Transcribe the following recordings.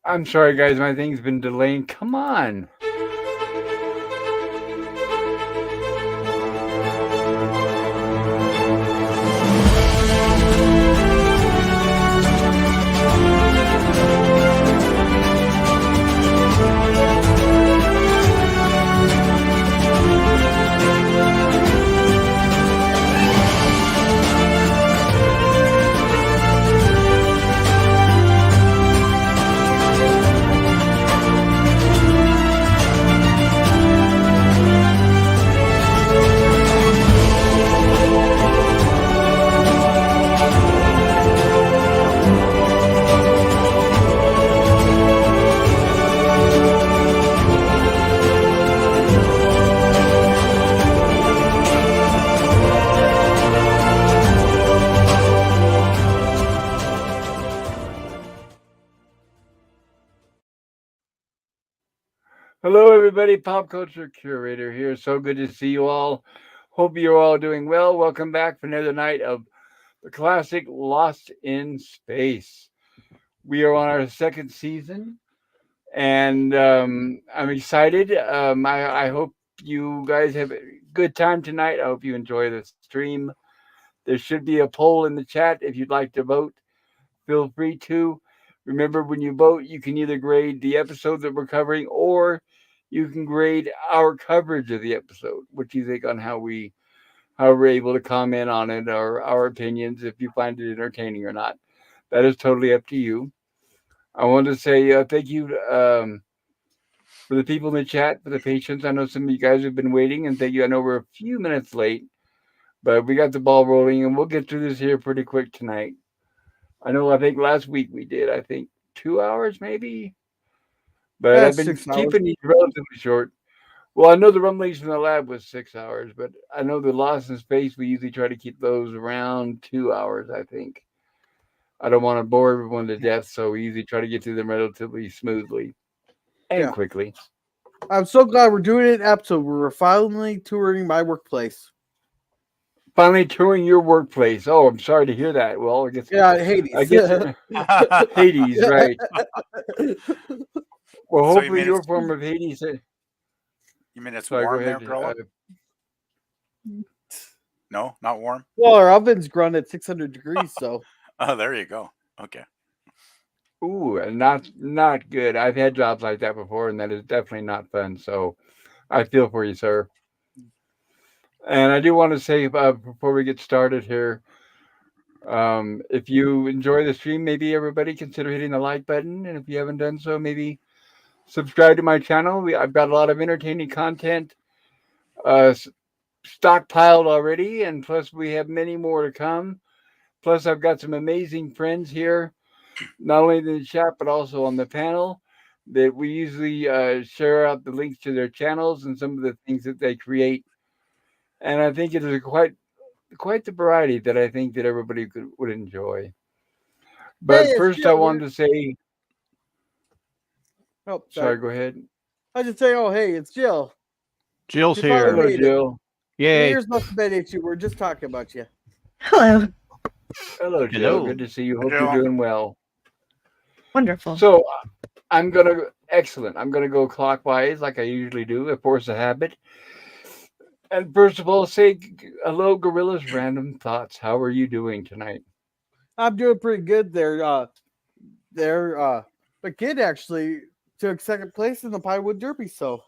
I'm sorry, guys. My thing's been delaying. Come on. Hello, everybody. Pop culture curator here. So good to see you all. Hope you're all doing well. Welcome back for another night of the classic Lost in Space. We are on our second season, and I'm excited. I hope you guys have a good time tonight. I hope you enjoy the stream. There should be a poll in the chat if you'd like to vote. Feel free to. Remember, when you vote, you can either grade the episode that we're covering or you can grade our coverage of the episode. What you think on how we're able to comment on it or our opinions, if you find it entertaining or not. That is totally up to you. I want to say thank you for the people in the chat, for the patience. I know some of you guys have been waiting, and thank you. I know we're a few minutes late, but we got the ball rolling, and we'll get through this here pretty quick tonight. I think last week we did, I think 2 hours maybe, but I've That's been 6 hours. keeping these relatively short. Well, I know the rumblings from the lab was 6 hours, but I know the Lost in Space, we usually try to keep those around 2 hours, I think. I don't want to bore everyone to death, so we usually try to get through them relatively smoothly and Yeah. quickly. I'm so glad we're doing it episode. We're finally touring my workplace. Finally touring your workplace. Oh, I'm sorry to hear that. Well, Yeah, I Hades. guess Hades, right? Well, So you hopefully mean your it's form of Hades. Sorry, go warm there, ahead. Gorilla? No, not warm. Well, our oven's grown at 600 degrees, so Oh, there you go. Okay. Ooh, not good. I've had jobs like that before, and that is definitely not fun. So I feel for you, sir. And I do want to say before we get started here, if you enjoy the stream, maybe everybody consider hitting the like button, and if you haven't done so, maybe subscribe to my channel. I've got a lot of entertaining content uh, stockpiled already, and plus we have many more to come. Plus, I've got some amazing friends here, not only in the chat but also on the panel. That we usually share out the links to their channels and some of the things that they create. And I think it is quite the variety that I think that everybody would enjoy. hey, But it's first, I Jill here. wanted to say, Oh, sorry, sorry. go ahead. I just say, oh, hey, it's Jill. Jill's You finally here. Hello, made it. Jill. Your Yay. ears must have been itchy. We're just talking about you. Hello. Hello, Jill. Hello. Good to see you. Hope Jill. you're doing well. Wonderful. So, excellent. I'm gonna go clockwise like I usually do, a force of habit. And first of all, say hello, Gorilla's random thoughts. How are you doing tonight? I'm doing pretty good there. The kid actually took second place in the Pinewood Derby, so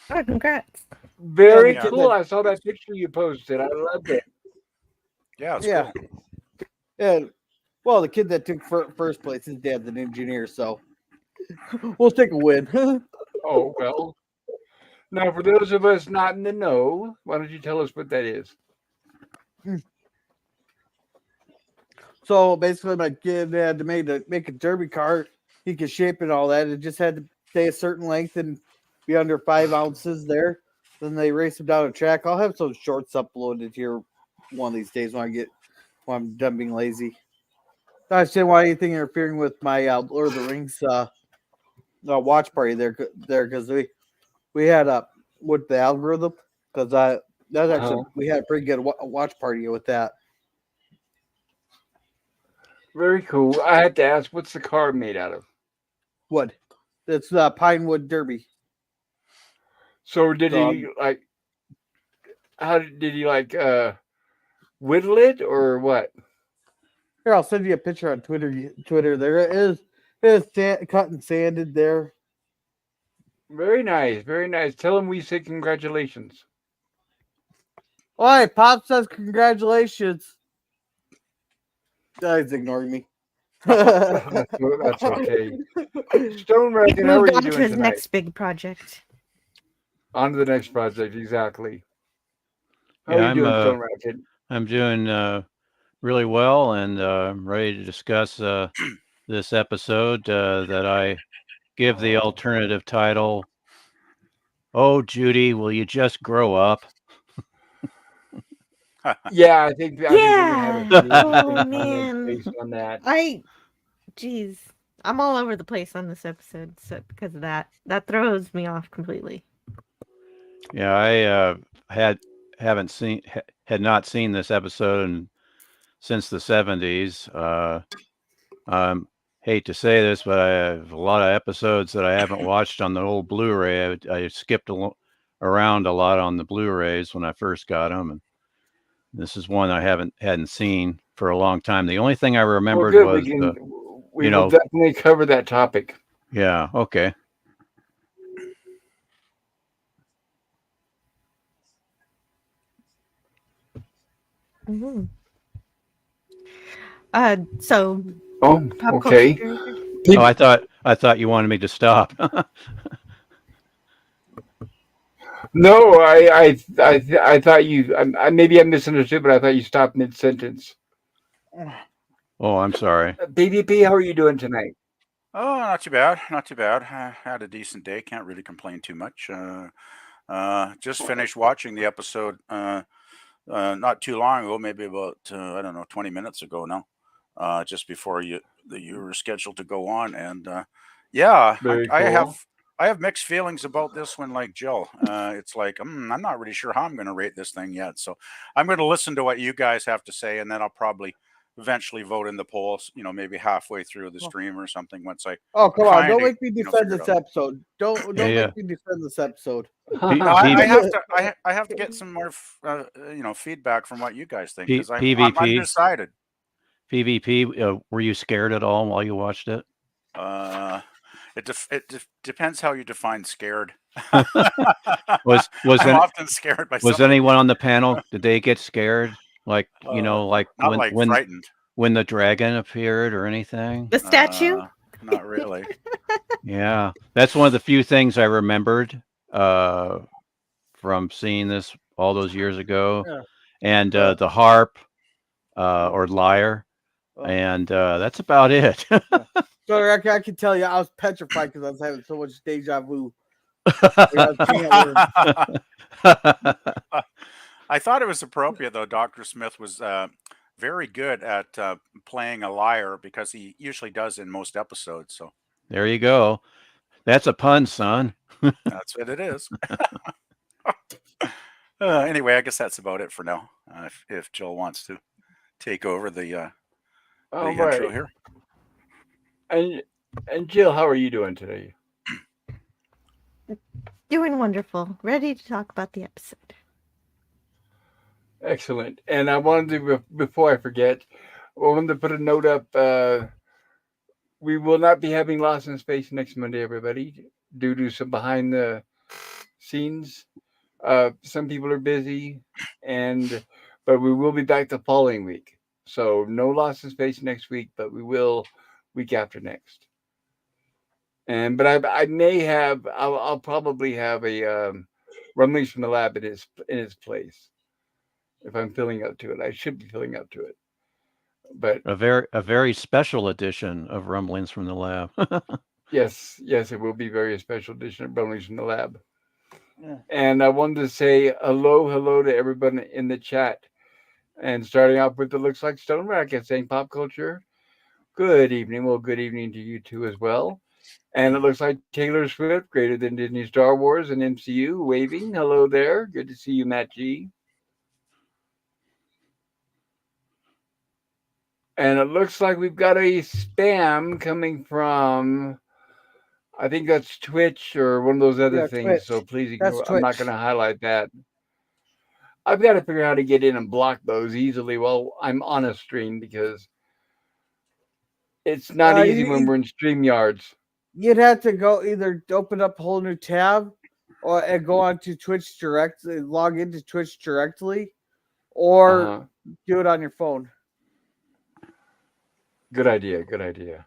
Oh, congrats. Very Yeah. cool. I saw that picture you posted. I loved it. Yeah, it's yeah. cool. And well, the kid that took first place, his dad's an engineer, so we'll take a win. Oh, well. Now, for those of us not in the know, why don't you tell us what that is? So basically, my kid had to make a derby car. He could shape it and all that. It just had to stay a certain length and be under 5 ounces there. Then they race him down a track. I'll have some shorts uploaded here one of these days when I'm done being lazy. I just didn't want anything interfering with my Lord of the Rings watch party there because we had with the algorithm because that's actually we had a pretty good watch party with that. Very cool. I had to ask, what's the car made out of? Wood. It's the Pinewood Derby. So did he like? How did he like? Whittle it or what? Here, I'll send you a picture on Twitter. Twitter, there it is. It is cut and sanded there. Very nice, very nice. Tell him we say congratulations. All right, Pop says congratulations. He's ignoring me. That's okay. Stone He's Racket, how are moved you on to doing his tonight? next big project. On to the next project, exactly. How Yeah, are you doing, Stone Racket? I'm doing really well and ready to discuss this episode that I give the alternative title. Oh, Judy, will you just grow up? Yeah, I think we're gonna have a Yeah. pretty Oh interesting comment man. based on that. Jeez. I'm all over the place on this episode, so because of that. That throws me off completely. Yeah, I had not seen this episode since the 70s. Hate to say this, but I have a lot of episodes that I haven't watched on the old Blu-ray. I skipped around a lot on the Blu-rays when I first got them, and this is one I hadn't seen for a long time. The only thing I Well, remembered good. was We will definitely cover that topic. yeah, okay. Mm-hmm. So Oh, pop okay. culture. Oh, I thought you wanted me to stop. No, I thought you. Maybe I misunderstood, but I thought you stopped mid sentence. Oh, I'm sorry. BBP, how are you doing tonight? Oh, not too bad. Not too bad. I had a decent day. Can't really complain too much. Just finished watching the episode not too long ago, maybe about I don't know, 20 minutes ago now. Just before you were scheduled to go on, and yeah, Very I cool. have mixed feelings about this one, like Jill. It's like I'm not really sure how I'm going to rate this thing yet, so I'm going to listen to what you guys have to say, and then I'll probably eventually vote in the polls. You know, maybe halfway through the stream or something once I Oh, come on. kind Don't of make me defend figure it this out. episode. Don't Yeah. make me defend this episode. P- No, I P- have to. I have to get some more, feedback from what you guys think, because I'm PvP. undecided. PvP, were you scared at all while you watched it? It depends how you define scared. Was I'm often scared by was something. anyone on the panel? Did they get scared? Like like not like frightened. when the dragon appeared or anything? The statue? Not really. Yeah, that's one of the few things I remembered from seeing this all those years ago. Yeah. And the harp or lyre, and that's about it. So I can tell you, I was petrified because I was having so much deja vu. I thought it was appropriate, though. Dr. Smith was very good at playing a liar, because he usually does in most episodes. So there you go. That's a pun, son. that's what it is. Anyway, I guess that's about it for now. If Jill wants to take over the intro here. And Jill, how are you doing today? Doing wonderful. Ready to talk about the episode. Excellent. And I wanted to, before I forget, I wanted to put a note up. We will not be having Lost in Space next Monday, everybody, due to some behind the scenes. Some people are busy, but we will be back the following week. So no Lost in Space next week, but we will week after next. But I may have. I'll probably have a Rumblings from the Lab in its place. If I'm filling up to it, I should be filling up to it. But a very special edition of Rumblings from the Lab. yes, it will be very special edition of Rumblings from the Lab. Yeah. And I wanted to say hello to everybody in the chat. And starting off with the Looks Like Stone Racket saying pop culture. Good evening. Well, good evening to you too as well. And it looks like Taylor Swift, greater than Disney Star Wars and MCU, waving. Hello there. Good to see you, Matt G. And it looks like we've got a spam coming from, I think that's Twitch or one of those other Yeah, things. So Twitch. please That's ignore. I'm not Twitch. going to highlight that. I've got to figure out how to get in and block those easily while I'm on a stream because it's not easy when we're in StreamYards. You'd have to go either open up a whole new tab or and go onto Twitch directly, log into Twitch directly, or Uh-huh. do it on your phone. Good idea. Good idea.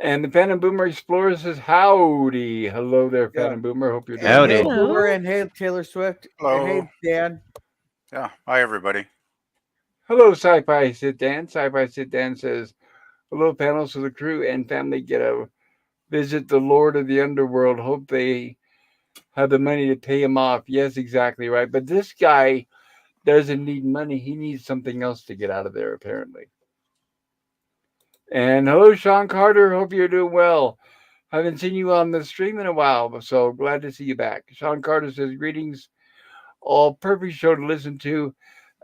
And the Phantom Boomer Explorer says, howdy. Hello there, Yeah. Phantom Boomer. Hope you're doing And Howdy. hey, well. Hello. Boomer, and hey, Taylor Swift. Hello. And hey, Dan. Yeah. Hi, everybody. Hello, Sci-Fi Sit Dan. Sci-Fi Sit Dan says, hello, panel. So the crew and family get a visit the Lord of the Underworld. Hope they have the money to pay him off. Yes, exactly right. But this guy doesn't need money. He needs something else to get out of there, apparently. And hello, Sean Carter. Hope you're doing well. Haven't seen you on the stream in a while, so glad to see you back. Sean Carter says, greetings. All perfect show to listen to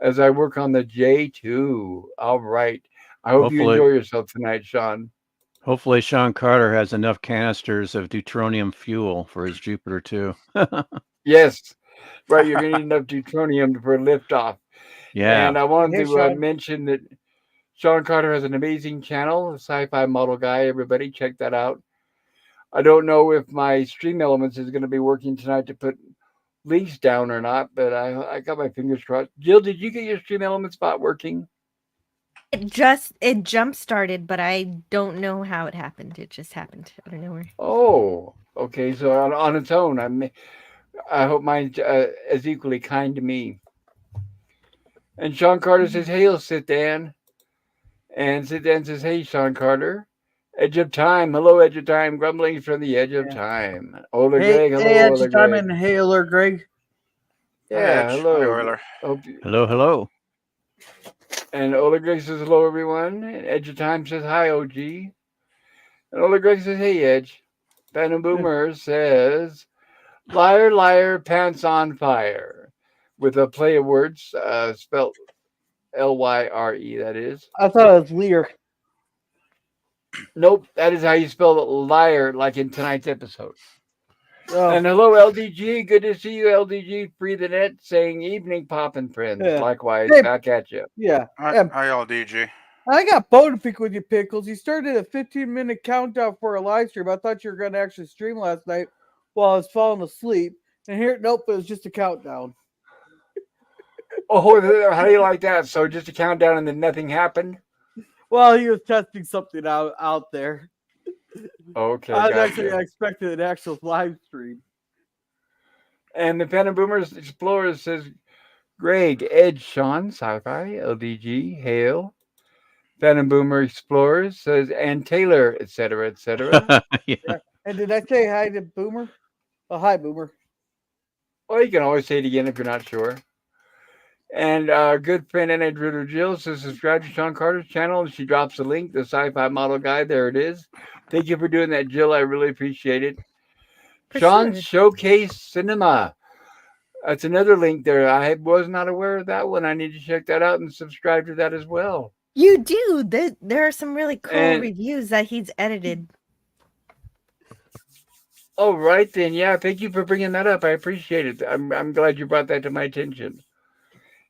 as I work on the J2. All right. I hope you Hopefully- enjoy yourself tonight, Sean. Hopefully, Sean Carter has enough canisters of deuteronium fuel for his Jupiter 2. Yes. Right, you're going to need enough deuteronium for liftoff. Yeah. And I wanted Hey, to Sean. mention that Sean Carter has an amazing channel, the Sci-Fi Model Guy. Everybody, check that out. I don't know if my Stream Elements is going to be working tonight to put links down or not, but I got my fingers crossed. Jill, did you get your Stream Elements bot working? It jump started, but I don't know how it happened. It just happened out of nowhere. Oh, okay. So on its own, I hope mine is equally kind to me. And Sean Carter says, "Hail, Sit Dan." And Sit Dan says, "Hey, Sean Carter. Edge of time. Hello, Edge of time. Grumblings from the edge of time. Ola Hey, Greg. Hello, hey, Ola Edge Time Greg. and Hailer, Greg. Hi, Yeah, Edge. hello. Hi, Euler. Hello, hello. And Ola Greg says, hello, everyone. And Edge of time says, hi, OG. And Ola Greg says, hey, Edge. Phantom Boomer says, liar, liar, pants on fire. With a play of words, spelled Lyre, that is. I thought it was Lear. Nope, that is how you spell liar, like in tonight's episode. Oh, And hello, LDG. Good to see you, LDG. Free the net, saying evening, poppin' friends. Yeah. Likewise, Hey. back at you. yeah. Hi, Yeah. hi, LDG. I got bone to pick with you, Pickles. You started a 15-minute countdown for a live stream. I thought you were going to actually stream last night while I was falling asleep. And here, nope, it was just a countdown. Oh, how do you like that? So just a countdown and then nothing happened? Well, he was testing something out there. Okay, I gotcha. expected an actual live stream. And the Phantom Boomers Explorer says, Greg, Edge, Sean, Sci-Fi, LDG, Hale. Phantom Boomer Explorer says, and Taylor, etc., etc. Yeah. And did I say hi to Boomer? Oh, hi, Boomer. Well, you can always say it again if you're not sure. And good friend Antiderivative Jill says, subscribe to Sean Carter's channel. And she drops the link, the Sci-Fi Model Guide. There it is. Thank you for doing that, Jill. I really appreciate it. For Sean's sure. Showcase Cinema. That's another link there. I was not aware of that one. I need to check that out and subscribe to that as well. You do. There are some really cool And- reviews that he's edited. Oh, right then. Yeah, thank you for bringing that up. I appreciate it. I'm glad you brought that to my attention.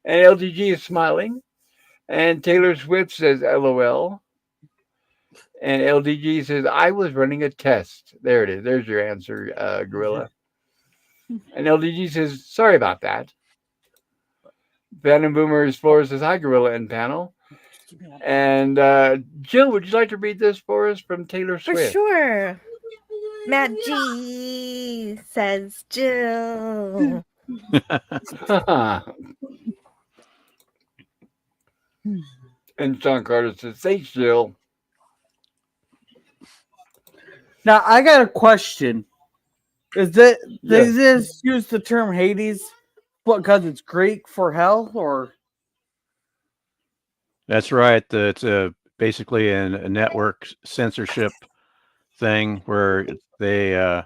And LGG is smiling. And Taylor Swift says, LOL. And LDG says, I was running a test. There it is. There's your answer, Gorilla. And LDG says, sorry about that. Phantom Boomer Explorer says, hi, Gorilla and panel. And Jill, would you like to read this for us from Taylor For Swift? sure. Matt G says Jill. And Sean Carter says, thanks, Jill. Now, I got a question. Is that Yes. does this use the term Hades because it's Greek for hell, or That's right. It's basically a network censorship thing where they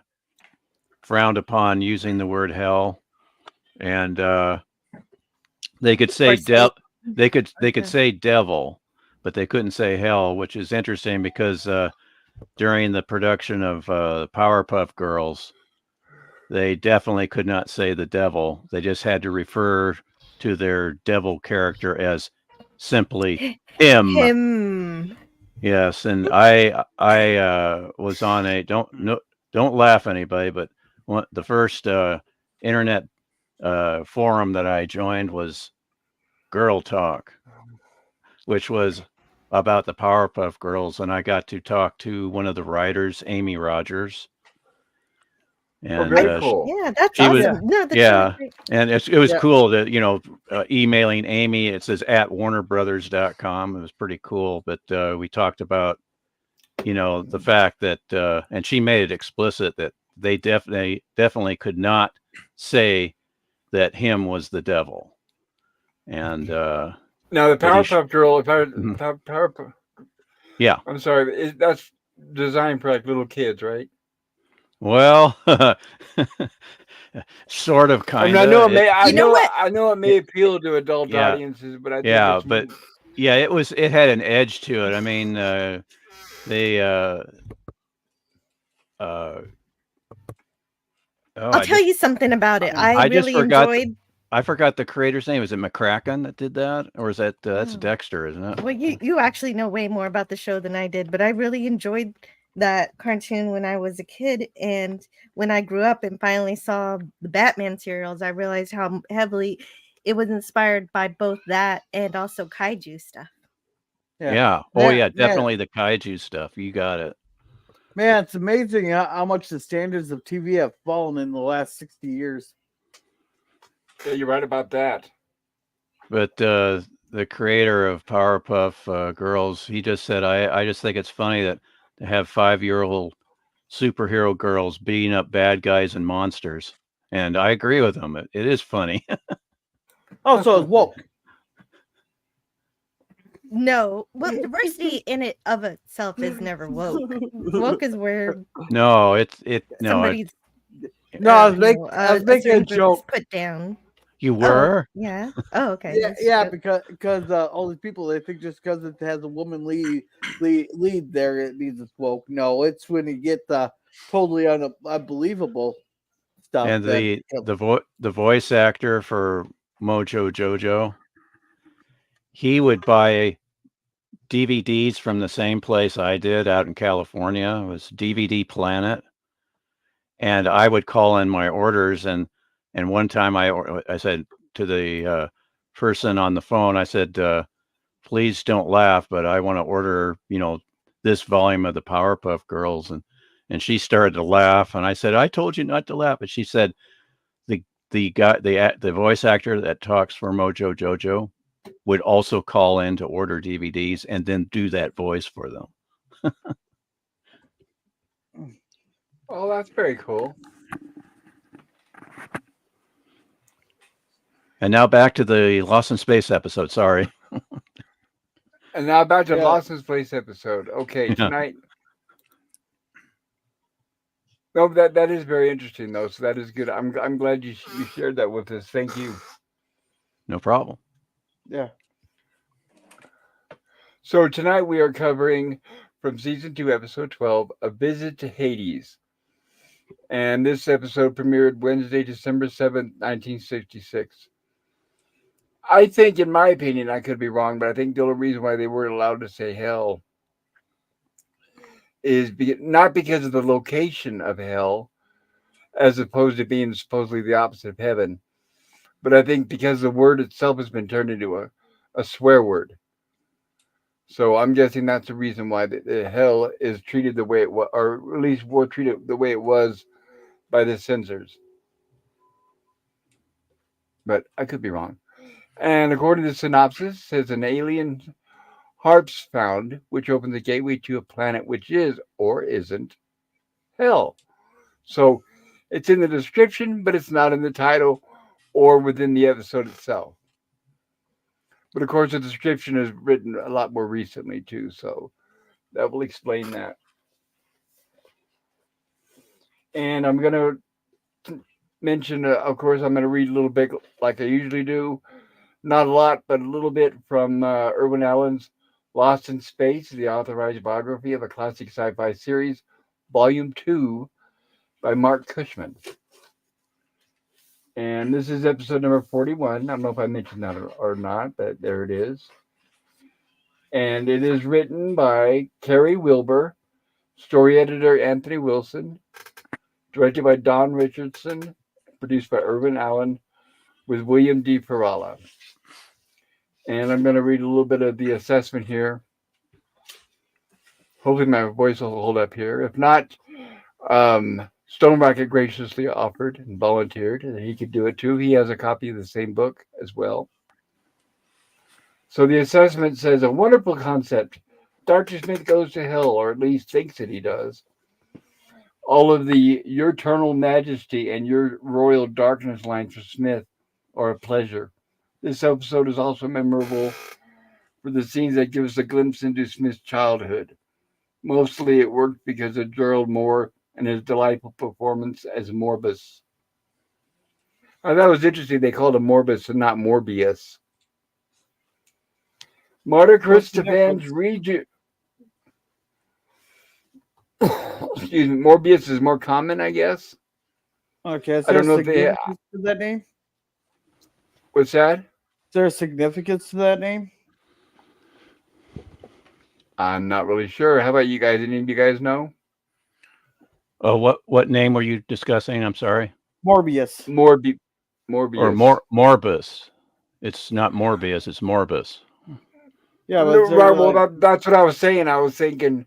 frowned upon using the word hell, and they could say Or say- they could say devil, but they couldn't say hell, which is interesting because during the production of Powerpuff Girls, they definitely could not say the devil. They just had to refer to their devil character as simply him. Him. Yes, and I was on a don't laugh anybody, but the first internet forum that I joined was Girl Talk, which was about the Powerpuff Girls, and I got to talk to one of the writers, Amy Rogers. And very cool. Yeah, that's she was- awesome. No, that's yeah, really great. and it was Yeah. cool that, emailing Amy, it says at warnerbrothers.com. It was pretty cool. But we talked about, the fact that, and she made it explicit that they definitely could not say that him was the devil. And Now the But he Powerpuff Girl, Mhm. Powerpuff. yeah, I'm sorry, that's designed for like little kids, right? well, sort of, I kind mean, I of. know it may. You know what? I know it may appeal to adult Yeah. audiences, but I think Yeah, it's but yeah, it had an edge to it. I mean, they I'll tell you something about it. I I just really forgot enjoyed. I forgot the creator's name. Is it McCracken that did that, or is that that's Oh. Dexter, isn't it? Well, you actually know way more about the show than I did, but I really enjoyed that cartoon when I was a kid, and when I grew up and finally saw the Batman serials, I realized how heavily it was inspired by both that and also kaiju stuff. Yeah. Oh yeah, definitely the kaiju stuff. You got it. Man, it's amazing how much the standards of TV have fallen in the last 60 years. Yeah, you're right about that. But the creator of Powerpuff Girls, he just said, I just think it's funny that to have 5-year-old superhero girls beating up bad guys and monsters. And I agree with him. It is funny. Also, it's woke. No, well, diversity in it of itself is never woke. Woke is where No, no, somebody's No, I was making a certain group is joke. put down. you Oh, were? yeah. Oh, okay. Yeah, That's- because all these people, they think just because it has a woman lead there, it means it's woke. No, it's when you get the totally unbelievable stuff. And that the voice actor for Mojo Jojo, he would buy DVDs from the same place I did out in California. It was DVD Planet, and I would call in my orders. And one time I said to the person on the phone, I said, "Please don't laugh, but I want to order, this volume of the Powerpuff Girls." And she started to laugh, and I said, "I told you not to laugh." But she said, the voice actor that talks for Mojo Jojo would also call in to order DVDs and then do that voice for them. Oh, that's very cool. And now back to the Lost in Space episode. Sorry. And now back to Yeah. Lost in Place episode. Okay, Yeah. tonight. No, that is very interesting though. So that is good. I'm glad you shared that with us. Thank you. No problem. yeah. So tonight we are covering from season 2, episode 12, A Visit to Hades. And this episode premiered Wednesday, December 7th, 1966. I think, in my opinion, I could be wrong, but I think the only reason why they weren't allowed to say hell is not because of the location of hell, as opposed to being supposedly the opposite of heaven, but I think because the word itself has been turned into a swear word. So I'm guessing that's the reason why the hell is treated the way it was, or at least was treated the way it was by the censors. But I could be wrong. And according to the synopsis, it says an alien harp's found, which opens the gateway to a planet which is, or isn't, hell. So it's in the description, but it's not in the title or within the episode itself. But of course, the description is written a lot more recently, too. So that will explain that. And I'm going to mention, of course, I'm going to read a little bit like I usually do. Not a lot, but a little bit from Irwin Allen's Lost in Space, the authorized biography of a classic sci-fi series, Volume 2 by Mark Cushman. And this is episode number 41. I don't know if I mentioned that or not, but there it is. And it is written by Carrie Wilbur, story editor Anthony Wilson, directed by Don Richardson, produced by Irvin Allen, with William D. Ferralla. And I'm going to read a little bit of the assessment here. Hopefully my voice will hold up here. If not, Stone Rocket graciously offered and volunteered that he could do it too. He has a copy of the same book as well. So the assessment says, a wonderful concept. Dr. Smith goes to hell, or at least thinks that he does. All of the your eternal majesty and your royal darkness lines for Smith are a pleasure. This episode is also memorable for the scenes that give us a glimpse into Smith's childhood. Mostly it worked because of Gerald Moore and his delightful performance as Morbus. I thought it was interesting they called him Morbus and not Morbius. Marta Christophan's excuse me, Morbius is more common, I guess. Okay, is I there don't know if they. significance to that name? What's that? Is there a significance to that name? I'm not really sure. How about you guys? Any of you guys know? Oh, what name were you discussing? I'm sorry. Morbius. Morbius. Or Morbus. It's not Morbius. It's Morbus. Yeah, No, but right, well, that's what I was saying. I was thinking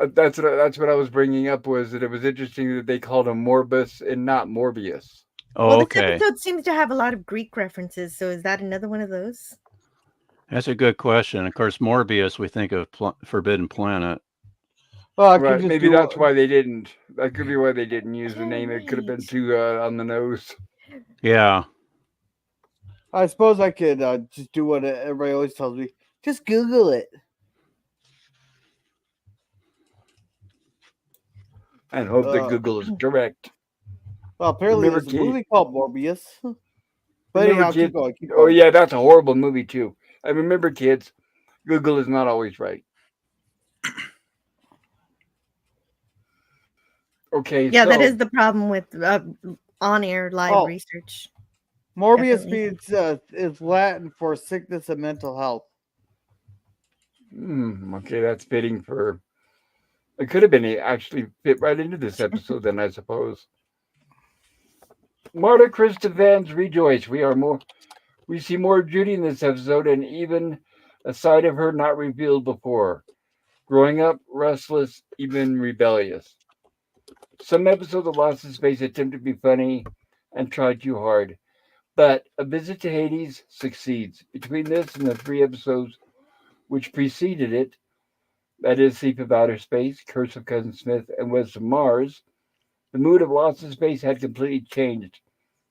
that's what I was bringing up, was that it was interesting that they called him Morbus and not Morbius. Oh, Well, okay. this episode seems to have a lot of Greek references, so is that another one of those? That's a good question. Of course, Morbius, we think of Forbidden Planet. well, I could Right, just maybe do that's why they didn't. That could be why they didn't use the name. It could have been Right. too on the nose. Yeah. I suppose I could just do what everybody always tells me. Just Google it. And hope that Google is correct. Well, apparently Remember, there's a movie called Morbius. But Remember, anyhow, kids. keep going. Keep Oh going. yeah, that's a horrible movie too. I remember, kids. Google is not always right. Okay. Yeah, so, that is the problem with on-air live research. Morbius Definitely. means is Latin for sickness and mental health. Okay, that's fitting for. It could have been actually fit right into this episode, then I suppose. Marta Christophan's rejoice. We see more of Judy in this episode, and even a side of her not revealed before. Growing up, restless, even rebellious. Some episodes of Lost in Space attempt to be funny and try too hard, but A Visit to Hades succeeds. Between this and the 3 episodes which preceded it, that is, Thief of Outer Space, Curse of Cousin Smith, and West of Mars, the mood of Lost in Space had completely changed.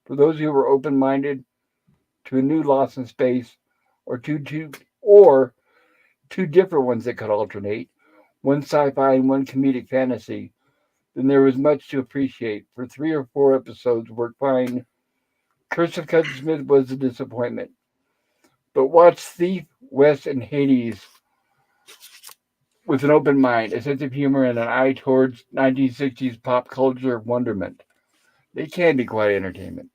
For those who were open-minded to a new Lost in Space, or two different ones that could alternate, one sci-fi and one comedic fantasy, then there was much to appreciate. For 3 or 4 episodes worked fine. Curse of Cousin Smith was a disappointment. But watch Thief, West, and Hades with an open mind, a sense of humor, and an eye towards 1960s pop culture wonderment. They can be quite entertaining.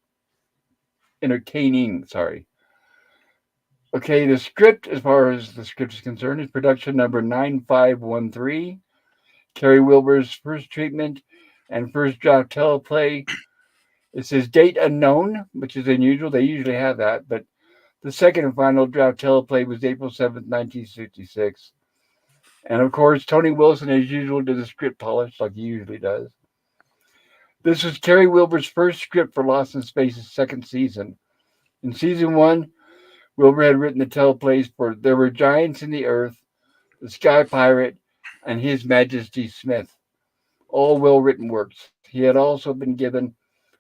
Sorry. Okay, the script, as far as the script is concerned, is production number 9513. Carrie Wilbur's first treatment and first draft teleplay. It says date unknown, which is unusual. They usually have that, but the second and final draft teleplay was April 7th, 1966. And of course, Tony Wilson, as usual, did the script polish like he usually does. This was Carrie Wilbur's first script for Lost in Space's second season. In season 1, Wilbur had written the teleplays for There Were Giants in the Earth, The Sky Pirate, and His Majesty Smith. All well-written works. He had also been given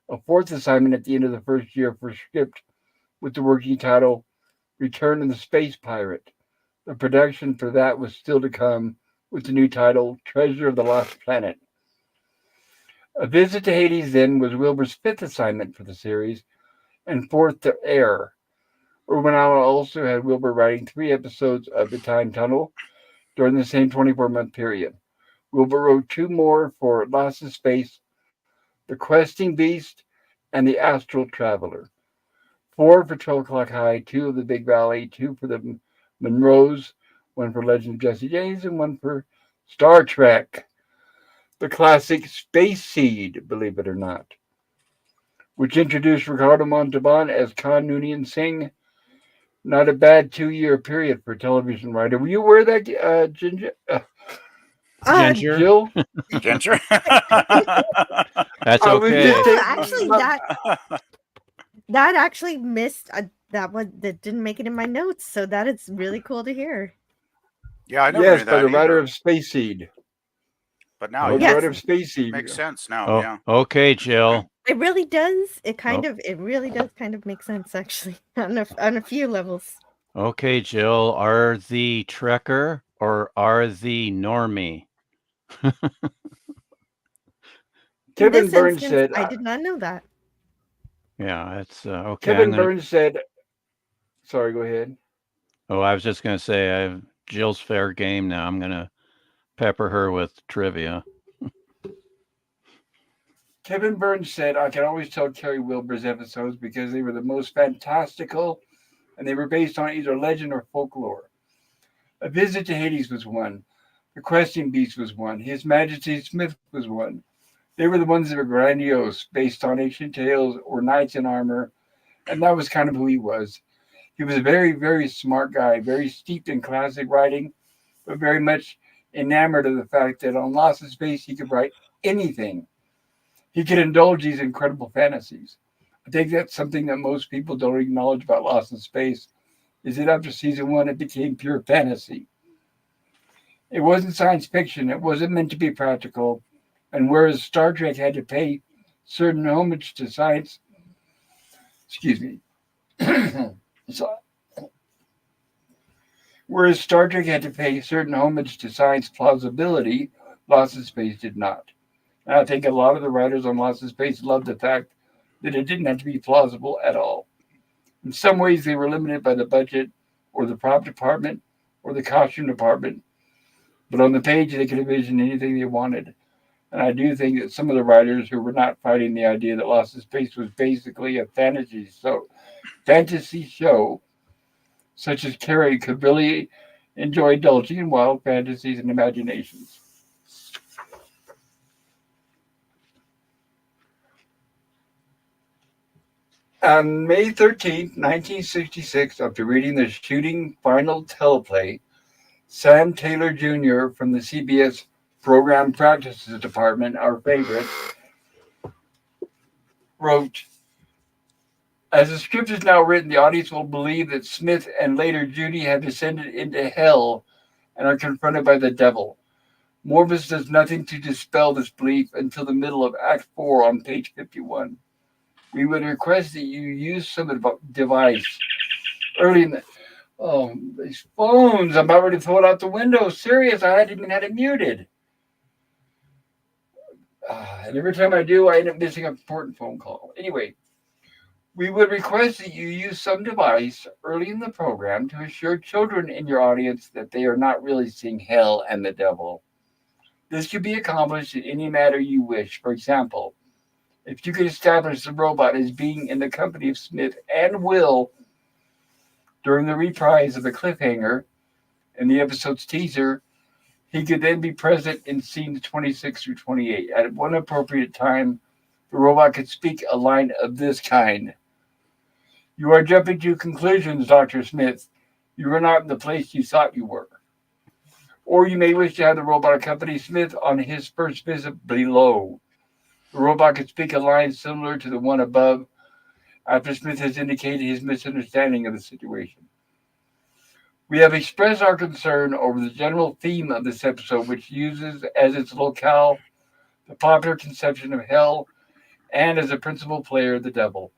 a 4th assignment at the end of the first year for script with the working title Return of the Space Pirate. The production for that was still to come with the new title Treasure of the Lost Planet. A Visit to Hades then was Wilbur's 5th assignment for the series and 4th to air. Urbanama also had Wilbur writing 3 episodes of The Time Tunnel during the same 24-month period. Wilbur wrote 2 more for Lost in Space, The Questing Beast, and The Astral Traveler. 4 for 12 O'Clock High, 2 of The Big Valley, 2 for The Monroes, 1 for Legend of Jesse James, and 1 for Star Trek. The classic Space Seed, believe it or not, which introduced Ricardo Montalban as Khan Noonien Singh. Not a bad 2-year period for a television writer. Were you aware of that, Ginger? Ginger. Jill? Ginger. That's I was okay. just No, taking actually, that actually missed that one that didn't make it in my notes. So that is really cool to hear. Yeah, I never yes, knew by that the writer either. of Space Seed. But now, By the yeah, writer Yes, of Space Seed. makes sense now. Oh, Yeah. okay, Jill. it really does. It Oh, really does kind of make sense actually on a few levels. okay, Jill. Are the Trekker or are the Normie? In Kevin this Burns instance, said. I did not know that. Yeah, it's okay. Kevin Burns said. Sorry, go ahead. Oh, I was just gonna say, Jill's fair game now. I'm gonna pepper her with trivia. Kevin Burns said, I can always tell Kerry Wilbur's episodes because they were the most fantastical and they were based on either legend or folklore. A Visit to Hades was one. The Questing Beast was one. His Majesty Smith was one. They were the ones that were grandiose, based on ancient tales or knights in armor, and that was kind of who he was. He was a very, very smart guy, very steeped in classic writing, but very much enamored of the fact that on Lost in Space he could write anything. He could indulge these incredible fantasies. I think that's something that most people don't acknowledge about Lost in Space, is that after season 1 it became pure fantasy. It wasn't science fiction, it wasn't meant to be practical, and whereas Star Trek had to pay certain homage to science, excuse me, so, whereas Star Trek had to pay certain homage to science plausibility, Lost in Space did not. And I think a lot of the writers on Lost in Space loved the fact that it didn't have to be plausible at all. In some ways, they were limited by the budget or the prop department or the costume department, but on the page, they could envision anything they wanted. And I do think that some of the writers who were not fighting the idea that Lost in Space was basically a fantasy show, such as Carrie, could really enjoy indulging in wild fantasies and imaginations. On May 13th, 1966, after reading the shooting final teleplay, Sam Taylor Jr. from the CBS Program Practices Department, our favorite, wrote, as the script is now written, the audience will believe that Smith and later Judy have descended into hell and are confronted by the devil. Morvis does nothing to dispel this belief until the middle of Act 4 on page 51. We would request that you use some device early in the. Oh, these phones! I'm about ready to throw it out the window. Serious, I hadn't even had it muted. And every time I do, I end up missing an important phone call. Anyway, we would request that you use some device early in the program to assure children in your audience that they are not really seeing hell and the devil. This could be accomplished in any manner you wish. For example, if you could establish the robot as being in the company of Smith and Will during the reprise of the cliffhanger in the episode's teaser, he could then be present in scenes 26 through 28. At one appropriate time, the robot could speak a line of this kind. You are jumping to conclusions, Dr. Smith. You are not in the place you thought you were. Or you may wish to have the robot accompany Smith on his first visit below. The robot could speak a line similar to the one above after Smith has indicated his misunderstanding of the situation. We have expressed our concern over the general theme of this episode, which uses as its locale the popular conception of hell and as a principal player the devil.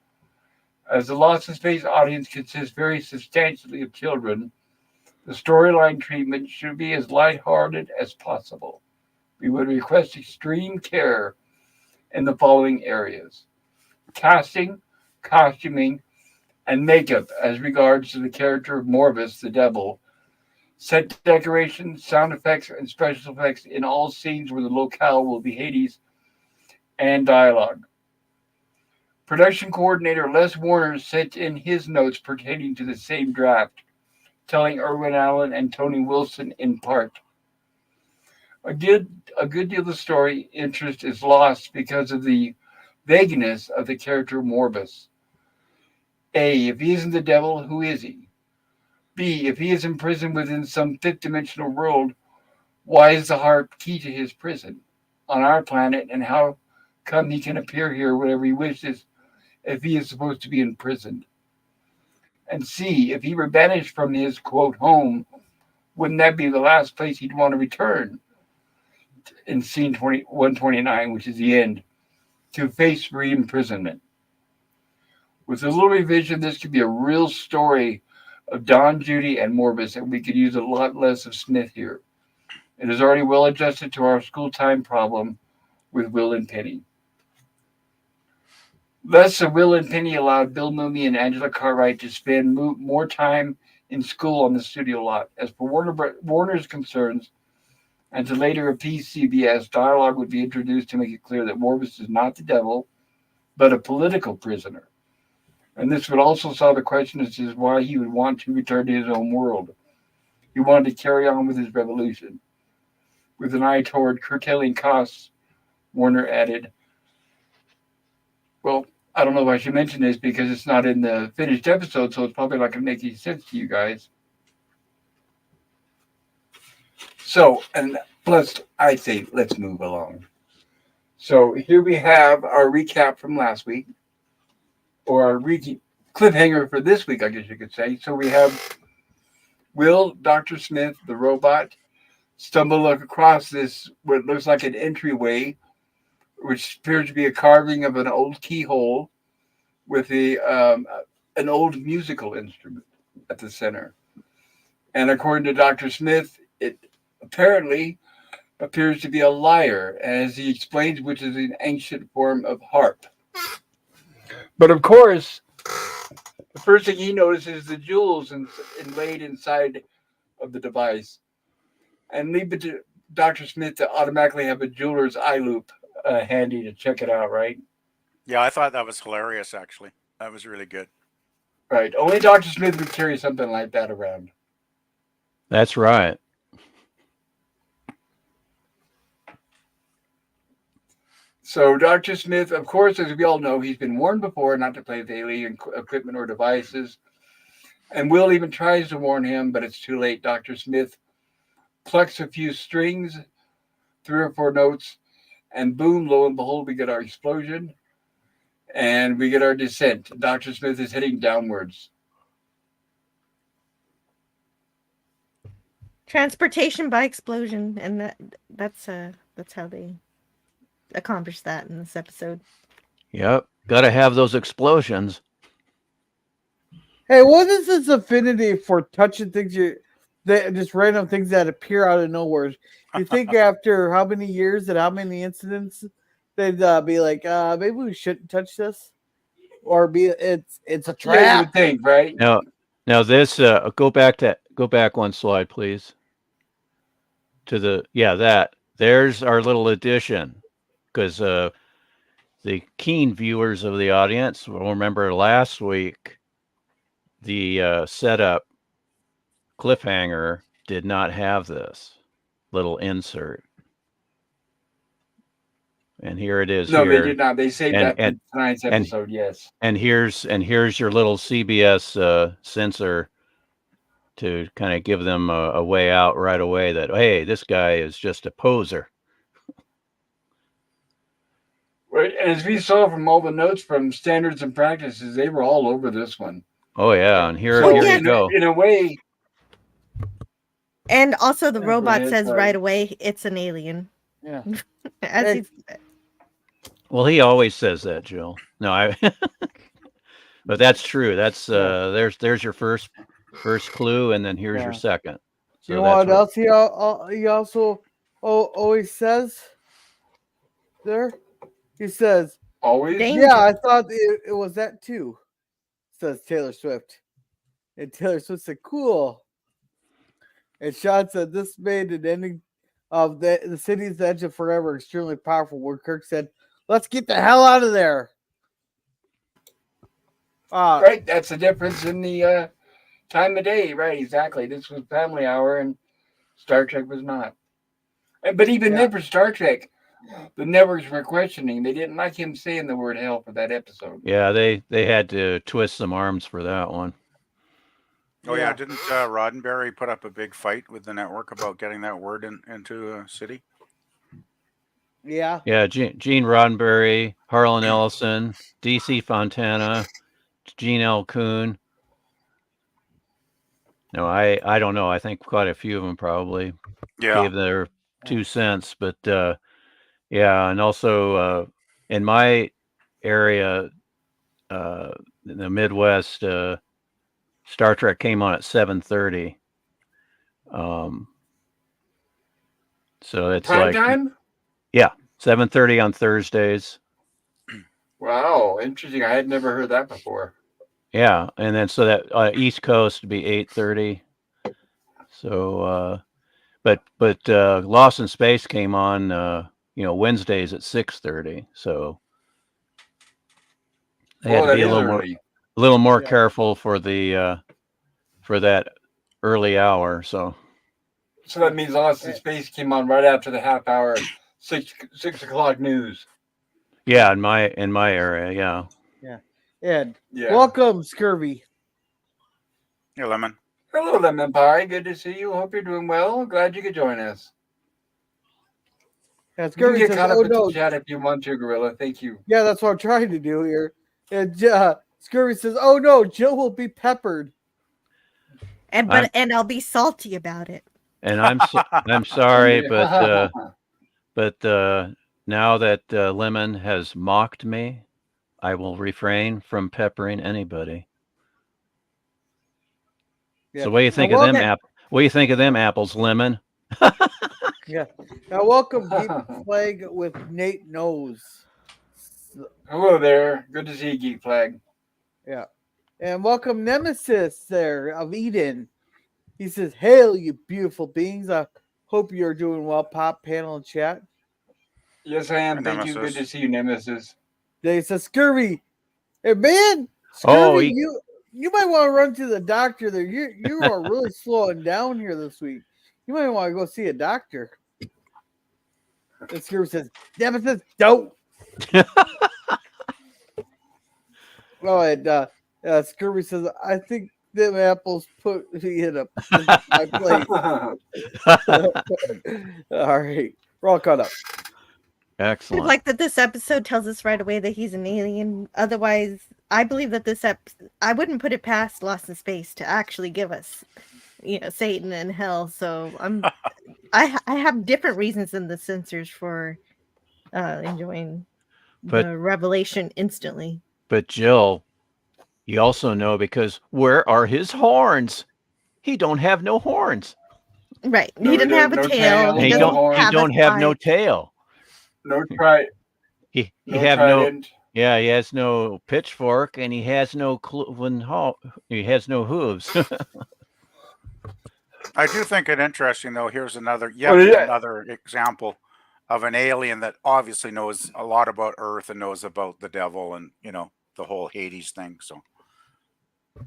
As the Lost in Space audience consists very substantially of children, the storyline treatment should be as lighthearted as possible. We would request extreme care in the following areas: casting, costuming, and makeup as regards to the character of Morbus, the devil. Set decorations, sound effects, and special effects in all scenes where the locale will be Hades, and dialogue. Production coordinator Les Warner sent in his notes pertaining to the same draft, telling Irwin Allen and Tony Wilson in part. A good deal of the story interest is lost because of the vagueness of the character Morbus. A. If he isn't the devil, who is he? B. If he is imprisoned within some fifth dimensional world, why is the harp key to his prison on our planet, and how come he can appear here whenever he wishes if he is supposed to be imprisoned? And C. If he were banished from his quote home, wouldn't that be the last place he'd want to return in scene 129, which is the end, to face re-imprisonment? With a little revision, this could be a real story of Don, Judy, and Morbus, and we could use a lot less of Smith here. It is already well adjusted to our school time problem with Will and Penny. Less of Will and Penny allowed Bill Mooney and Angela Cartwright to spend more time in school on the studio lot. As for Warner's concerns, and to later appease CBS, dialogue would be introduced to make it clear that Morbus is not the devil, but a political prisoner. And this would also solve the question as to why he would want to return to his own world. He wanted to carry on with his revolution. With an eye toward curtailing costs, Warner added, well, I don't know if I should mention this because it's not in the finished episode, so it's probably not going to make any sense to you guys. So, and plus, I say let's move along. So here we have our recap from last week, or our cliffhanger for this week, I guess you could say. So we have Will, Dr. Smith, the robot, stumble across this, what looks like an entryway, which appears to be a carving of an old keyhole with an old musical instrument at the center. And according to Dr. Smith, it apparently appears to be a lyre, as he explains, which is an ancient form of harp. But of course, the first thing he notices is the jewels inlaid inside of the device, and leave it to Dr. Smith to automatically have a jeweler's eye loop handy to check it out, right? Yeah, I thought that was hilarious, actually. That was really good. Right. Only Dr. Smith would carry something like that around. That's right. So Dr. Smith, of course, as we all know, he's been warned before not to play with alien equipment or devices. And Will even tries to warn him, but it's too late. Dr. Smith plucks a few strings, 3 or 4 notes, and boom, lo and behold, we get our explosion and we get our descent. Dr. Smith is heading downwards. Transportation by explosion, and that's how they accomplish that in this episode. Yep. Got to have those explosions. Hey, what is this affinity for touching things just random things that appear out of nowhere? You think after how many years and how many incidents they'd be like, maybe we shouldn't touch this, or it's a trap. Yeah, you would think, right? Now this go back one slide, please. To that. There's our little addition, because the keen viewers of the audience will remember last week the setup cliffhanger did not have this little insert, and here it is. No, here. they did not. They saved that for tonight's episode. Yes. And here's your little CBS censor to kind of give them a way out right away that, hey, this guy is just a poser. Right. And as we saw from all the notes from standards and practices, they were all over this one. Oh, yeah. And here yeah. you go. In a way. And also the Yeah, robot ahead, says sorry. right away, it's an alien. Yeah. Well, he always says that, Jill. No, but that's true. That's there's your first clue, and then here's your second. So you know what else he also always says there? He says, always? Danger. yeah, I thought it was that too. says Taylor Swift. And Taylor Swift said, cool. And Sean said, this made an ending of the city's edge of forever extremely powerful, where Kirk said, let's get the hell out of there. Right, that's the difference in the time of day. Right, exactly. This was Family Hour, and Star Trek was not. But even then, for Star Trek, the networks were questioning. They didn't like him saying the word hell for that episode. Yeah, they had to twist some arms for that one. Oh yeah, didn't Roddenberry put up a big fight with the network about getting that word into a city? Yeah. Yeah, Gene Roddenberry, Harlan Ellison, D.C. Fontana, Gene L. Kuhn. No, I don't know. I think quite a few of them probably gave their 2 cents. But yeah, and also in my area, in the Midwest, Star Trek came on at 7:30. So it's Prime time? Yeah, 7:30 on Thursdays. Wow, interesting. I had never heard that before. Yeah, and then so that East Coast would be 8:30. So, but Lost in Space came on, Wednesdays at 6:30. So they had to be a little more careful for the for that early hour. So that means Lost in Space came on right after the half hour 6 o'clock news. Yeah, in my area, yeah. And welcome, Scurvy. Hey, Lemon. Hello, Lemon Pie. Good to see you. Hope you're doing well. Glad you could join us. Yeah, You can Scurvy get says, caught up oh with no. the chat if you want to, Gorilla. Thank you. Yeah, that's what I'm trying to do here. And Scurvy says, oh no, Jill will be peppered. And I'll be salty about it. And I'm sorry, but now that Lemon has mocked me, I will refrain from peppering anybody. Yeah. So what do you think of them What do you think of them apples, Lemon? Yeah. Now welcome Geek Flag with Nate Knows. Hello there. Good to see you, Geek Flag. Yeah. And welcome Nemesis there of Eden. He says, hail, you beautiful beings. I hope you're doing well, Pop, panel, and chat. Yes, I am. Thank you. Good to see you, Nemesis. They says, Scurvy. Hey, man, Scurvy, you might want to run to the doctor there. You are really slowing down here this week. You might want to go see a doctor. And Scurvy says, Nemesis, don't. Oh, and Scurvy says, I think them apples put me in my plate. All right. We're all caught up. Excellent. I like that this episode tells us right away that he's an alien. Otherwise, I believe that I wouldn't put it past Lost in Space to actually give us, Satan and hell. So I have different reasons than the censors for enjoying the revelation instantly. But Jill, you also know, because where are his horns? He don't have no horns. Right. He didn't have a tail. He don't have no tail. No try. He has no pitchfork, and he has no he has no hooves. I do think it interesting, though. Here's another example of an alien that obviously knows a lot about Earth and knows about the devil and the whole Hades thing. So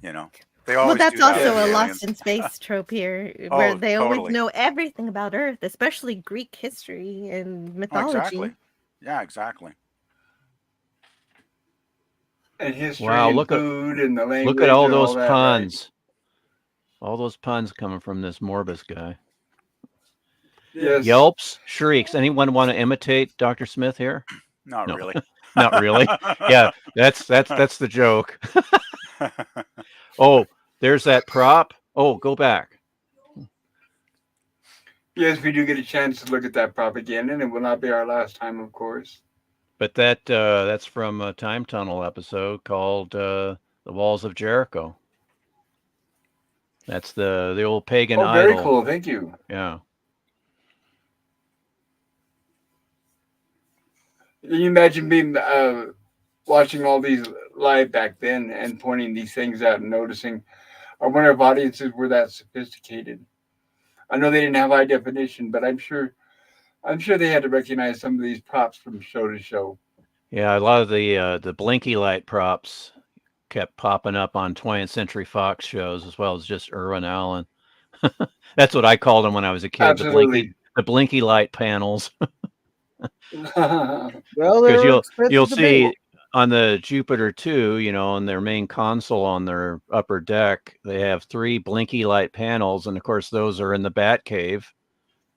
they always. Well, that's also a Lost in Space trope here, where they totally. always know everything about Earth, especially Greek history and mythology. Exactly. Yeah, exactly. And history and food and the language. Look at all those that, puns. Right? All those puns coming from this Morbus guy. Yes. Yelps, shrieks. Anyone want to imitate Dr. Smith here? Not really. Not really. Yeah, that's the joke. Oh, there's that prop. Oh, go back. Yes, we do get a chance to look at that prop again, and it will not be our last time, of course. But that's from a time tunnel episode called "The Walls of Jericho." That's the old pagan idol. Oh, very cool. Thank you. Yeah. Can you imagine being watching all these live back then and pointing these things out and noticing. I wonder if audiences were that sophisticated. I know they didn't have high definition, but I'm sure they had to recognize some of these props from show to show. Yeah, a lot of the blinky light props kept popping up on 20th Century Fox shows as well as just Irwin Allen. That's what I called them when I was a kid. Absolutely. The blinky light panels. Well, Because they're you'll expensive to see make. on the Jupiter 2, on their main console on their upper deck, they have 3 blinky light panels, and of course those are in the Batcave,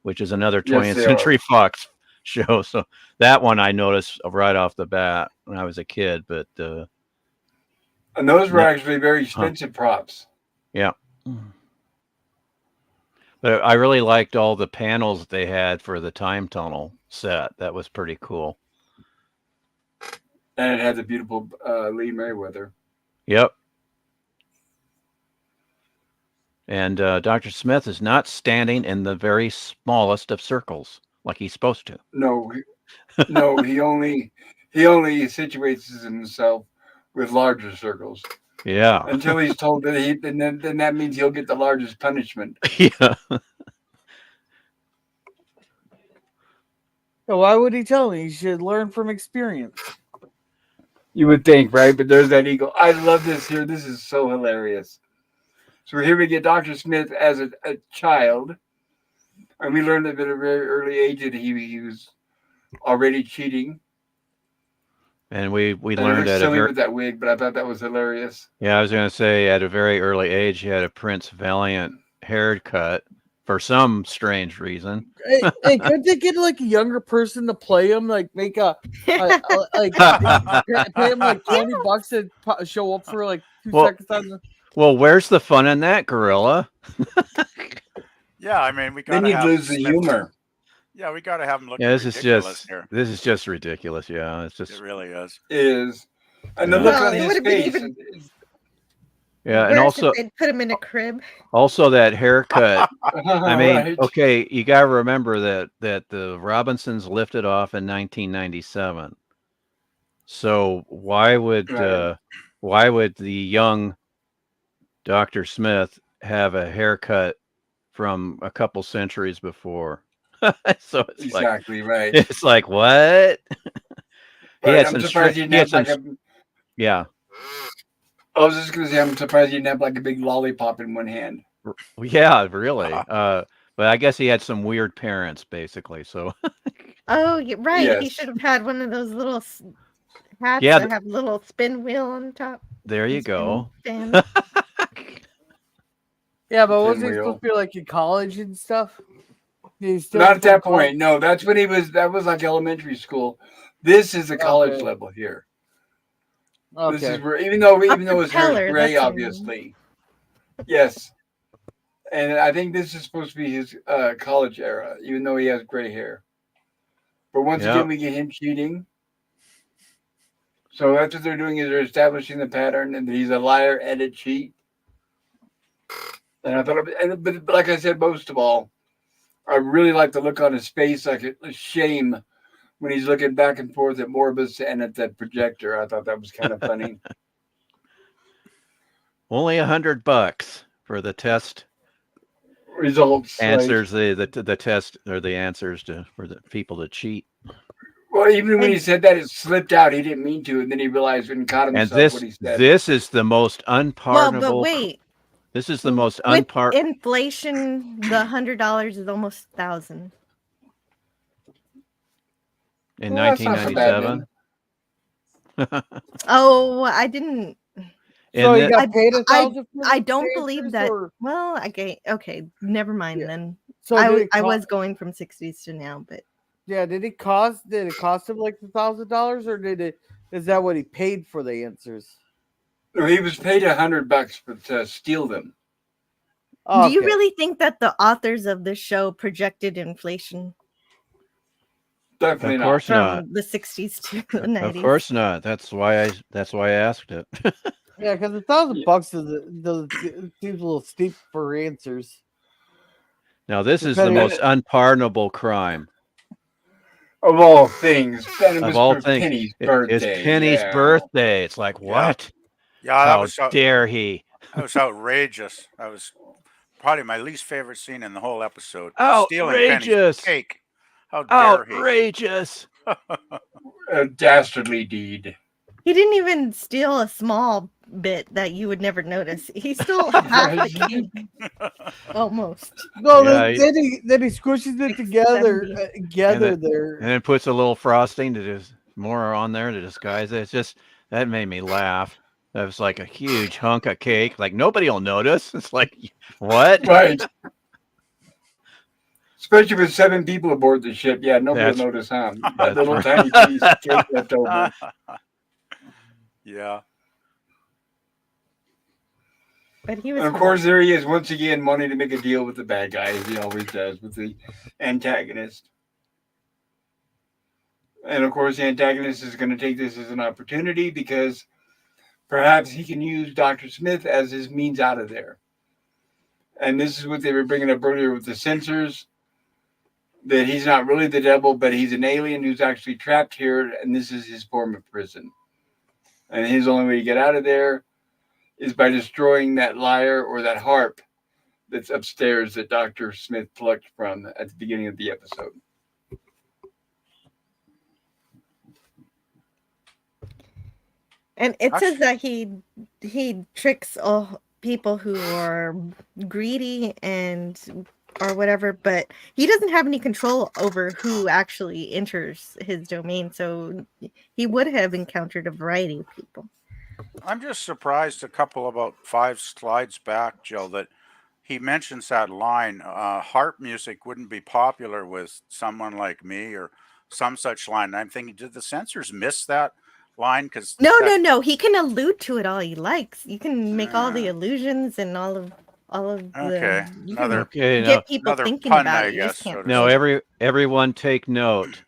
which is another Yes, 20th they Century are. Fox show. So that one I noticed right off the bat when I was a kid, but And those were no, actually very expensive props. yeah. But I really liked all the panels that they had for the time tunnel set. That was pretty cool. And it had the beautiful Lee Meriwether. Yep. And Dr. Smith is not standing in the very smallest of circles like he's supposed to. No, no, he only situates himself with larger circles Yeah. until he's told that then that means he'll get the largest punishment. Yeah. So why would he tell me? He should learn from experience. You would think, right? But there's that eagle. I love this here. This is so hilarious. So here we get Dr. Smith as a child, and we learned at a very early age that he was already cheating. And we And he learned looked at a silly very with that wig, but I thought that was hilarious. I was going to say at a very early age he had a Prince Valiant haircut for some strange reason. Hey, could they get like a younger person to play him? Like make like pay him like $20 to show up for like 2 seconds on the. Well, where's the fun in that, Gorilla? Yeah, I mean, we got Then to you'd have lose the humor. Yeah, we got to have him look Yeah, this ridiculous here. is just ridiculous. Yeah, it's It just really is. Is and the Yeah. look Well, on it his would've been face. even- yeah, and Whereas also if they'd put him in a crib. also that haircut. I mean, Right. okay, you got to remember that the Robinsons lifted off in 1997. So why would Right. the young Dr. Smith have a haircut from a couple centuries before? So Exactly right. it's like what? He Right, had I'm some surprised he he didn't had have some like a. yeah. I was just gonna say I'm surprised he didn't have like a big lollipop in one hand. Yeah, really. But I guess he had some weird parents basically. So Oh, right. He Yes. should have had one of those little hats Yeah, that have a little spin wheel on top. there you and spin go. fan. Yeah, but wasn't he Pinwheel. supposed to be like in college and stuff? He's still Not at that from college? point. No, that's when he was. That was like elementary school. This is the college Okay. level here. Okay. This is where even though his hair propeller, is gray, that's what I mean. obviously. Yes. And I think this is supposed to be his college era, even though he has gray hair. But once Yeah. again, we get him cheating. So that's what they're doing is they're establishing the pattern, and that he's a liar and a cheat. And I thought, but like I said, most of all, I really like the look on his face, like a shame when he's looking back and forth at Morbus and at that projector. I thought that was kind of funny. Only $100 for the test Results answers, the test or the answers for the people to cheat. Well, even when he said that, it slipped out. He didn't mean to, and then he realized and caught And himself what he said. this is the most Well, unpardonable. but wait. This is the most With unpardonable. inflation, the $100 is almost 1,000. In Well, that's not so bad, 1997. Oh, I didn't. So And you got paid $1,000 for I the don't believe answers, that. or- Well, okay, never mind Yeah. then. So I was going from 60s to now, but Yeah, did it cost him like $1,000, or is that what he paid for the answers? No, he was paid $100 to steal them. do you Okay. really think that the authors of the show projected inflation Definitely Of not. course from not. the 60s to the 90s? Of course not. That's why I asked it. Yeah, because $1,000 seems a little steep for answers. Now this is the Depending- most unpardonable crime. Of all things, then it Of was all for things, Penny's it's birthday. Penny's Yeah. birthday. It's like, Yeah. what? Yeah, How dare he? that was outrageous. That was probably my least favorite scene in the whole episode. Stealing Penny's Outrageous! cake. How dare he? Outrageous! A dastardly deed. He didn't even steal a small bit that you would never notice. He stole half the cake, almost. No, Yeah, then he squishes it Like together 70. together And there. then puts a little frosting to just more on there to disguise it. It's just that made me laugh. That was like a huge hunk of cake. Like nobody will notice. It's like, what? Right. Especially with 7 people aboard the ship. Yeah, nobody That's- will notice, huh? That that's little right. tiny piece of cake left over. Yeah. But he was. And of course, there he is once again wanting to make a deal with the bad guy, as he always does with the antagonist. And of course, the antagonist is going to take this as an opportunity because perhaps he can use Dr. Smith as his means out of there. And this is what they were bringing up earlier with the censors, that he's not really the devil, but he's an alien who's actually trapped here, and this is his form of prison. And his only way to get out of there is by destroying that lyre or that harp that's upstairs that Dr. Smith plucked from at the beginning of the episode. And it says that he tricks people who are greedy and or whatever, but he doesn't have any control over who actually enters his domain. So he would have encountered a variety of people. I'm just surprised about 5 slides back, Jill, that he mentions that line, harp music wouldn't be popular with someone like me or some such line. And I'm thinking, did the censors miss that line? Because no. He can allude to it all he likes. You can make all the allusions and all of Okay. the. You Another- can Okay, get people another thinking pun, about I it. You just guess, can't so to No, say. everyone take note.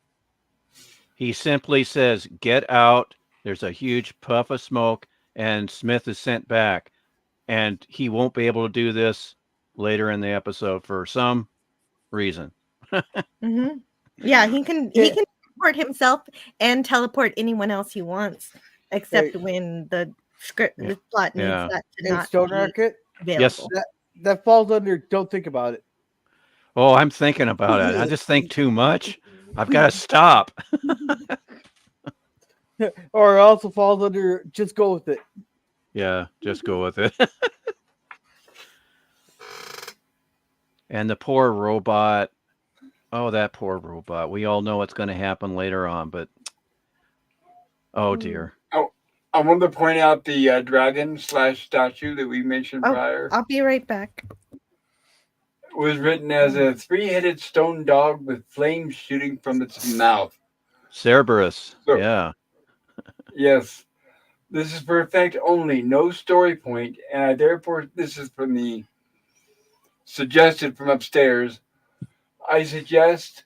He simply says, "Get out." There's a huge puff of smoke, and Smith is sent back, and he won't be able to do this later in the episode for some reason. Mm-hmm. Yeah, he can teleport himself and teleport anyone else he wants, except when the script, the plot needs that to Hey, not Stone be Rocket, available. Yes. that falls under don't think about it. Oh, I'm thinking about it. I just think too much. I've got to stop. Or it also falls under just go with it. Yeah, just go with it. And the poor robot. Oh, that poor robot. We all know what's going to happen later on, but oh dear. I wanted to point out the dragon / statue that we mentioned Oh, prior. I'll be right back. It was written as a 3-headed stone dog with flames shooting from its mouth. Cerberus. So- Yeah. Yes. This is for effect only, no story point, and therefore this is from the suggested from upstairs. I suggest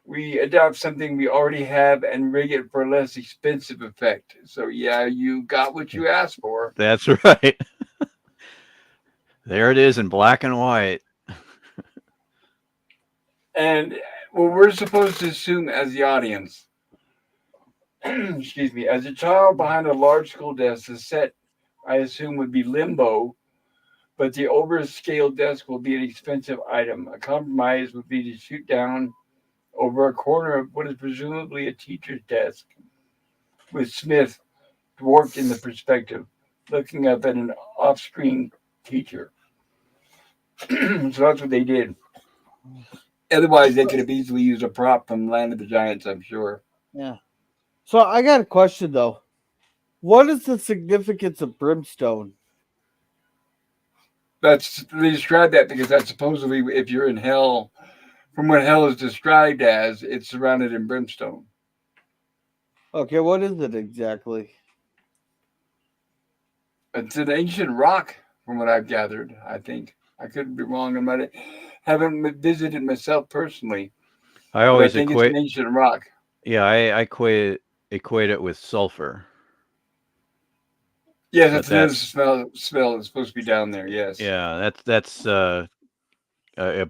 we adopt something we already have and rig it for a less expensive effect. So yeah, you got what you asked for. That's right. There it is in black and white. And what we're supposed to assume as the audience, excuse me, as a child behind a large school desk, the set, I assume, would be limbo, but the overscaled desk will be an expensive item. A compromise would be to shoot down over a corner of what is presumably a teacher's desk, with Smith dwarfed in the perspective, looking up at an off-screen teacher. So that's what they did. Otherwise, they could have easily used a prop from Land of the Giants, I'm sure. Yeah. So I got a question though. What is the significance of brimstone? They describe that because that's supposedly, if you're in hell, from what hell is described as, it's surrounded in brimstone. Okay, what is it exactly? It's an ancient rock, from what I've gathered, I think. I could be wrong about it. Haven't visited myself personally. I But I always think equate. it's an ancient rock. Yeah, I equate it with sulfur. Yes, But that's another smell that's supposed to be down there. Yes. Yeah, that's a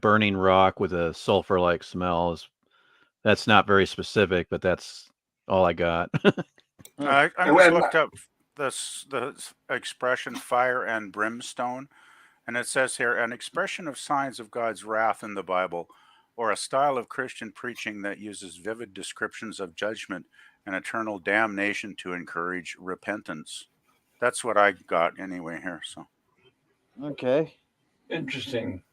burning rock with a sulfur-like smell. that's not very specific, but that's all I got. I And just when- looked up the expression fire and brimstone, and it says here an expression of signs of God's wrath in the Bible, or a style of Christian preaching that uses vivid descriptions of judgment and eternal damnation to encourage repentance. That's what I got anyway here. So Okay. Interesting.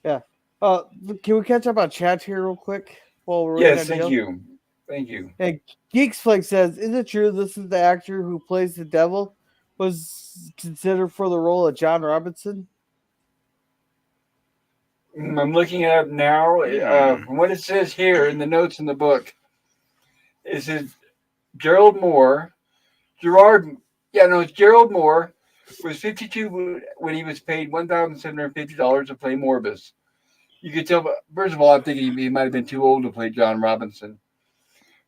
Can we catch up on chat here real quick while we're waiting Yes, on thank Jill? you. Thank you. Hey, Geeksflake says, "Is it true this is the actor who plays the devil was considered for the role of John Robinson?" I'm looking it up now. From what it says here in the notes in the book, it says Gerald Moore, it's Gerald Moore was 52 when he was paid $1,750 to play Morbus. You could tell, first of all, I'm thinking he might have been too old to play John Robinson.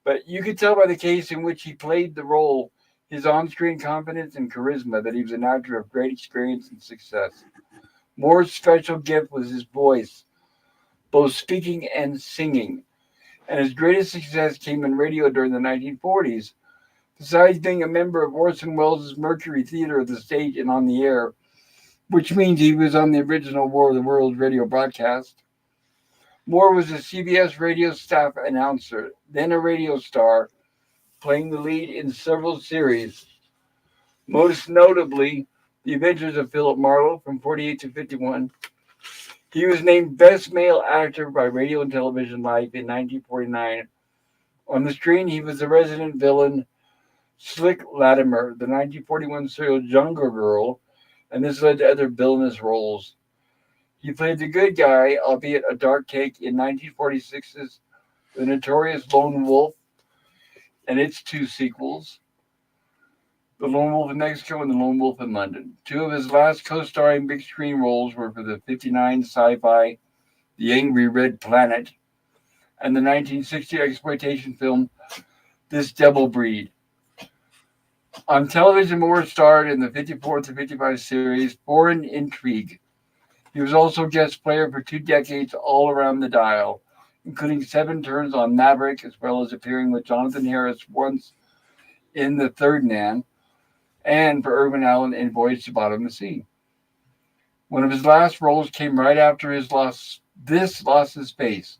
But you could tell by the case in which he played the role, his on screen confidence and charisma, that he was an actor of great experience and success. Moore's special gift was his voice, both speaking and singing. And his greatest success came in radio during the 1940s. Besides being a member of Orson Welles' Mercury Theater of the Stage and on the air, which means he was on the original War of the Worlds radio broadcast, Moore was a CBS radio staff announcer, then a radio star, playing the lead in several series, most notably The Adventures of Philip Marlowe from 48 to 51. He was named Best Male Actor by Radio and Television Life in 1949. On the screen, he was the resident villain Slick Latimer, the 1941 serial Jungle Girl, and this led to other villainous roles. He played the good guy, albeit a dark cake, in 1946's The Notorious Lone Wolf and its two sequels, The Lone Wolf in Mexico and The Lone Wolf in London. Two of his last co-starring big screen roles were for the 59 sci-fi The Angry Red Planet and the 1960 exploitation film This Devil Breed. On television, Moore starred in the 54 to 55 series Foreign Intrigue. He was also guest player for 2 decades all around the dial, including 7 turns on Maverick, as well as appearing with Jonathan Harris once in The Third Man, and for Irwin Allen in Voyage to the Bottom of the Sea. One of his last roles came right after his lost his face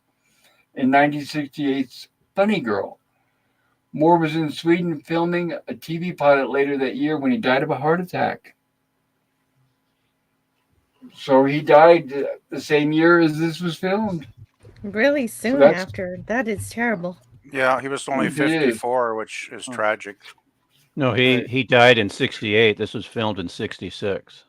in 1968's Funny Girl. Moore was in Sweden filming a TV pilot later that year when he died of a heart attack. So he died the same year as this was filmed. Really soon that's- after. That is terrible. yeah, he was only He is. 54, which is tragic. No, he died in 68. This was filmed in 66.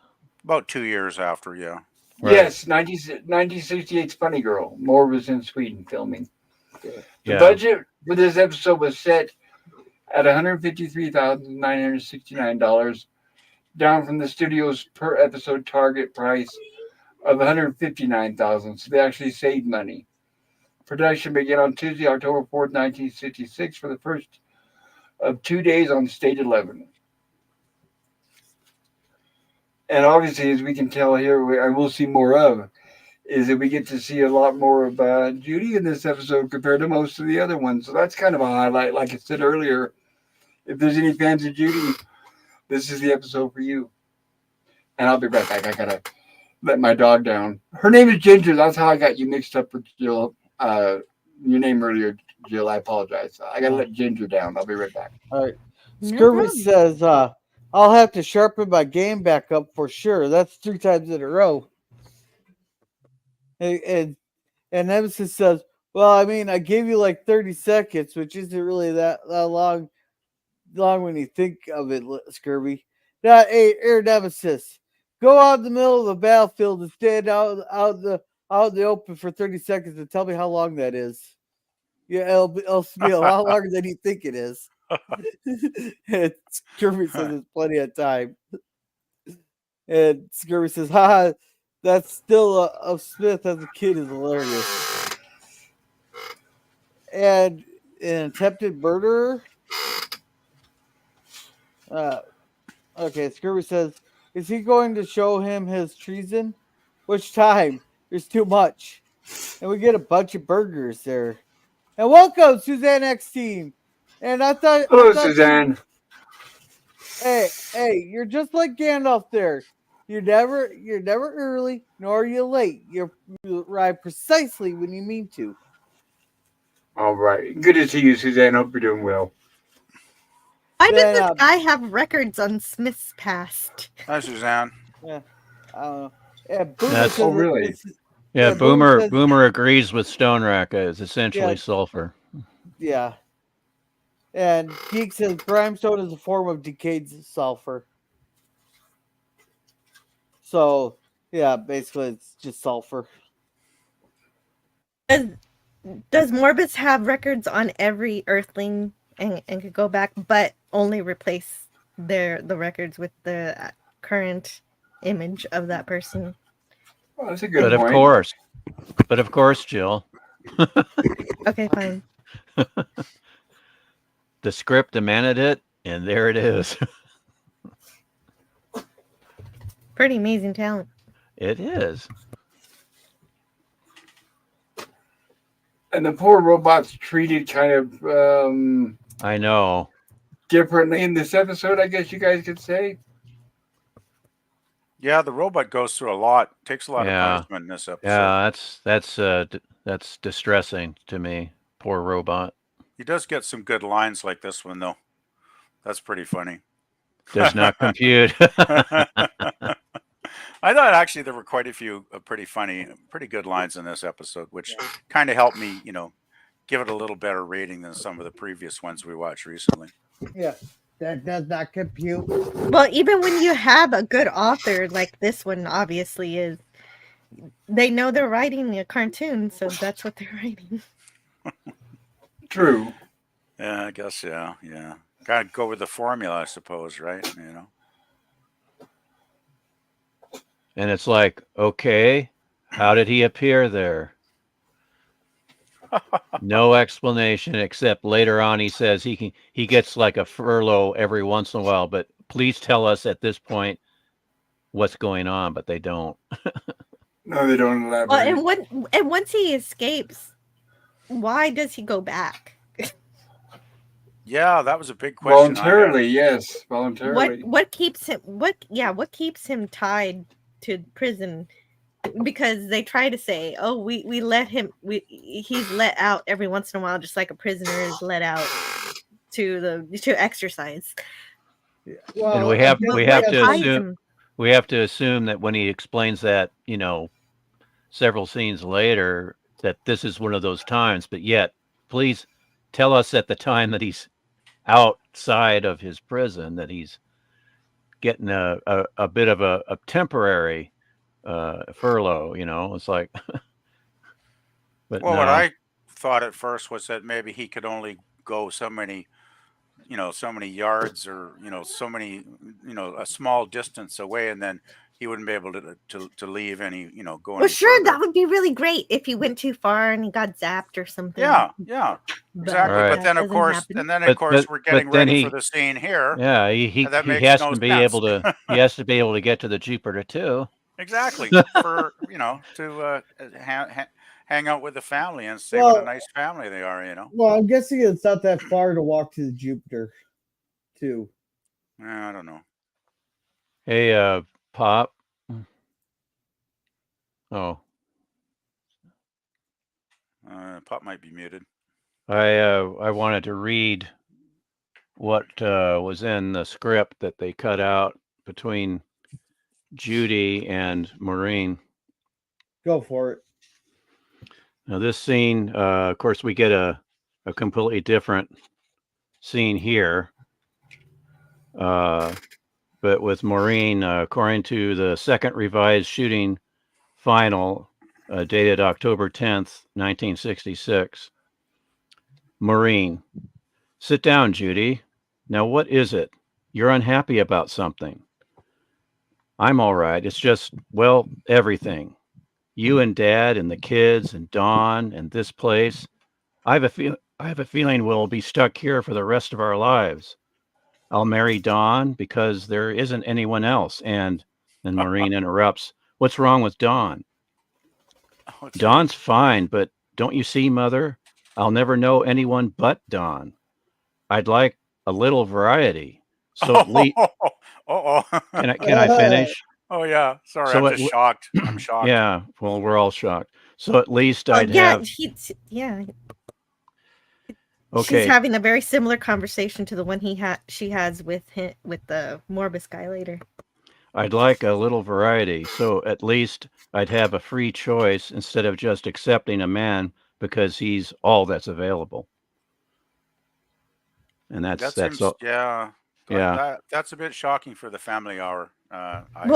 About 2 years after, yeah. Right. Yes, 1968's Funny Girl. Moore was in Sweden filming. The Yeah. budget for this episode was set at $153,969, down from the studio's per episode target price of $159,000. So they actually saved money. Production began on Tuesday, October 4th, 1966, for the first of 2 days on State 11. And obviously, as we can tell here, I will see more of, is that we get to see a lot more of Judy in this episode compared to most of the other ones. So that's kind of a highlight. Like I said earlier, if there's any fans of Judy, this is the episode for you. And I'll be right back. I gotta let my dog down. Her name is Ginger. That's how I got you mixed up with Jill. Your name earlier, Jill. I apologize. I gotta let Ginger down. I'll be right back. All right. No Scurvy problem. says, "I'll have to sharpen my game back up for sure." That's 3 times in a row. And Nemesis says, "Well, I mean, I gave you like 30 seconds, which isn't really that long when you think of it, Scurvy. Now, hey, Air Nemesis, go out in the middle of the battlefield and stand out in the open for 30 seconds and tell me how long that is. Yeah, it'll be a lot longer than you think it is." And Scurvy says there's plenty of time. And Scurvy says, "Ha, that's still of Smith as a kid is hilarious." And an attempted murderer. Okay, Scurvy says, "Is he going to show him his treason? Which time? There's too much." And we get a bunch of burgers there. And welcome, Suzanne X Team. And I thought, Hello, Suzanne. hey, you're just like Gandalf there. You're never early, nor are you late. You arrive precisely when you mean to. All right. Good to see you, Suzanne. Hope you're doing well. Why Then, does this guy have records on Smith's past? Hi, Suzanne. Yeah, I don't know. Yeah, Boomer That's- says Oh, really? Yeah, Yeah, Boomer says- Boomer agrees with Stone Raka. It's essentially Yeah. sulfur. yeah. And Geek says brimstone is a form of decayed sulfur. So, yeah, basically it's just sulfur. Does Morbus have records on every Earthling and could go back, but only replace the records with the current image of that person? Well, that's a good But point. of course, Jill, Okay, fine. the script demanded it, and there it is. Pretty amazing talent. It is. And the poor robot's treated kind of I know. differently in this episode, I guess you guys could say. Yeah, the robot goes through a lot. Takes a lot Yeah. of punishment in this episode. Yeah, that's distressing to me. Poor robot. He does get some good lines like this one, though. That's pretty funny. Does not compute. I thought actually there were quite a few pretty good lines in this episode, which kind of helped me, give it a little better rating than some of the previous ones we watched recently. Yeah, that does not compute. Well, even when you have a good author like this one obviously is, they know they're writing a cartoon, so that's what they're writing. True. Yeah, I guess, yeah. Gotta go with the formula, I suppose, right? And it's like, okay, how did he appear there? No explanation, except later on he says he gets like a furlough every once in a while, but please tell us at this point what's going on, but they don't. No, they don't elaborate. Well, and once he escapes, why does he go back? Yeah, that was a big question. Voluntarily, yes. Voluntarily. What keeps him tied to prison? Because they try to say, oh, we let him, he's let out every once in a while, just like a prisoner is let out to exercise. Well, And we have to assume that when he explains that, several scenes later, that this is one of those times, but yet please tell us at the time that he's outside of his prison that he's getting a bit of a temporary furlough. It's like but Well, no. what I thought at first was that maybe he could only go so many yards, or so many, a small distance away, and then he wouldn't be able to leave any, go Well, any sure, further. that would be really great if he went too far and he got zapped or something. Yeah, But exactly. Right. But then that of course, doesn't happen. we're getting then ready he- for the scene here. Yeah, he And that makes has no to be sense. able to get to the Jupiter too. Exactly, for to hang out with the family and say what a Well- nice family they are. Well, I'm guessing it's not that far to walk to the Jupiter, too. I don't know. Hey, Pop. Oh, Pop might be muted. I wanted to read what was in the script that they cut out between Judy and Maureen. Go for it. Now this scene, of course, we get a completely different scene here. But with Maureen, according to the second revised shooting final, dated October 10th, 1966. Maureen, sit down, Judy. Now, what is it? You're unhappy about something. I'm all right. It's just, well, everything. You and Dad and the kids and Dawn and this place. I have a feeling we'll be stuck here for the rest of our lives. I'll marry Dawn because there isn't anyone else. And then Maureen interrupts. What's wrong with Dawn? Oh, Dawn's fine, but don't you see, Mother? I'll never know anyone but Don. I'd like a little variety. So at least Oh, can I finish? oh yeah. Sorry, So I'm it just w- shocked. I'm shocked. Yeah, well, we're all shocked. So at least Oh I'd yeah, have she's okay. having a very similar conversation to the one she has with the Morbus guy later. I'd like a little variety. So at least I'd have a free choice instead of just accepting a man because he's all that's available. And That that's seems, all. yeah. Yeah. That's a bit shocking for the family hour. Well, I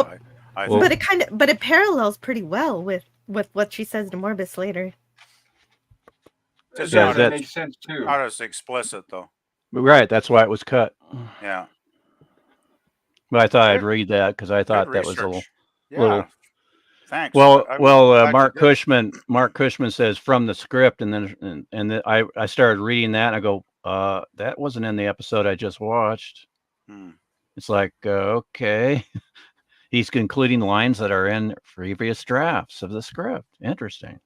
Well- think. but it parallels pretty well with what she says to Morbus later. Just Yeah, not, that that's makes sense too. not as explicit though. right. That's why it was cut. Yeah. But I thought I'd Good- read that because I Good thought that was a research. Yeah. little. Thanks. Well, I'm glad you Mark did. Cushman says from the script, and then I started reading that, and I go, that wasn't in the episode I just watched. Hmm. It's like, okay, he's including lines that are in previous drafts of the script. Interesting.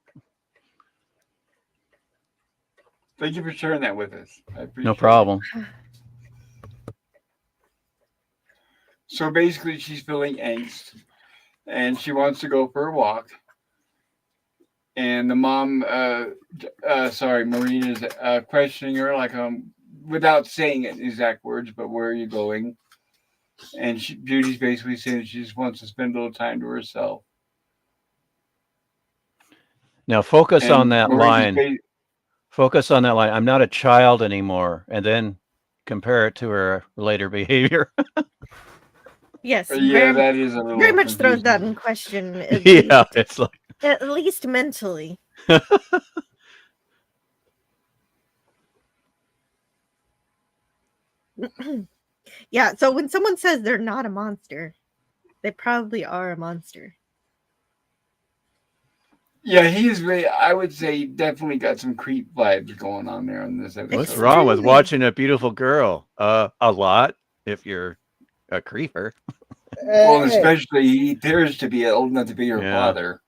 Thank you for sharing that with us. I appreciate No it. problem. So basically, she's feeling angst, and she wants to go for a walk. And the mom, Maureen is questioning her, like, without saying it exact words, but where are you going? And Judy's basically saying she just wants to spend a little time to herself. Now focus And on that Maureen's line. Focus on that line. I'm not a child anymore, and then compare it to her later behavior. Yes, Yeah, that is a little very much throws confusing. that in question. Yeah, it's like At least mentally. Yeah, so when someone says they're not a monster, they probably are a monster. Yeah, he's really, I would say, definitely got some creep vibes going on there on this episode. what's wrong with Extremely. watching a beautiful girl? A lot if you're a creeper. Well, Hey, especially he appears to be old enough to be her Yeah. father.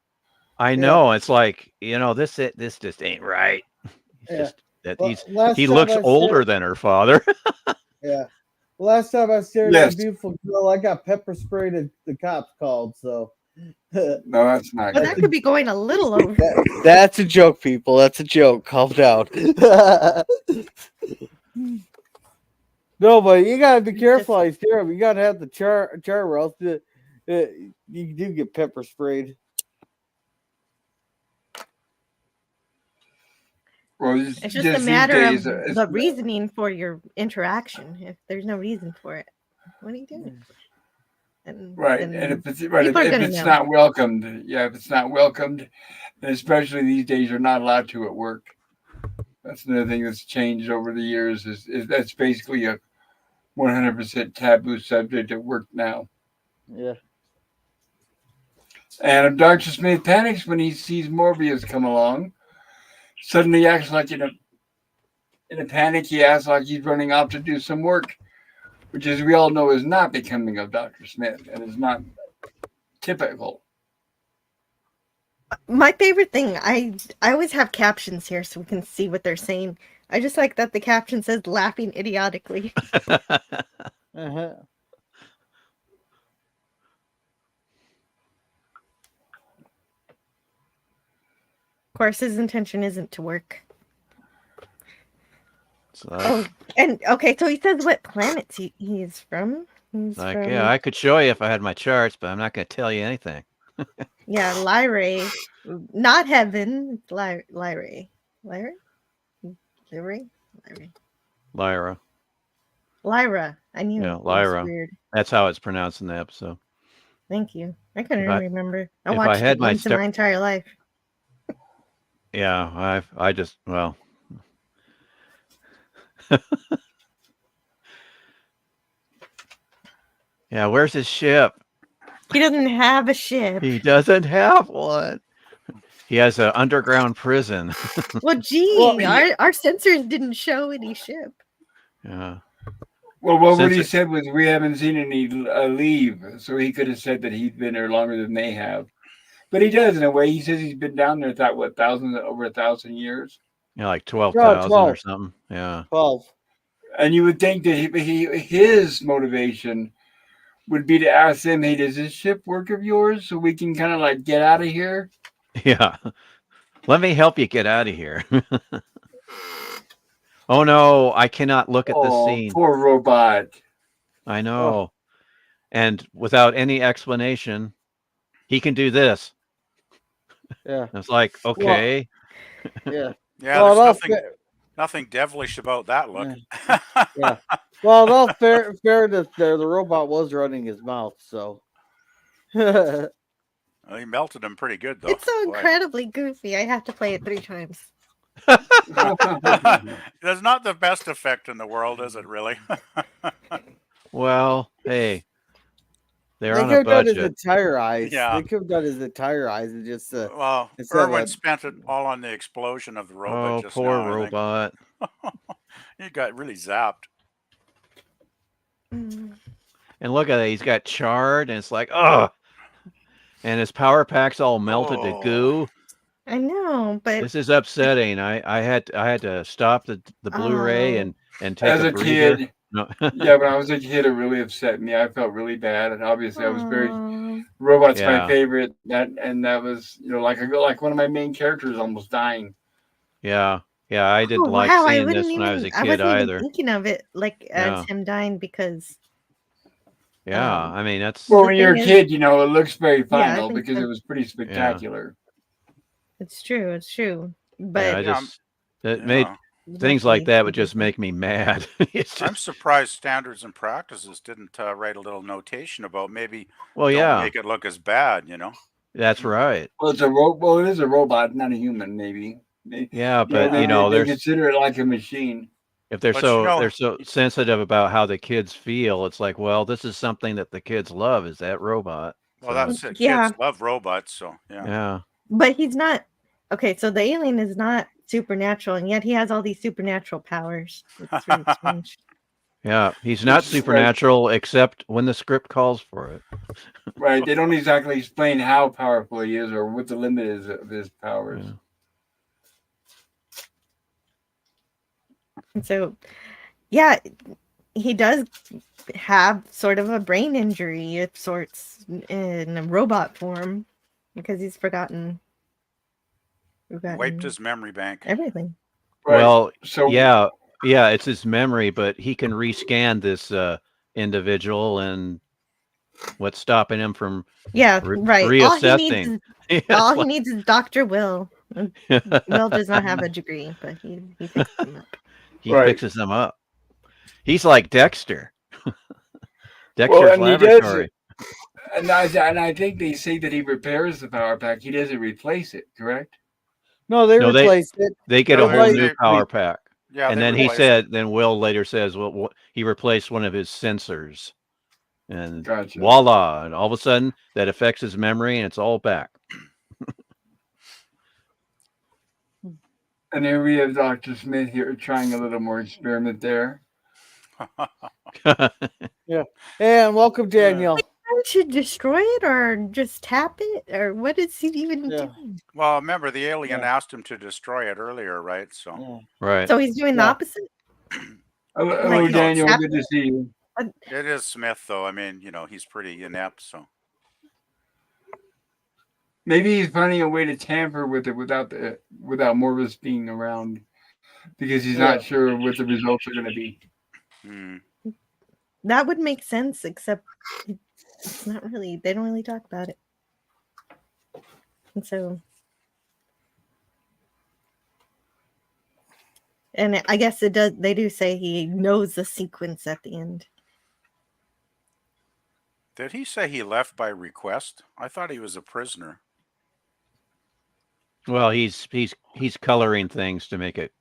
I know. It's like, this just ain't right. It's Yeah. just that Well, last he time looks I older stared- than her father. Yeah. Last time I stared Yes. at a beautiful girl, I got pepper sprayed and the cops called. So No, that's not Well, that good. could be going a little over. that's a joke, people. That's a joke. Calm down. No, but you gotta be careful. I steer them. You gotta have the char or else you do get pepper sprayed. Well, It's just a these matter days, of it's- the reasoning for your interaction. If there's no reason for it, what are you doing? And Right, then and if it's people are if gonna it's know. not welcomed, if it's not welcomed, and especially these days, you're not allowed to at work. That's another thing that's changed over the years. Is that's basically a 100% taboo subject at work now. Yeah. And Dr. Smith panics when he sees Morbius come along. Suddenly acts like in a panic. He acts like he's running off to do some work, which, as we all know, is not becoming of Dr. Smith and is not typical. My favorite thing, I always have captions here so we can see what they're saying. I just like that the caption says laughing idiotically. Uh-huh. Of course, his intention isn't to work. It's like, Oh, and okay, so he says what planets he is from. He's from, yeah, I could show you if I had my charts, but I'm not going to tell you anything. yeah, Lyrae, not heaven. It's Lyrae. Lyra? Lyra. Lyra. I knew. Yeah, it was Lyra. Weird. That's how it's pronounced in the episode. Thank you. I couldn't If I- remember. I if I watched had it my once in my entire life. Yeah, I just, well. Yeah, where's his ship? He doesn't have a ship. He doesn't have one. He has an underground prison. Well, gee, Well, our sensors didn't show any ship. Yeah. Well, what he Since said was we haven't seen any leave, so he could have said that he'd been there longer than they have. But he does in a way. He says he's been down there over 1,000 years. You know, like 12,000 or 12. something. Yeah. 12. And you would think that his motivation would be to ask them, "Hey, does this ship work of yours so we can kind of like get out of here?" Yeah. Let me help you get out of here. Oh no, I cannot look at this Oh, scene. poor robot. I know. And without any explanation, he can do this. Yeah. It's like, okay. Yeah. Yeah, Well, there's it all nothing devilish about that look. Yeah. Well, in all fairness, there the robot was running his mouth, so. Well, he melted him pretty good, though. It's so Boy. incredibly goofy. I have to play it 3 times. That's not the best effect in the world, is it? Really? Well, hey, they're They on could a have done his budget. entire eyes. Yeah. They could have done his entire eyes and just Well, instead Irwin of spent it all on the explosion of the robot Oh, just poor now. robot. I think. He got really zapped. Mm. And look at that. He's got charred, and it's like, oh. And his power pack's all melted to Oh. goo. I know, but This is upsetting. I had to stop the Blu-ray Oh. and take As a a breather. kid, No. yeah, when I was a kid, it really upset me. I felt really bad, and obviously, I was very Aw. robot's my Yeah. favorite. That was like one of my main characters almost dying. Yeah. Yeah, I didn't Oh, like wow, I seeing wouldn't this when I was a even I kid wasn't even either. thinking of it like Yeah. as him dying because Yeah. um, I mean, that's Well, The when you're a thing is- kid, it looks very Yeah, I final think because so. it was pretty spectacular. It's true. It's true. yeah, But I Yeah, just it made Yeah. things like definitely that would just different. make me mad. It's I'm just surprised Standards and Practices didn't write a little notation about maybe well, don't yeah, make it look as bad, you know? that's right. Well, it is a robot, not a human. Maybe. Yeah, but Yeah. you know, They there's consider it like a machine. if they're But you so know, they're so sensitive about how the kids feel, it's like, well, this is something that the kids love is that robot. well, So, that's it. Yeah. Kids love robots, so yeah. yeah. But he's not okay. So the alien is not supernatural, and yet he has all these supernatural powers. It's really strange. Yeah, he's not Which is right. supernatural except when the script calls for it. Right. They don't exactly explain how powerful he is or what the limit is of his powers. Yeah. And so, yeah, he does have sort of a brain injury of sorts in a robot form because he's forgotten Wiped his memory bank. everything. Right. Well, So yeah, it's his memory, but he can rescan this individual, and what's stopping him from Yeah, right. reassessing? All he needs is Dr. Will. And Will does not have a degree, but he fixes them up. He Right. fixes them up. He's like Dexter. Dexter's well, and he does, laboratory. and I think they say that he repairs the power pack. He doesn't replace it, correct? No, they No, replaced it. They get No, a whole they- new they- power pack. Yeah, And they then he replaced said, then Will later says, well, he replaced one of his sensors. And Gotcha. voila. And all of a sudden, that affects his memory, and it's all back. And here we have Dr. Smith here trying a little more experiment there. And welcome, Danielle. To destroy it or just tap it or what is he even Yeah. doing? Well, remember the alien Yeah. asked him to destroy it earlier, right? So Yeah. Right. So he's doing the Yeah. opposite? Hello, Like, Daniel. tap Good to see you. it is Smith, though. I mean, he's pretty inept. So Maybe he's finding a way to tamper with it without Morris being around, because he's not sure what the results are going to be. That would make sense, except it's not really, they don't really talk about it. And so, and I guess it does, they do say he knows the sequence at the end. did he say he left by request? I thought he was a prisoner. Well, he's coloring things to make it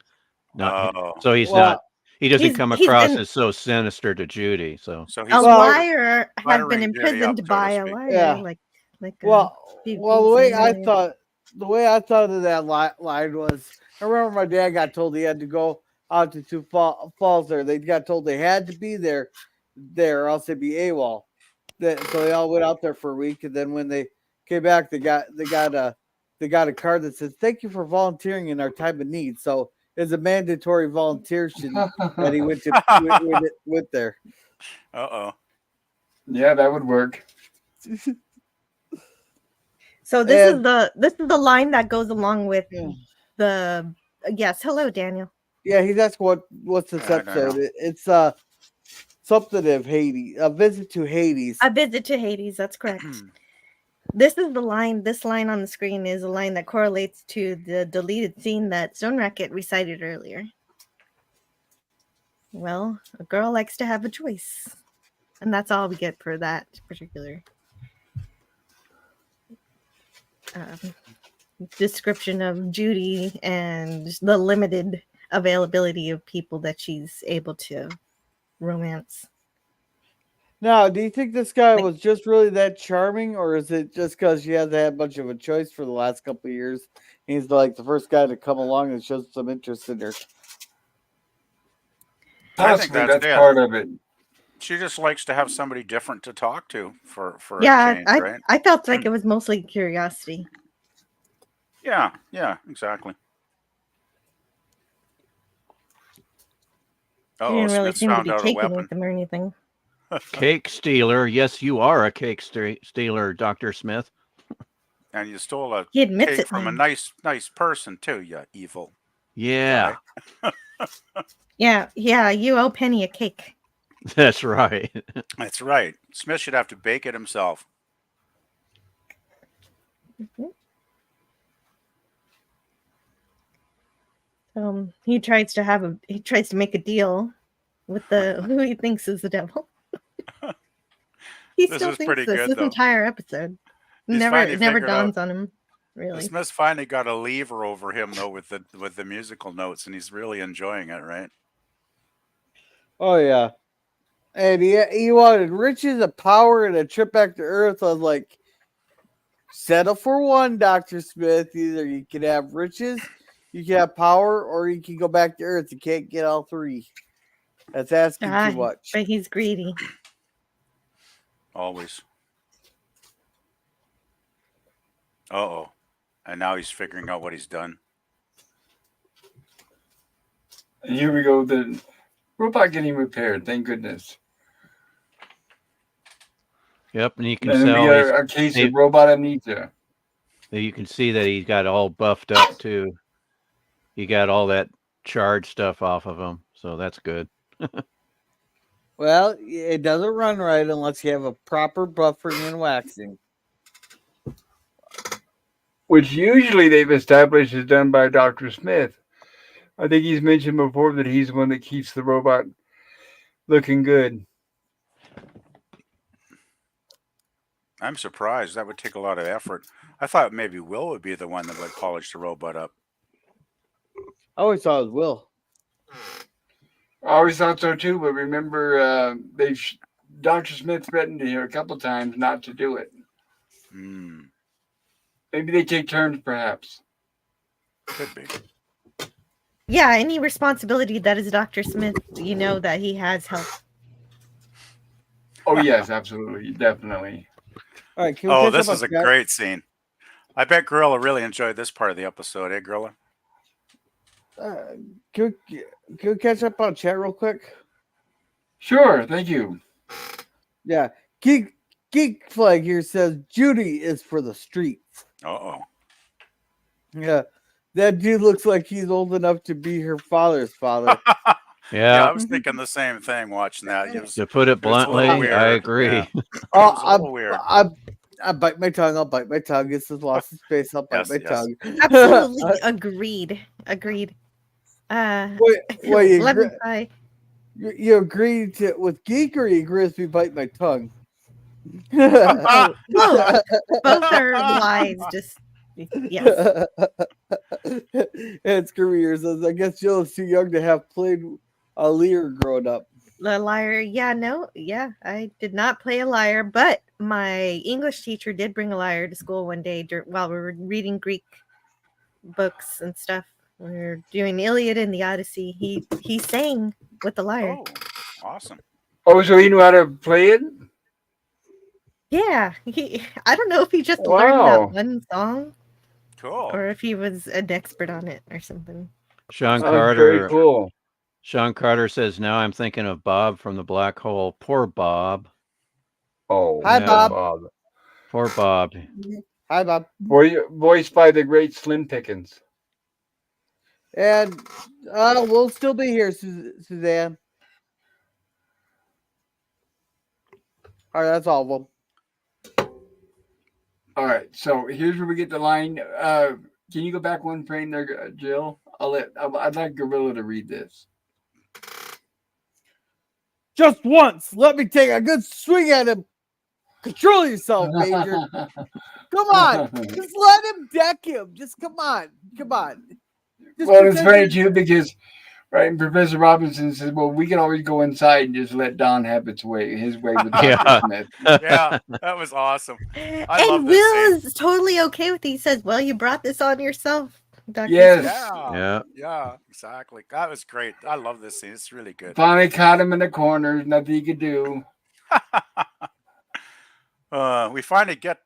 not. Oh, So he's Well, not. He doesn't he's- come he's across been- as so sinister to Judy. So so he's A Well, liar has been flattering Judy up, imprisoned so to by a speak. liar. Yeah. Like Well, few the way things I earlier. thought of that line was, I remember my dad got told he had to go out to two falls there. They got told they had to be there, or else they'd be AWOL. So they all went out there for a week, and then when they came back, they got a card that says, "Thank you for volunteering in our time of need." So is a mandatory volunteership that he went to with there. Uh-oh. Yeah, that would work. So this is the line that goes along with Yeah. the yes. Hello, Daniel. Yeah, he's asked what's this I don't know. episode? It's something of Hades, a visit to Hades. A visit to Hades. That's correct. This is the line. This line on the screen is a line that correlates to the deleted scene that Stone Racket recited earlier. Well, a girl likes to have a choice, and that's all we get for that particular description of Judy and the limited availability of people that she's able to romance. Now, do you think this guy was just really that charming, or is it just because she hasn't had much of a choice for the last couple of years? He's like the first guy to come along and show some interest in her. I think Possibly that's it. part of it. She just likes to have somebody different to talk to for a change, right? I felt like it was mostly curiosity. Yeah, exactly. He Oh, didn't really Smith's seem to found be out a taken weapon. with them or anything. Cake stealer. Yes, you are a cake stealer, Dr. Smith. And you stole a He admits cake it, from a man. nice person too, you evil. Yeah, Yeah, you owe Penny a cake. that's right. That's right. Smith should have to bake it himself. He tries to make a deal with who he thinks is the devil. He This still is thinks pretty this good, though. entire episode. He's Never finally figured dawns out- on him, really. Smith's finally got a lever over him though with the musical notes, and he's really enjoying it, right? Oh yeah, and he wanted riches, a power, and a trip back to Earth. I was like, settle for one, Dr. Smith. Either you can have riches, you can have power, or you can go back to Earth. You can't get all three. That's asking too much. But he's greedy. Always. Uh-oh. And now he's figuring out what he's done. And here we go. The robot getting repaired. Thank goodness. Yep, and you can And then we tell got a case of robot amnesia. you can see that he got all buffed up too. He got all that charge stuff off of him, so that's good. Well, it doesn't run right unless you have a proper buffering and waxing. Which usually they've established is done by Dr. Smith. I think he's mentioned before that he's the one that keeps the robot looking good. I'm surprised. That would take a lot of effort. I thought maybe Will would be the one that would polish the robot up. I always thought it was Will. I always thought so too, but remember, Dr. Smith threatened here a couple times not to do it. Hmm. Maybe they take turns, perhaps. Could be. Yeah, any responsibility that is Dr. Smith, you know that he has help. Oh yes, absolutely, definitely. All right, can we Oh, catch this up is on a great scene. I bet Gorilla really enjoyed this part of the episode, eh, Gorilla? Can we catch up on chat real quick? Sure, thank you. Yeah, Geek Flag here says Judy is for the streets. Uh-oh. Yeah, that dude looks like he's old enough to be her father's father. Yeah, I Yeah, was thinking the same thing watching that. It was, to put it was a little bluntly, weird, I agree. yeah. Oh, It was a little weird. I bite my tongue. I'll bite my tongue. It's just lost in space. I'll bite Yes, my yes. tongue. Absolutely agreed. Wait, Let me try. you agree with Geek, or you agree with me bite my tongue? Both are lies. Just yes. And Screwier says, I guess Jill is too young to have played a lyre growing up. The liar. Yeah, I did not play a lyre, but my English teacher did bring a lyre to school one day while we were reading Greek books and stuff. We were doing the Iliad and the Odyssey. He sang with the lyre. Oh, awesome. Oh, so he knew how to play it? Yeah, I don't know if he just learned Wow. that one song Cool. or if he was an expert on it or something. Sean Oh, that's very Carter. cool. Sean Carter says, now I'm thinking of Bob from the Black Hole. Poor Bob. Oh, Hi, Yeah. Bob. Bob. Poor Bob. Hi, Bob. Voiced by the great Slim Pickens. And we'll still be here, Suzanne. All right, that's all of them. All right, so here's where we get the line. Can you go back one frame there, Jill? I'd like Gorilla to read this. Just once, let me take a good swing at him. Control yourself, Major. Come on, just let him deck him. Just come on. Just Well, it's pretend funny you're- too because, right, and Professor Robinson says, "Well, we can always go inside and just let Don have his way with Dr. Yeah. Smith." Yeah, that was awesome. I love And this Will scene. is totally okay with it. He says, "Well, you brought this on yourself, Dr. Yes. Smith." Yeah, Yeah. exactly. That was great. I love this scene. It's really good. Finally caught him in the corner. Nothing he could do. We finally get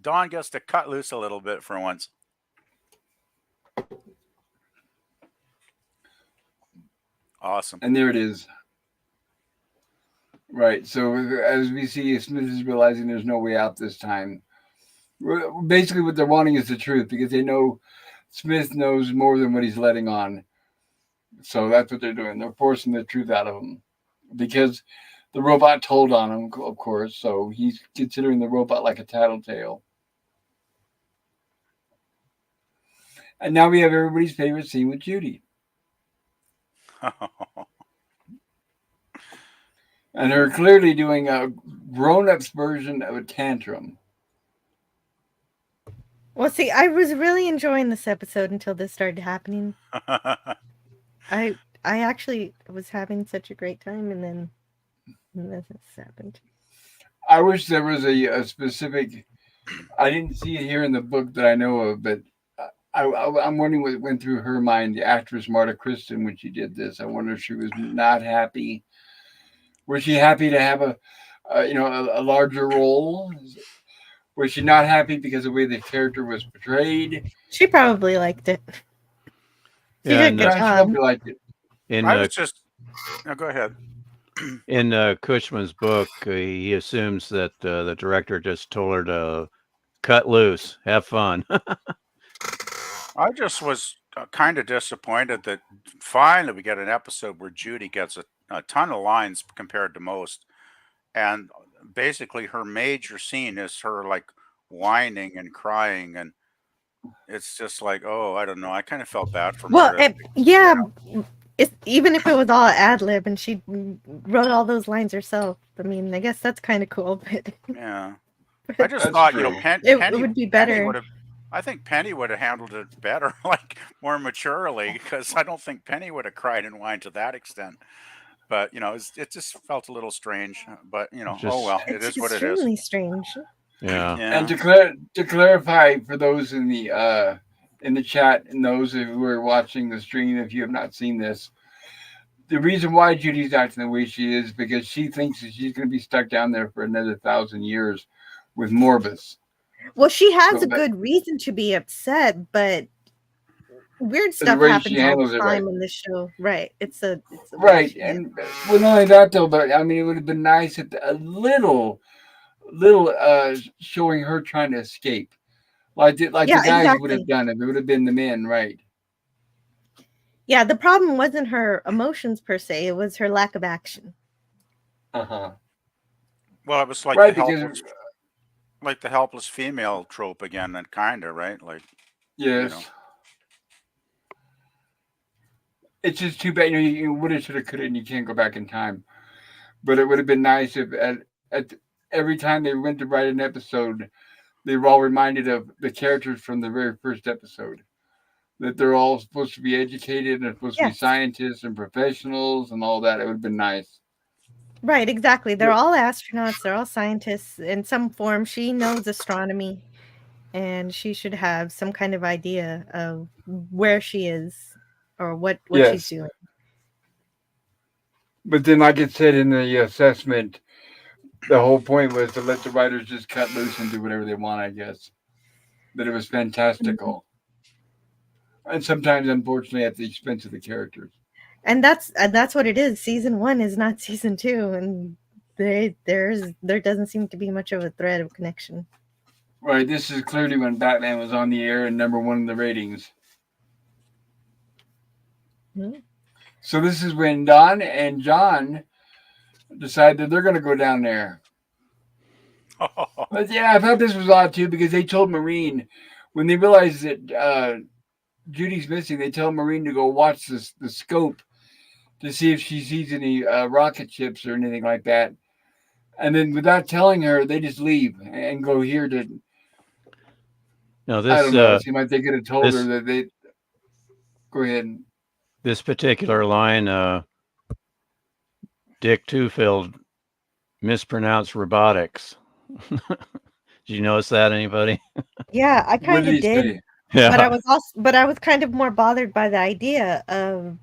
Don gets to cut loose a little bit for once. Awesome. And there it is. Right. So as we see, Smith is realizing there's no way out this time. Basically, what they're wanting is the truth because they know Smith knows more than what he's letting on. So that's what they're doing. They're forcing the truth out of him because the robot told on him, of course. So he's considering the robot like a tattletale. And now we have everybody's favorite scene with Judy. And her clearly doing a grown-ups version of a tantrum. Well, see, I was really enjoying this episode until this started happening. I actually was having such a great time, and then this happened. I wish there was a specific. I didn't see it here in the book that I know of, but I'm wondering what went through her mind, the actress Marta Kristen, when she did this. I wonder if she was not happy. Was she happy to have a larger role? Was she not happy because of the way the character was portrayed? She probably liked it. She Yeah, did a and, good Yeah, she job. probably liked it. In I was just. No, go ahead. in Cushman's book, he assumes that the director just told her to cut loose, have fun. I just was kind of disappointed that finally we get an episode where Judy gets a ton of lines compared to most. And basically her major scene is her like whining and crying. And it's just like, oh, I don't know. I kind of felt bad for Well, Marta. yeah, even if it was all ad lib and she wrote all those lines herself, I mean, I guess that's kind of cool. But Yeah. I just That's thought, true. It Penny would be Penny better. would have. I think Penny would have handled it better, like more maturely, because I don't think Penny would have cried and whined to that extent. But it just felt a little strange. But oh Just- well, it It's is what it is. extremely strange. Yeah. And Yeah. to clarify for those in the chat and those who are watching the stream, if you have not seen this, the reason why Judy's acting the way she is because she thinks that she's going to be stuck down there for another 1,000 years with Morbus. Well, she has So a good reason to be upset, but weird the stuff way happens she all handles the it, right? time in this show. Right. It's a way Right, she and well, not only that though, but I mean, it would have been nice if a little showing her trying to escape, like Yeah, the guys would exactly. have done if it would have been the men, right? Yeah, the problem wasn't her emotions per se, it was her lack of action. Uh-huh. Well, it was like Right, the because helpless female trope again, and kind of right, like yes, it's just too bad. You would have, should have, could have, and you can't go back in time. But it would have been nice if at every time they went to write an episode, they were all reminded of the characters from the very first episode. That they're all supposed to be educated and they're supposed to be Yes. scientists and professionals and all that. It would have been nice. Right, exactly. They're Yep. all astronauts, they're all scientists in some form. She knows astronomy and she should have some kind of idea of where she is or what she's Yes. doing. But then, like it said in the assessment, the whole point was to let the writers just cut loose and do whatever they want, I guess. That it was fantastical. and sometimes, unfortunately, at the expense of the characters. And that's what it is. Season 1 is not season 2, and there doesn't seem to be much of a thread of connection. Right. This is clearly when Batman was on the air and #1 in the ratings. Hmm. So this is when Don and John decide that they're going to go down there. But yeah, I thought this was odd too because they told Marine when they realized that Judy's missing, they tell Marine to go watch the scope to see if she sees any rocket ships or anything like that. And then without telling her, they just leave and go here to. No, I this don't know. It seemed like they could have told her this that they. Go ahead. this particular line, Dick Twofield mispronounced robotics. Did you notice that, anybody? Yeah, I What kind did of he did, say? but I Yeah. was kind of more bothered by the idea of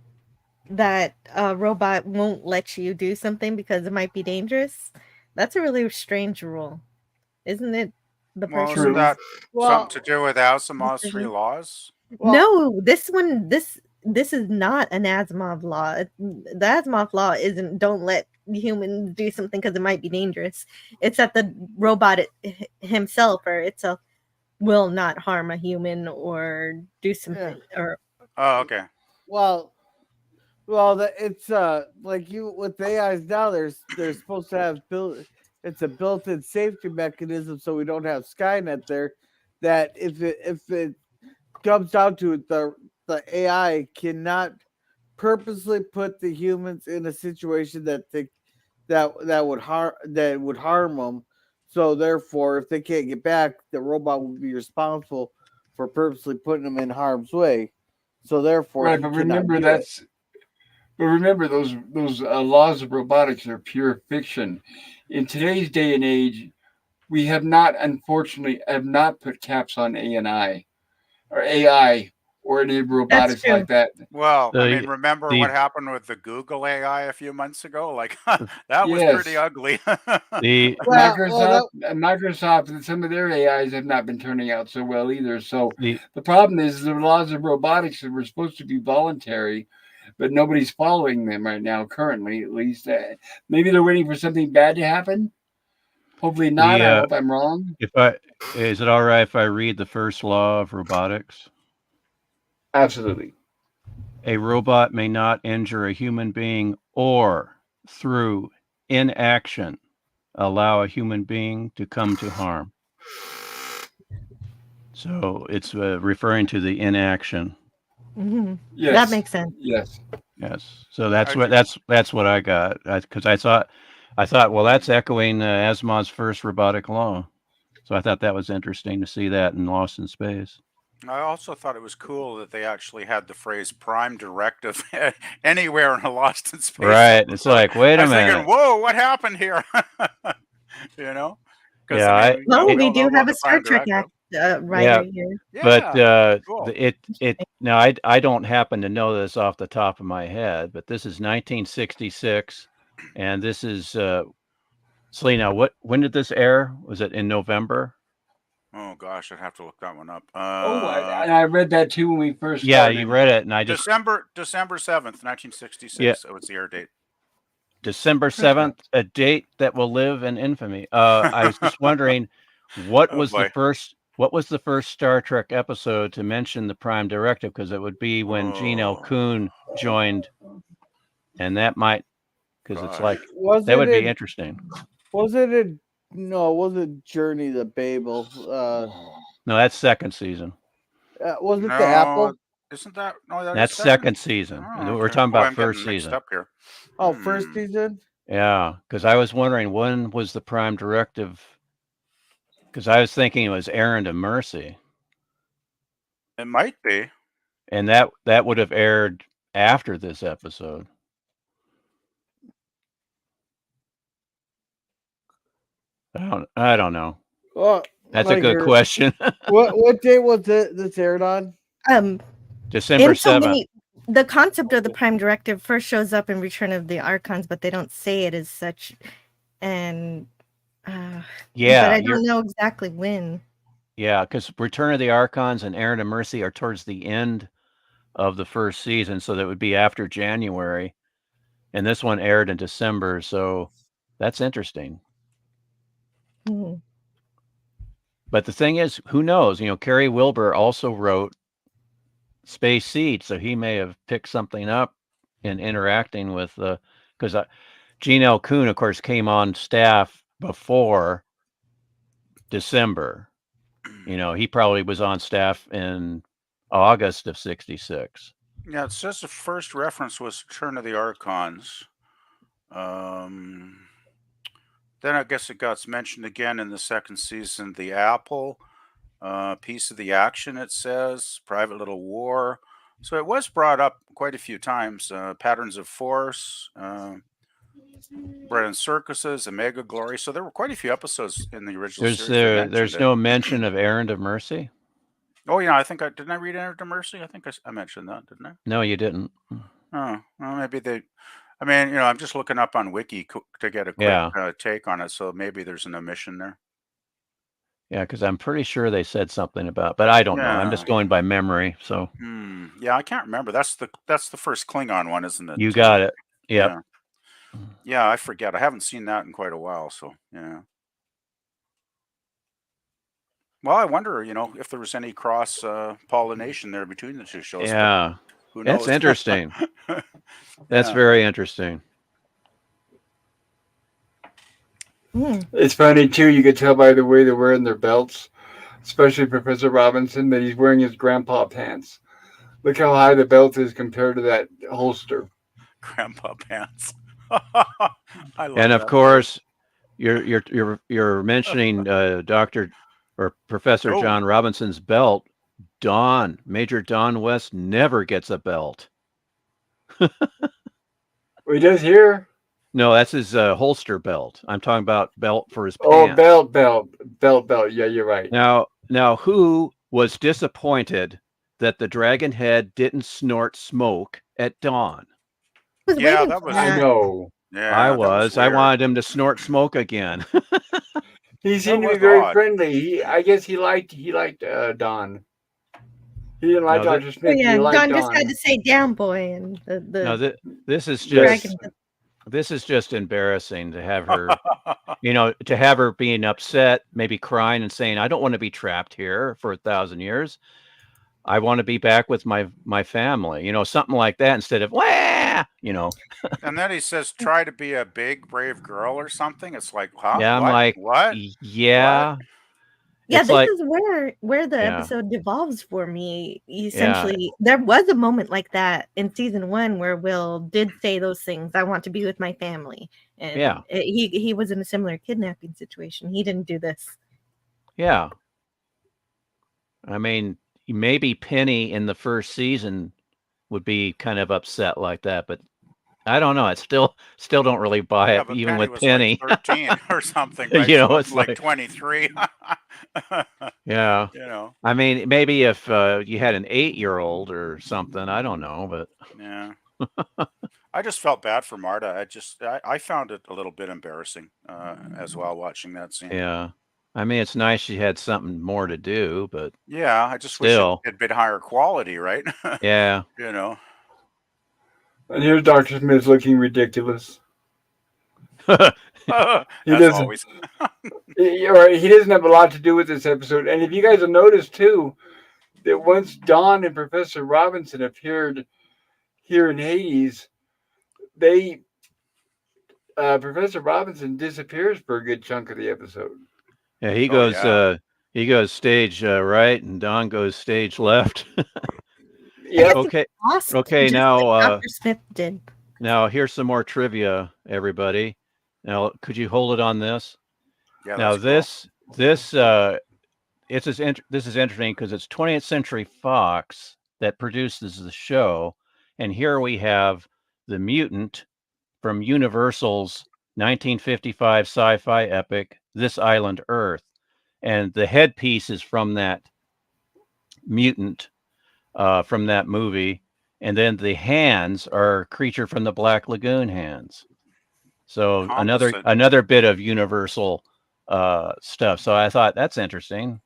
that a robot won't let you do something because it might be dangerous. That's a really strange rule, isn't it? The Well, isn't True. person's that Well, something to do with Asimov's 3 decision. laws? well, No, this is not an Asimov law. The Asimov law isn't don't let humans do something because it might be dangerous. It's that the robot himself or itself will not harm a human or do something or Oh, okay. well, it's like you with the AIs now. They're supposed to have built. It's a built-in safety mechanism, so we don't have Skynet there. That if it comes down to it, the AI cannot purposely put the humans in a situation that would harm them. So therefore, if they can't get back, the robot would be responsible for purposely putting them in harm's way. So therefore, Right, he but cannot remember do it. those laws of robotics are pure fiction. In today's day and age, we have not, unfortunately, have not put caps on A and I or AI or any that's robotics true. like that. Well, I mean, The remember what the happened with the Google AI a few months ago? Like, that was pretty Yes, ugly. the Well, Microsoft and some of their AIs have not been turning out so well either. So the the problem is the laws of robotics that were supposed to be voluntary, but nobody's following them right now, currently at least. Maybe they're waiting for something bad to happen. Hopefully not. the I hope I'm wrong. if I is it all right if I read the first law of robotics? Absolutely. A robot may not injure a human being or through inaction allow a human being to come to harm. So it's referring to the inaction. Mhm. That Yes. makes sense. Yes. Yes. So that's I what ju- that's what I got because I thought well that's echoing Asimov's first robotic law. So I thought that was interesting to see that in Lost in Space. I also thought it was cool that they actually had the phrase "prime directive" anywhere in a Lost in Space Right. It's episode. like wait I a was thinking, minute. "Whoa, what happened here?" You know, because I Yeah. mean, Oh, we we all know do about have the a Star prime Trek directive. writer Yeah. here. But Yeah, cool. it now I don't happen to know this off the top of my head, but this is 1966, and this is Selena. When did this air? Was it in November? Oh gosh, I'd have to look that one up. Oh, I read that too when we first Yeah, you started. read it, and I just December 7th, yeah 1966. So it's the air date. December 7th, a date that will live in infamy. I was just wondering Oh boy. what was the first Star Trek episode to mention the Prime Directive? Because it would be when Gene L. Oh Coon joined, and that might because it's gosh. like was that it would be a interesting. was it a no? It wasn't Journey to Babel. No, that's second season. Was it the No, Apple? isn't that? No, that is That's second. second season. Oh, We're okay. talking Boy, about I'm getting first mixed season. up here. Oh, first season. Yeah, because I was wondering when was the Prime Directive? Because I was thinking it was Aaron to Mercy, It might be. and that would have aired after this episode. I don't know. Well, That's a like good your question. what date was it this aired on? December In so 7th. many, the concept of the Prime Directive first shows up in Return of the Archons, but they don't say it as such. And but Yeah, I don't know exactly when. yeah, because Return of the Archons and Aaron to Mercy are towards the end of the first season, so that would be after January. And this one aired in December, so that's interesting. Hmm. But the thing is, who knows? Kerry Wilbur also wrote Space Seed, so he may have picked something up in interacting with because Gene L. Kuhn, of course, came on staff before December. He probably was on staff in August of '66. Yeah, it says the first reference was Turn of the Archons. Then I guess it got mentioned again in the second season. The Apple, Piece of the Action, it says, Private Little War. So it was brought up quite a few times. Patterns of Force, Bread and Circuses, Omega Glory. So there were quite a few episodes in the original series. There's no mention of Errand of Mercy. Oh yeah, I think didn't I read Errand of Mercy? I think I mentioned that, didn't I? No, you didn't. Oh, well, maybe they. I mean, I'm just looking up on Wiki to get a quick take on it. So maybe there's an omission there. Yeah, because I'm pretty sure they said something about, but I don't know. I'm just going by memory. So. Yeah, I can't remember. That's the first Klingon one, isn't it? You got it. Yep. Yeah, I forget. I haven't seen that in quite a while. So yeah. Well, I wonder, if there was any cross pollination there between the two shows. Yeah, who knows? That's interesting. That's very interesting. It's funny too. You could tell by the way they're wearing their belts, especially Professor Robinson, that he's wearing his grandpa pants. Look how high the belt is compared to that holster. Grandpa pants. I love and of course, you're mentioning Dr. or Professor John Robinson's belt. Major Don West never gets a belt. Well, he does here. No, that's his holster belt. I'm talking about belt for his pants. Oh, belt. Yeah, you're right. Now, who was disappointed that the dragon head didn't snort smoke at dawn? Yeah, that was. I know. Yeah, I was. I wanted him to snort smoke again. He seemed to be very friendly. I guess he liked Don. He didn't like Dr. Smith. Yeah, he liked Don just had to say "down, boy," and this is just this is just embarrassing to have her, to have her being upset, maybe crying and saying, "I don't want to be trapped here for 1,000 years. I want to be back with my family." Something like that instead of "wah," And then he says, "Try to be a big, brave girl" or something. It's like, huh? Yeah, I'm what? like, what? Yeah. What? Yeah, this is where the episode devolves for me. Essentially, there was a moment like that in season 1 where Will did say those things. I want to be with my family, and he was in a similar kidnapping situation. He didn't do this. Yeah, I mean, maybe Penny in the first season would be kind of upset like that, but I don't know. I still don't really buy it, even Penny with Penny. Like 13 or something. Right? So it's like 23. Yeah. I mean, maybe if you had an 8-year-old or something, I don't know, but yeah. I just felt bad for Marta. I found it a little bit embarrassing as well watching that scene. Yeah. I mean, it's nice she had something more to do, but yeah, I just wish it had been higher quality, right? Yeah. And here's Dr. Smith looking ridiculous. He doesn't have a lot to do with this episode. And if you guys have noticed too, that once Don and Professor Robinson appeared here in Hades, Professor Robinson disappears for a good chunk of the episode. Yeah, he goes stage right, and Don goes stage left. Yeah. Okay. Now, Dr. Smith did. Now here's some more trivia, everybody. Now, could you hold it on this? Yeah. Now this is interesting because it's 20th Century Fox that produces the show, and here we have the mutant from Universal's 1955 sci-fi epic This Island Earth, and the headpiece is from that mutant. From that movie, and then the hands are Creature from the Black Lagoon hands. So another bit of Universal stuff. So I thought that's interesting.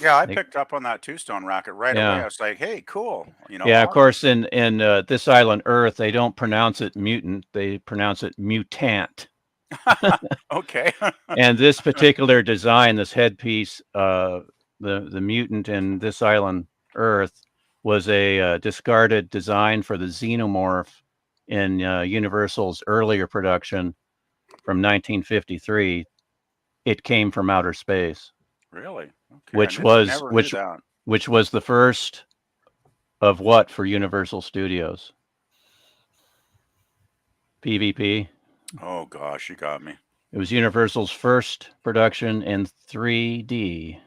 Yeah, I They- picked up on that two-stone rocket right away. Yeah. I was like, hey, cool. Yeah, of awesome. course, in this island Earth, they don't pronounce it mutant; they pronounce it mutant. Okay. And this particular design, this headpiece, the mutant in this island Earth, was a discarded design for the xenomorph in Universal's earlier production from 1953. It came from outer space, Really? Okay. which I was never knew that. which was the first of what for Universal Studios? PvP. Oh gosh, you got me. It was Universal's first production in 3D.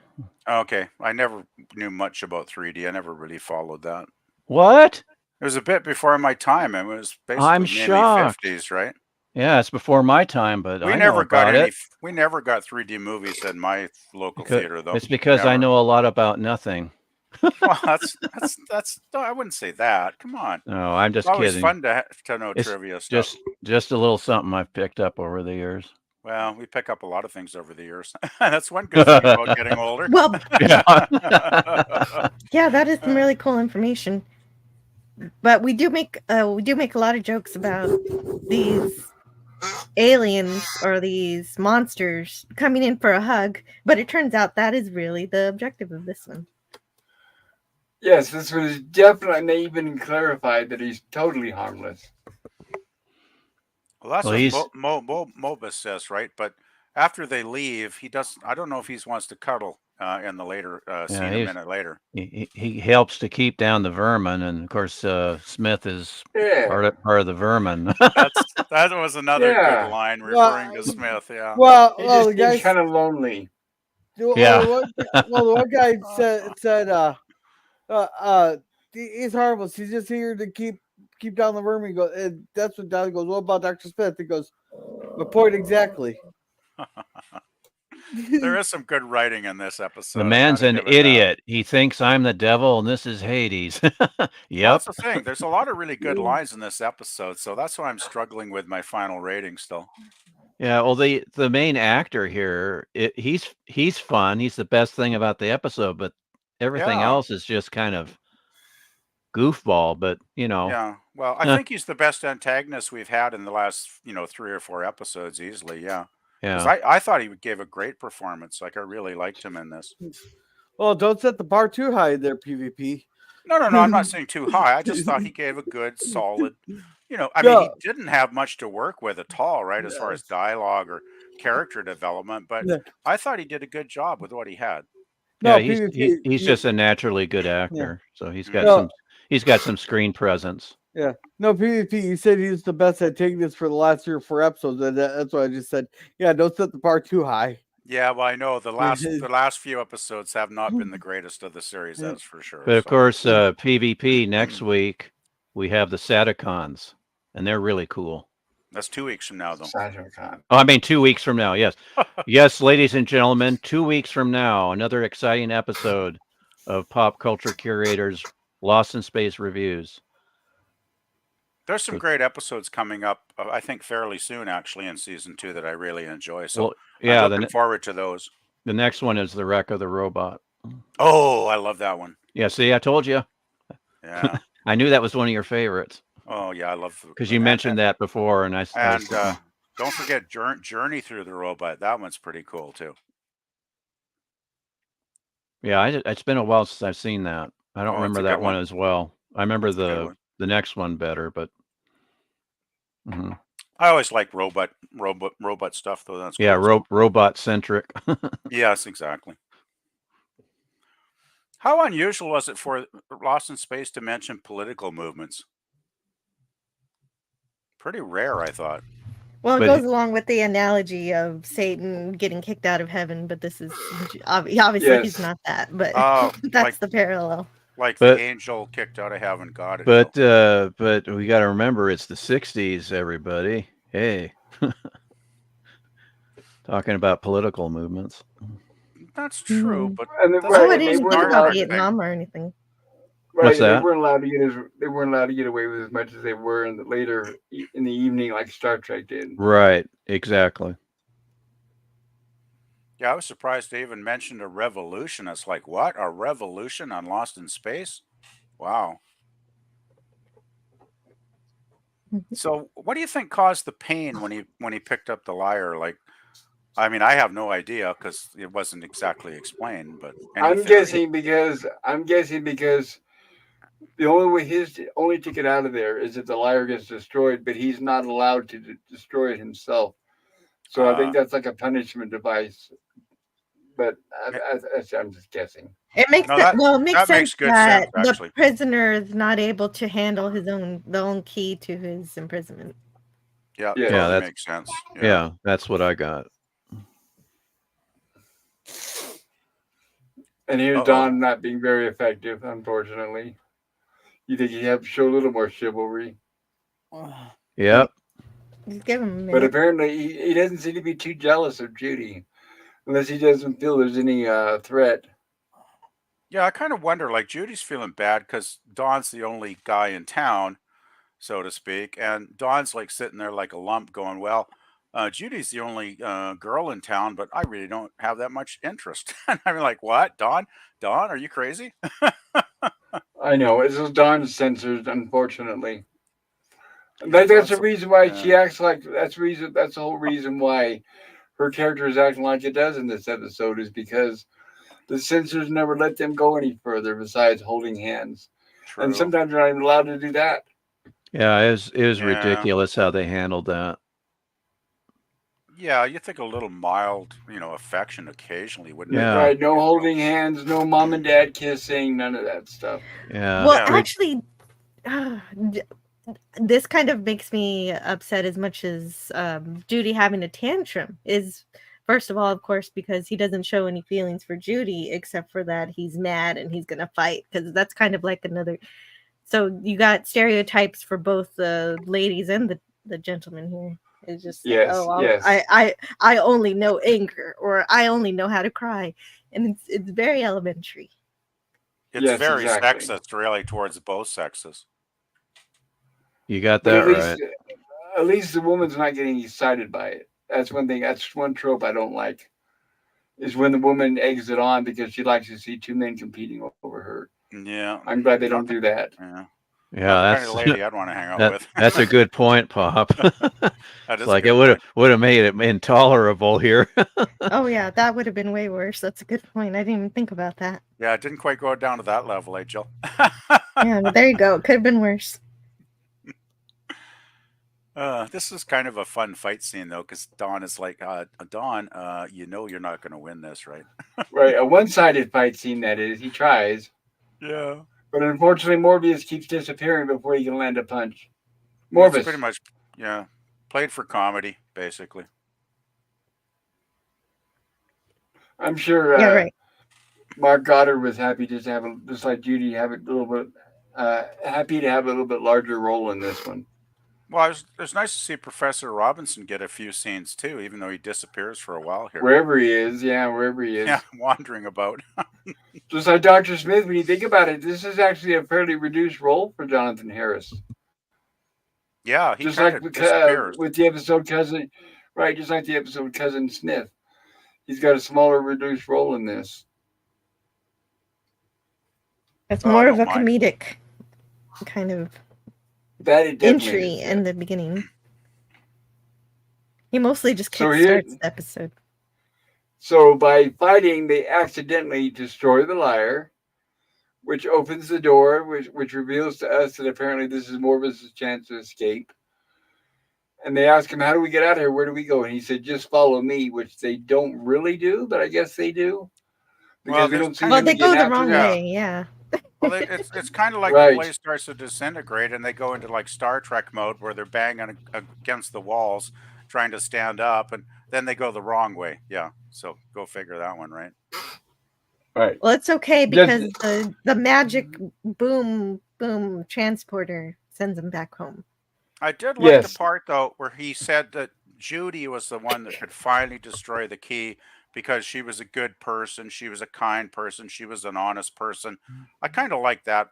Okay, I never knew much about 3D. I never really followed that. What? It was a bit before my time. It was I'm basically mainly shocked. 50s, right? Yeah, it's before my time, but I know about it. We never got 3D movies in my local theater, though. It's because I Never. know a lot about nothing. Well, that's. No, I wouldn't say that. Come on. No, I'm just It's always kidding. fun to know It's trivia stuff. just a little something I've picked up over the years. Well, we pick up a lot of things over the years. That's one good thing about getting older. Well, Yeah. yeah, that is some really cool information. But we do make a lot of jokes about these aliens or these monsters coming in for a hug, but it turns out that is really the objective of this one. Yes, this was definitely, and they even clarified that he's totally harmless. Well, that's Well, what Mobus says, right? But after they leave, he does. I don't know if he wants to cuddle in the later scene a minute later. He helps to keep down the vermin, and of course, Smith is Yeah. part of the vermin. That was another Yeah. good line referring to Smith. Yeah. Well, He well, just the seems guy, kind of lonely. Yeah. the one guy said, he's harmless. He's just here to keep down the vermin. He goes, and that's what Donnie goes. What about Dr. Smith? He goes, the point exactly. There is some good writing in this episode. The I man's gotta an give it that. idiot. He thinks I'm the devil, and this is Hades. Well, Yep. that's the thing. There's a lot of really good lines in this episode, so that's why I'm struggling with my final rating still. Yeah. Well, the main actor here, he's fun. He's the best thing about the episode, but everything Yeah. else is just kind of goofball. But Yeah. Well, I think he's the best antagonist we've had in the last 3 or 4 episodes easily. Yeah. Because yeah. I thought he gave a great performance. Like I really liked him in this. Well, don't set the bar too high there, PvP. No, I'm not saying too high. I just thought he gave a good, solid. I mean, he didn't have much to work with at all, right, as far as dialogue or character development. But I thought he did a good job with what he had. Yeah, No, he's PvP. he's just a naturally good actor, so he's got some screen presence. Yeah. No, PvP, you said he's the best antagonist for the last 3 or 4 episodes. And that's why I just said, yeah, don't set the bar too high. Yeah, well, I know the last few episodes have not been the greatest of the series, that's for sure. But of course, PvP next week we have the Sadicons, and they're really cool. That's 2 weeks from now, though. Sadicon. Oh, I mean 2 weeks from now. Yes, yes, ladies and gentlemen, 2 weeks from now, another exciting episode of Pop Culture Curators Lost in Space reviews. There's some great episodes coming up, I think fairly soon, actually, in season 2 that I really enjoy. So I'm looking forward to those. The next one is The Wreck of the Robot. Oh, I love that one. Yeah, see, I told you. Yeah. I knew that was one of your favorites. Oh, yeah, I love because you mentioned that before, and don't forget Journey Through the Robot. That one's pretty cool too. Yeah, it's been a while since I've seen that. I don't remember that one as well. I remember the next one better, but I always like robot stuff, though. That's cool. Robot centric. Yes, exactly. How unusual was it for Lost in Space to mention political movements? Pretty rare, I thought. Well, it goes along with the analogy of Satan getting kicked out of heaven, but this is obviously he's not that, but that's the parallel. Like the angel kicked out of heaven, got it. But we got to remember it's the 60s, everybody. Hey. Talking about political movements. That's true, but I didn't think about Vietnam or anything. Right, What's that? They weren't allowed to get away with as much as they were later in the evening, like Star Trek did. Right, exactly. Yeah, I was surprised they even mentioned a revolution. It's like, what? A revolution on Lost in Space? Wow. So, what do you think caused the pain when he picked up the lyre? Like, I mean, I have no idea because it wasn't exactly explained. But any I'm theory? guessing because the only way his only ticket out of there is if the lyre gets destroyed, but he's not allowed to destroy it himself. So I think Uh, that's like a punishment device. But eh, I'm just guessing. It makes no, sense. that Well, it makes that sense makes good sense that the actually. prisoner is not able to handle the own key to his imprisonment. Yeah, Yes. Yeah, totally that's makes sense. Yeah. yeah, that's what I got. And here's Uh-oh. Don not being very effective, unfortunately. You think he have to show a little more chivalry. Yep. Just give him a But minute. apparently he doesn't seem to be too jealous of Judy. Unless he doesn't feel there's any threat. Yeah, I kind of wonder. Like, Judy's feeling bad because Don's the only guy in town, so to speak, and Don's like sitting there like a lump, going, "Well, Judy's the only girl in town, but I really don't have that much interest." And I'm like, "What, Don? Don, are you crazy?" I know. It's just Don's censored, unfortunately. Yeah, That's the Don's. reason why she Yeah. acts like that's the whole reason why her character is acting like it does in this episode is because the censors never let them go any further besides holding hands. And True. sometimes they're not even allowed to do that. Yeah, it was Yeah. ridiculous how they handled that. Yeah, you think a little mild, affection occasionally wouldn't make a Yeah. Right, big no deal. holding hands, no mom and dad kissing, none of that stuff. Yeah. Well, Yeah. actually, d- this kind of makes me upset as much as Judy having a tantrum is. First of all, of course, because he doesn't show any feelings for Judy, except for that he's mad and he's gonna fight. Because that's kind of like another. So you got stereotypes for both the ladies and the gentleman here. It's just like, Yes, oh, yes. I only know anger, or I only know how to cry, and it's very elementary. It's Yes, very exactly. sexist, really, towards both sexes. You got But that right. at least the woman's not getting excited by it. That's one thing. That's one trope I don't like. Is when the woman eggs it on because she likes to see two men competing over her. Yeah. I'm glad they don't Not, do that. yeah. Not the Yeah, kind of lady I'd want to hang out with. that's a good point, Pop. That It's is a like it good would have point. would have made it intolerable here. Oh yeah, that would have been way worse. That's a good point. I didn't even think about that. Yeah, it didn't quite go down to that level, eh, Jill? Yeah, but there you go. It could have been worse. This is kind of a fun fight scene, though, because Dawn is like, Dawn, you're not going to win this, right? Right, a one-sided fight scene that is. He tries, Yeah. but unfortunately, Morbius keeps disappearing before he can land a punch. It's pretty Morbius. much, yeah, played for comedy, basically. I'm sure Yeah, right. Mark Goddard was happy just to have just like Judy have a little bit happy to have a little bit larger role in this one. Well, it's nice to see Professor Robinson get a few scenes, too, even though he disappears for a while here. Wherever he is, wherever he is. Yeah, wandering about. Just like Dr. Smith, when you think about it, this is actually a fairly reduced role for Jonathan Harris. Yeah, he Just kind like of disappears. with the episode Cousin, right? Just like the episode Cousin Smith, he's got a smaller, reduced role in this. It's Oh, I more of don't a mind. comedic kind of That it definitely entry is. in the beginning. He mostly just So here- kickstarts the episode. So by fighting, they accidentally destroy the lyre, which opens the door, which reveals to us that apparently this is Morbius' chance to escape. And they ask him, "How do we get out of here? Where do we go?" And he said, "Just follow me," which they don't really do, but I guess they do because Well, we there's don't see kind Well, them of, they go again the wrong after. yeah. way. Yeah. Well, it's kind of like the Right. place starts to disintegrate, and they go into like Star Trek mode where they're banging against the walls, trying to stand up, and then they go the wrong way. Yeah, so go figure that one, right? Right. Well, it's okay Just- because the magic boom transporter sends them back home. I did like Yes. the part though where he said that Judy was the one that could finally destroy the key because she was a good person, she was a kind person, she was an honest person. I kind of like that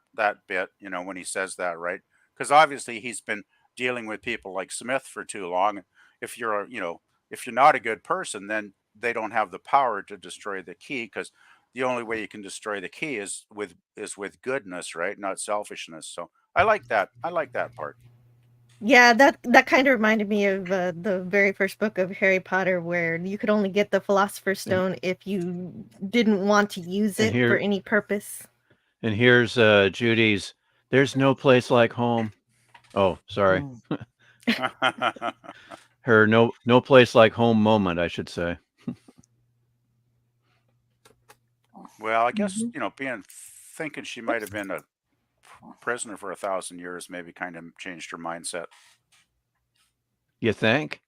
bit, when he says that, right? Because obviously he's been dealing with people like Smith for too long. If you're, if you're not a good person, then they don't have the power to destroy the key, because the only way you can destroy the key is with goodness, right? Not selfishness. So I like that. I like that part. Yeah, that kind of reminded me of the very first book of Harry Potter, where you could only get the Philosopher's Stone if you didn't want to use And it here- for any purpose. And here's Judy's. There's no place like home. Oh, sorry. Her no place like home moment, I should say. Well, I guess Mhm. thinking she might have been a prisoner for 1,000 years maybe kind of changed her mindset. You think?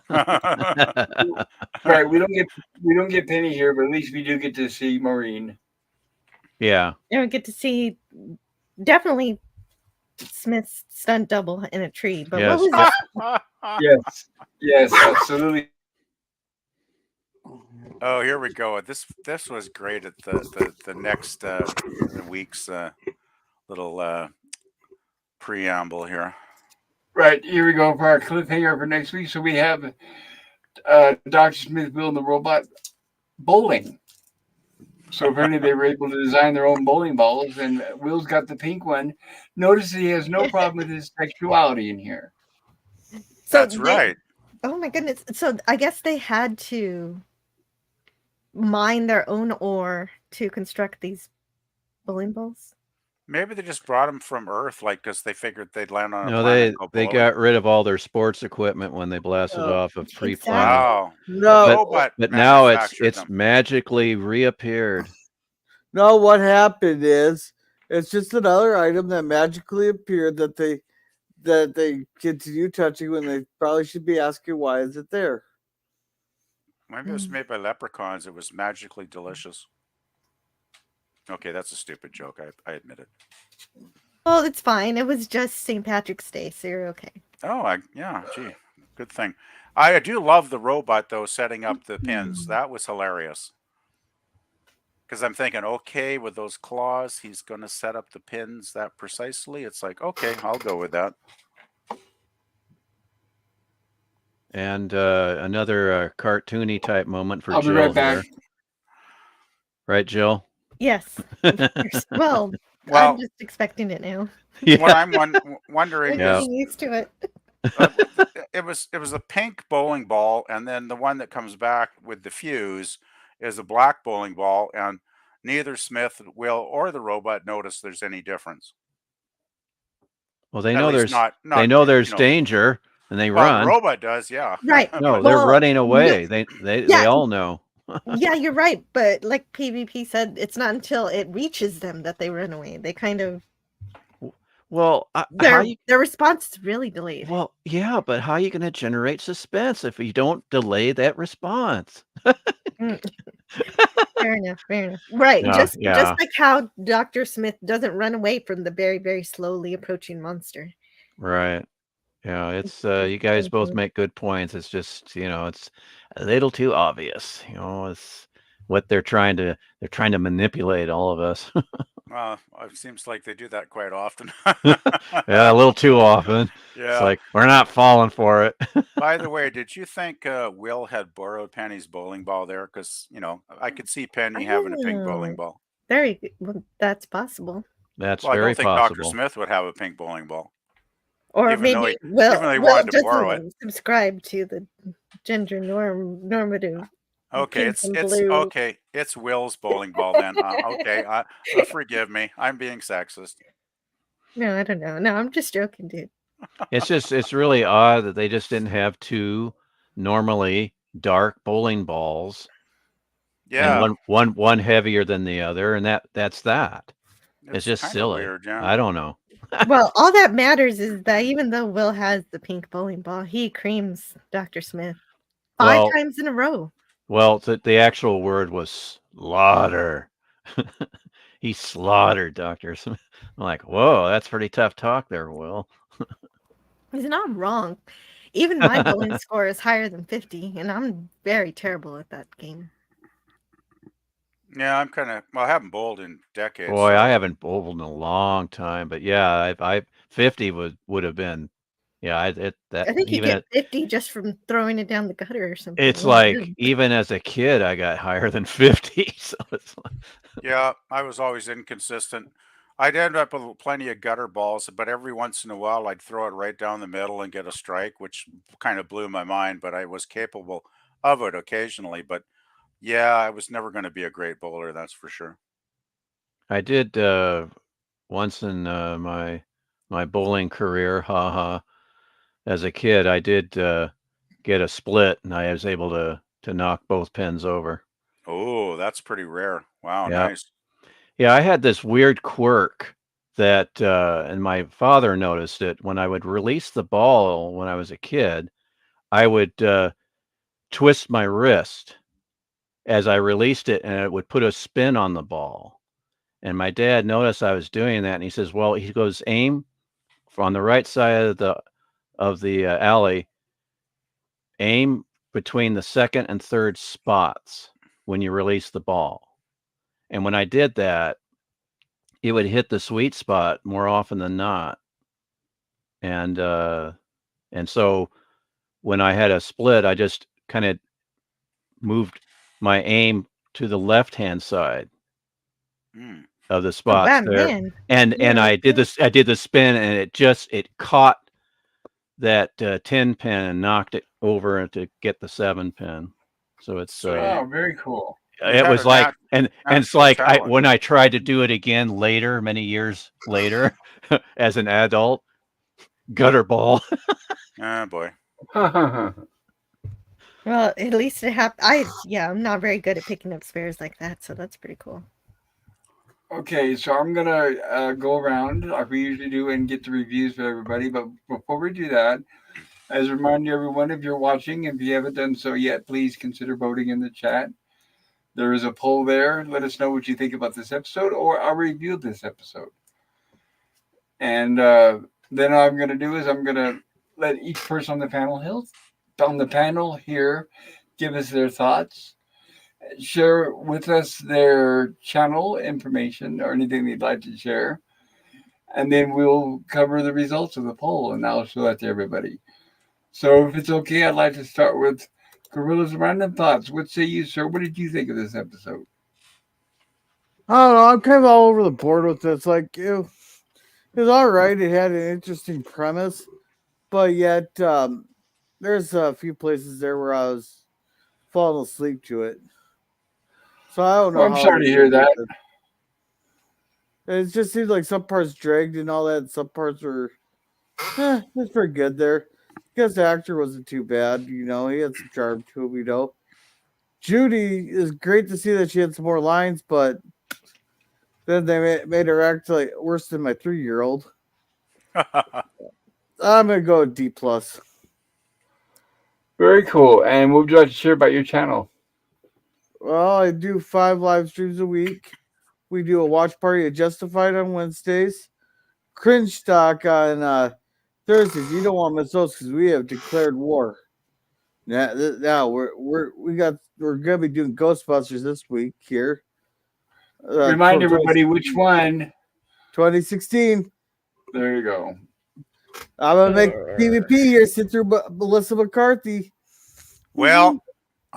Right, we don't get Penny here, but at least we do get to see Maureen. Yeah. And we get to see definitely Smith's stunt double in a tree. But Yes. what was it? Yes, absolutely. Oh, here we go. This was great at the next week's little preamble here. Right, here we go for our cliffhanger for next week. So we have Dr. Smith, Will, and the robot bowling. So apparently they were able to design their own bowling balls, and Will's got the pink one. Notice he has no problem with his sexuality in here. So That's right. Oh my goodness. So I guess they had to mine their own ore to construct these bowling balls. Maybe they just brought them from Earth, like, because they figured they'd land on a No, planet and go they below got rid of all their sports equipment when they blasted off of Exactly. pre-planet. Wow. No, The robot But now manufactured it's them. magically reappeared. no. What happened is it's just another item that magically appeared that they continue touching when they probably should be asking why is it there. Maybe it was made by leprechauns. It was magically delicious. Okay, that's a stupid joke. I admit it. Well, it's fine. It was just St. Patrick's Day, so you're okay. Oh, yeah, gee, good thing. I do love the robot, though, setting up the pins. That was hilarious. Because I'm thinking, okay, with those claws, he's going to set up the pins that precisely. It's like, okay, I'll go with that. And another cartoony type moment for I'll be Jill right back. here. Right, Jill? Yes. Of course. Well, Well, I'm just expecting it now. what I'm wondering I'm Yeah. is, getting used to it. it was a pink bowling ball, and then the one that comes back with the fuse is a black bowling ball, and neither Smith, Will, or the robot notice there's any difference. Well, they At know least there's not they know you there's know. danger and they Well, the run. robot does, yeah. Right. No, But they're Well, running away. no, They yeah. all know. Yeah, you're right. But like PvP said, it's not until it reaches them that they run away. They kind of Well, their response is really delayed. well, yeah, but how are you going to generate suspense if you don't delay that response? Fair enough. Fair enough. Right. Yeah, Just yeah. like how Dr. Smith doesn't run away from the very, very slowly approaching monster. Right. Yeah, it's you guys both make good points. It's just, it's a little too obvious. It's what they're trying to manipulate all of us. Well, it seems like they do that quite often. Yeah, a little too often. It's Yeah. like we're not falling for it. By the way, did you think Will had borrowed Penny's bowling ball there? Because, I could see Penny having a pink bowling ball. Very good. Well, that's possible. That's Well, I very don't think Dr. possible. Smith would have a pink bowling ball. Or Even though maybe he Will wanted to borrow it. doesn't subscribe to the gender normative. Okay, pink and blue. it's Will's bowling ball then. Okay, forgive me. I'm being sexist. No, I don't know. No, I'm just joking, dude. It's really odd that they just didn't have two normally dark bowling balls. Yeah. And one heavier than the other, and that's that. It's just kinda silly. weird, yeah. I don't know. Well, all that matters is that even though Will has the pink bowling ball, he creams Dr. Smith 5 times in a row. Well, the actual word was slaughter. He slaughtered Dr. Smith. I'm like, whoa, that's pretty tough talk there, Will. He's not wrong. Even my bowling score is higher than 50, and I'm very terrible at that game. Yeah, I haven't bowled in decades. Boy, so. I haven't bowled in a long time, but yeah, I 50 would have been Yeah, I think you even get 50 just from throwing it down the gutter or something. it's Oh, like good. even as a kid, I got higher than 50. So it's like, Yeah, I was always inconsistent. I'd end up with plenty of gutter balls, but every once in a while I'd throw it right down the middle and get a strike, which kind of blew my mind, but I was capable of it occasionally. But yeah, I was never going to be a great bowler, that's for sure. I did once in my bowling career, haha. As a kid, I did get a split, and I was able to knock both pins over. Oh, that's pretty rare. Wow, Yeah. nice. Yeah, I had this weird quirk that, and my father noticed it when I would release the ball when I was a kid. I would twist my wrist as I released it, and it would put a spin on the ball. And my dad noticed I was doing that, and he says, "Well," he goes, "Aim on the right side of the alley. Aim between the second and third spots when you release the ball." And when I did that, it would hit the sweet spot more often than not. And so when I had a split, I just kind of moved my aim to the left-hand side Mm. of the Oh, spots there. man. And Yeah, I did this, I did the spin, and it caught that 10 pin and knocked it over to get the 7 pin. So it's So Oh, very cool. you it had was a like, and it's natural like talent. when I tried to do it again later, many years later, as an adult, gutter ball. Oh boy. well, at least it happened. I'm not very good at picking up spares like that, so that's pretty cool. Okay, so I'm gonna go around like we usually do and get the reviews for everybody. But before we do that, as a reminder, everyone, if you're watching, if you haven't done so yet, please consider voting in the chat. There is a poll there. Let us know what you think about this episode or our review of this episode. And then all I'm going to do is I'm going to let each person on the panel here give us their thoughts, share with us their channel information or anything they'd like to share, and then we'll cover the results of the poll and I'll show that to everybody. So if it's okay, I'd like to start with Gorilla's random thoughts. What say you, sir? What did you think of this episode? I don't know. I'm kind of all over the board with this. Like, it was all right. It had an interesting premise, but yet there's a few places there where I was falling asleep to it. So I don't know Well, I'm how. sorry to hear that. It just seems like some parts dragged and all that. And some parts were, it's pretty good there. I guess the actor wasn't too bad. He had some charm to him. Judy is great to see that she had some more lines, but then they made her act like worse than my 3-year-old. I'm gonna go with D plus. Very cool. And what would you like to share about your channel? Well, I do 5 live streams a week. We do a watch party at Justified on Wednesdays, Cringe Stock on Thursdays. You don't want to miss those because we have declared war. Now we're gonna be doing Ghostbusters this week here. Remind everybody which one. 2016. There you go. I'm gonna make PvP here sit through Melissa McCarthy. Well,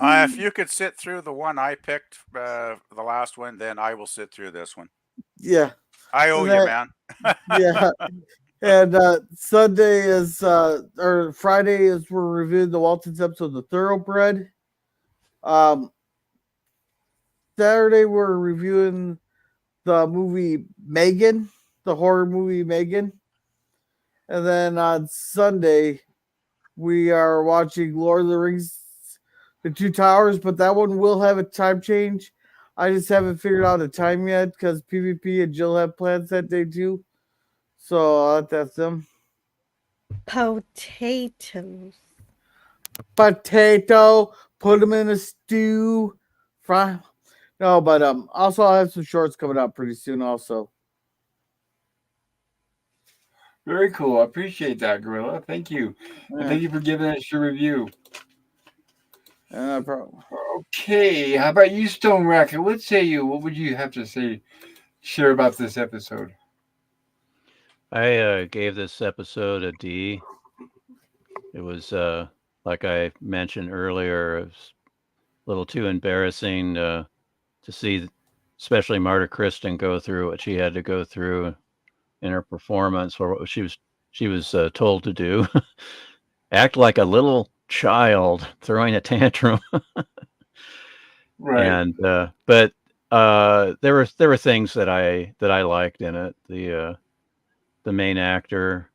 if you could sit through the one I picked, the last one, then I will sit through this one. Yeah, I owe you, man. yeah. And Sunday is or Friday is we're reviewing the Waltons episode of The Thoroughbred. Saturday we're reviewing the movie Megan, the horror movie Megan. And then on Sunday we are watching Lord of the Rings, The Two Towers, but that one will have a time change. I just haven't figured out a time yet because PvP and Jill have plans that day too. So that's them. Potatoes. Potato, put them in a stew, fry. No, but also I'll have some shorts coming out pretty soon. Also, Very cool. I appreciate that, Gorilla. Thank you. And thank you for giving us your review. no problem. Okay. How about you, Stone Racket? What say you? What would you have to say, share about this episode? I gave this episode a D. It was like I mentioned earlier, it was a little too embarrassing to see, especially Marta Kristen go through what she had to go through in her performance, or what she was told to do, act like a little child throwing a tantrum. Right. And but there were things that I liked in it. The main actor,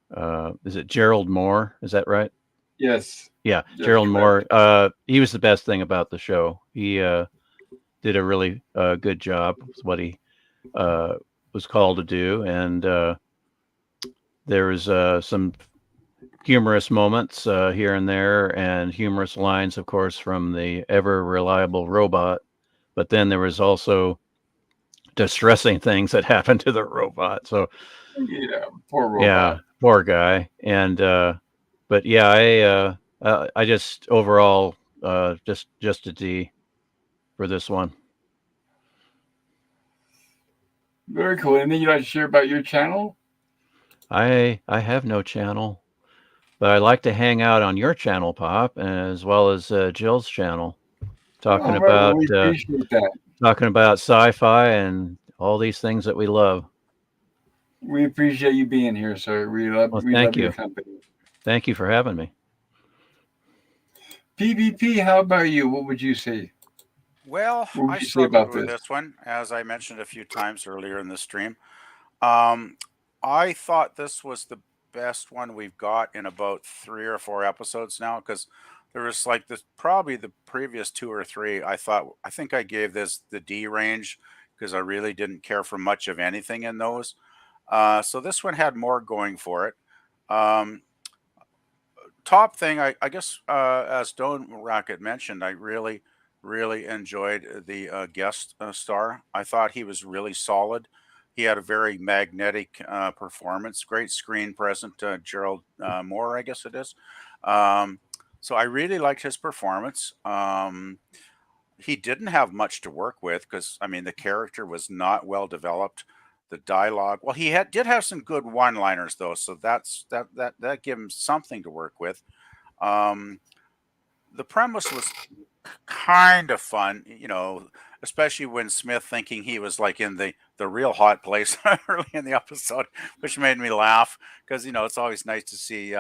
is it Gerald Moore? Is that right? Yes. Yeah, That's Gerald correct. Moore. He was the best thing about the show. He did a really good job with what he uh, was called to do, and there was some humorous moments here and there, and humorous lines, of course, from the ever reliable robot. But then there was also distressing things that happened to the robot. So Yeah. Poor yeah, robot. poor guy. And but yeah, I just overall just a D for this one. Very cool. Anything you'd like to share about your channel? I have no channel, but I like to hang out on your channel, Pop, as well as Jill's channel, talking All right. Well, about we appreciate that. sci-fi and all these things that we love. We appreciate you being here, sir. Well, We love thank your you. company. Thank you for having me. PvP, how about you? What would you say? Well, What I would you say struggled about with this? this one, as I mentioned a few times earlier in the stream. Um, I thought this was the best one we've got in about 3 or 4 episodes now, because there was like this probably the previous 2 or 3. I think I gave this the D range because I really didn't care for much of anything in those. So this one had more going for it. Um, Top thing, I guess, as Stone Rocket mentioned, I really enjoyed the guest star. I thought he was really solid. He had a very magnetic performance, great screen present. Gerald Moore, I guess it is. Um, so I really liked his performance. He didn't have much to work with because I mean the character was not well developed. The dialogue, well, did have some good one-liners though, so that gave him something to work with. Um, the premise was kind of fun, especially when Smith thinking he was like in the real hot place early in the episode, which made me laugh because it's always nice to see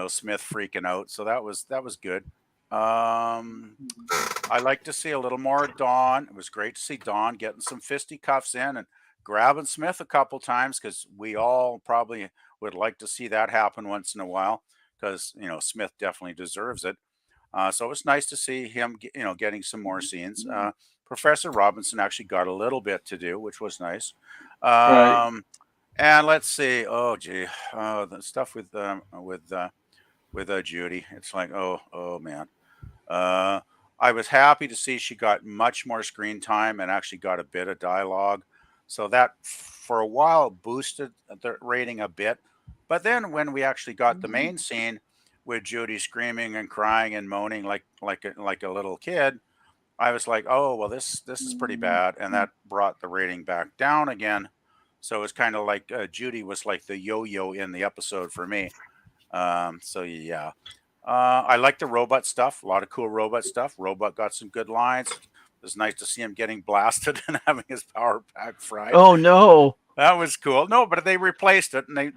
Smith freaking out. So that was good. Um, I like to see a little more Dawn. It was great to see Dawn getting some fisticuffs in and grabbing Smith a couple times because we all probably would like to see that happen once in a while because Smith definitely deserves it. So it was nice to see him, getting some more scenes. Professor Robinson actually got a little bit to do, which was nice. Right. And let's see. Oh, gee, the stuff with Judy. It's like, oh man. Uh, I was happy to see she got much more screen time and actually got a bit of dialogue. So that for a while boosted the rating a bit. But then when we actually got the main scene with Judy screaming and crying and moaning like a little kid, I was like, oh well, this is pretty bad, and that brought the rating back down again. So it's kind of like Judy was like the yo-yo in the episode for me. So yeah, I like the robot stuff. A lot of cool robot stuff. Robot got some good lines. It was nice to see him getting blasted and having his power pack fried. Oh no. That was cool. No, but they replaced it and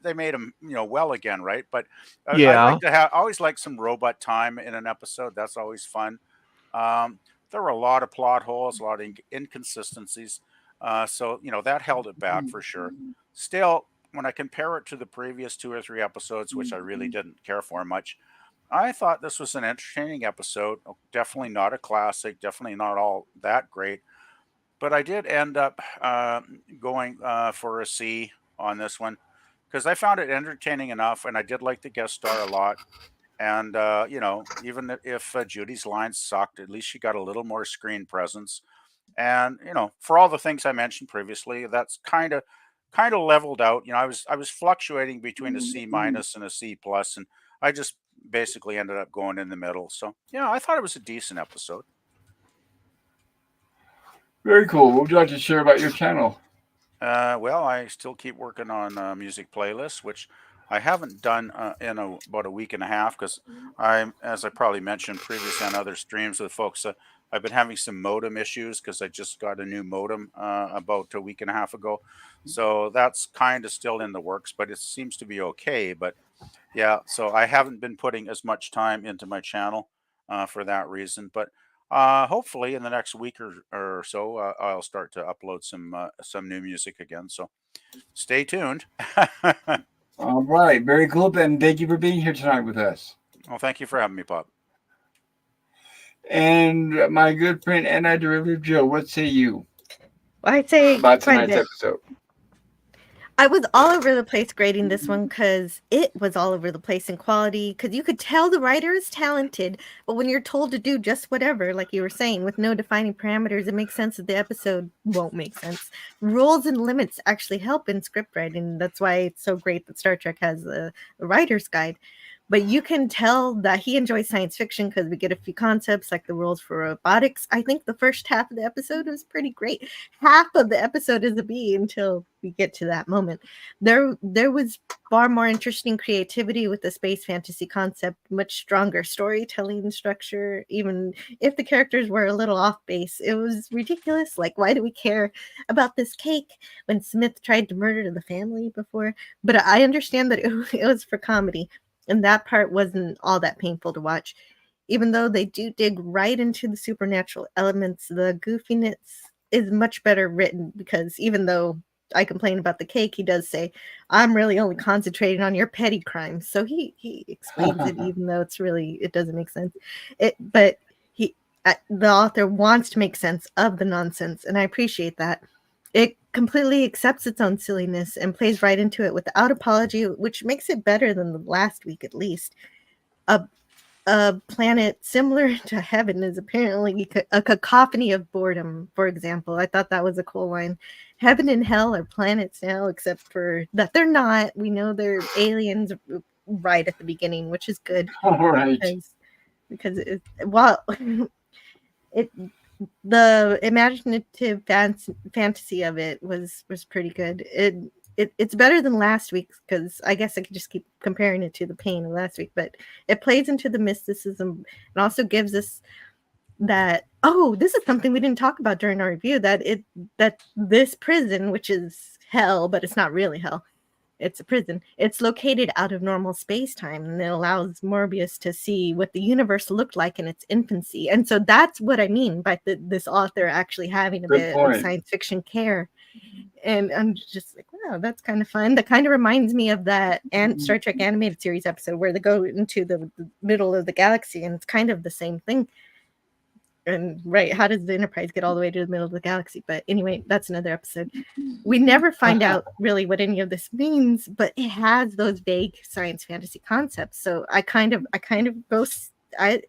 they made him well again, right? But I Yeah. like to have always like some robot time in an episode. That's always fun. There were a lot of plot holes, a lot of inconsistencies. So that held it back for sure. Still, when I compare it to the previous 2 or 3 episodes, which I really didn't care for much, I thought this was an entertaining episode. Definitely not a classic. Definitely not all that great. But I did end up going for a C on this one because I found it entertaining enough, and I did like the guest star a lot. And even if Judy's lines sucked, at least she got a little more screen presence. And for all the things I mentioned previously, that's kind of leveled out. I was fluctuating between a C minus and a C plus, and I just basically ended up going in the middle. So yeah, I thought it was a decent episode. Very cool. What would you like to share about your channel? Well, I still keep working on music playlists, which I haven't done in about a week and a half because as I probably mentioned previously on other streams with folks, I've been having some modem issues because I just got a new modem about a week and a half ago. So that's kind of still in the works, but it seems to be okay. But yeah, so I haven't been putting as much time into my channel for that reason. But hopefully in the next week or so, I'll start to upload some new music again. So stay tuned. All right, very cool, Ben. Thank you for being here tonight with us. Well, thank you for having me, Pop. And my good friend Antiderivative Jill, what say you I'd say about quite a tonight's bit. episode? I was all over the place grading this one because it was all over the place in quality. Because you could tell the writer is talented, but when you're told to do just whatever, like you were saying, with no defining parameters, it makes sense that the episode won't make sense. Rules and limits actually help in script writing. That's why it's so great that Star Trek has a writer's guide. But you can tell that he enjoys science fiction because we get a few concepts like the rules for robotics. I think the first half of the episode was pretty great. Half of the episode is a B until we get to that moment. There was far more interesting creativity with the space fantasy concept, much stronger storytelling structure, even if the characters were a little off base. It was ridiculous. Like, why do we care about this cake when Smith tried to murder the family before? But I understand that it was for comedy. And that part wasn't all that painful to watch. Even though they do dig right into the supernatural elements, the goofiness is much better written because even though I complain about the cake, he does say, I'm really only concentrating on your petty crimes. So he explains it even though it doesn't make sense. But the author wants to make sense of the nonsense, and I appreciate that. It completely accepts its own silliness and plays right into it without apology, which makes it better than the last week, at least. A planet similar to heaven is apparently a cacophony of boredom, for example. I thought that was a cool line. Heaven and hell are planets now, except for that they're not. We know they're aliens right at the beginning, which is good. All right. Because the imaginative fantasy of it was pretty good. It's better than last week's because I guess I could just keep comparing it to the pain of last week, but it plays into the mysticism and also gives us that this is something we didn't talk about during our review, that this prison, which is hell, but it's not really hell. It's a prison. It's located out of normal space-time, and it allows Morbius to see what the universe looked like in its infancy. And so that's what I mean by this author actually having a bit of science fiction care. And I'm just like, wow, that's kind of fun. That kind of reminds me of that Star Trek animated series episode where they go into the middle of the galaxy, and it's kind of the same thing. And right, how does the Enterprise get all the way to the middle of the galaxy? But anyway, that's another episode. We never find out really what any of this means, but it has those vague science fantasy concepts. So I kind of go. I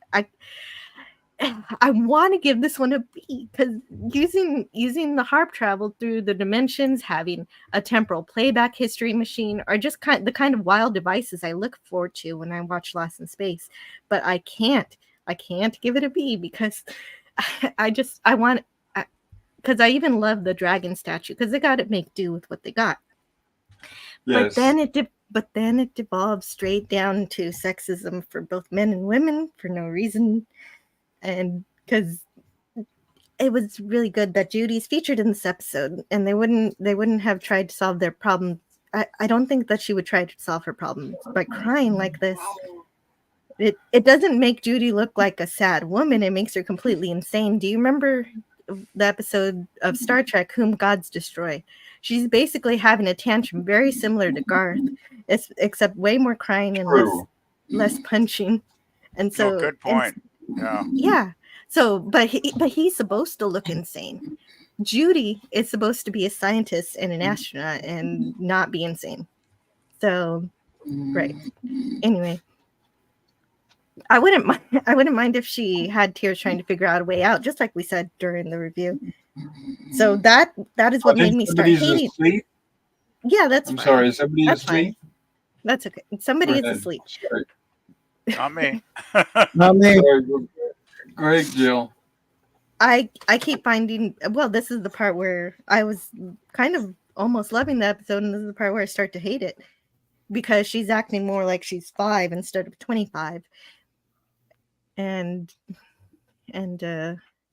want to give this one a B because using the harp travel through the dimensions, having a temporal playback history machine, are just the kind of wild devices I look forward to when I watch Lost in Space. But I can't give it a B because I even love the dragon statue because they got to make do with what they got. Yes. But then it devolves straight down to sexism for both men and women for no reason. And because it was really good that Judy's featured in this episode, and they wouldn't have tried to solve their problems. I don't think that she would try to solve her problems by crying like this. It doesn't make Judy look like a sad woman. It makes her completely insane. Do you remember the episode of Star Trek, Whom Gods Destroy? She's basically having a tantrum very similar to Garth, except way more crying and less punching. And so, good point. Yeah. So, but he's supposed to look insane. Judy is supposed to be a scientist and an astronaut and not be insane. So, right. Anyway, I wouldn't mind if she had tears trying to figure out a way out, just like we said during the review. So that is what made me start hating. Asleep? Yeah, that's I'm fine. sorry. Is somebody that's asleep? Fine. That's okay. Somebody is asleep. Sorry. Not me. Not me. Great, Jill. I keep finding, well, this is the part where I was kind of almost loving the episode, and this is the part where I start to hate it. because she's acting more like she's 5 instead of 25. And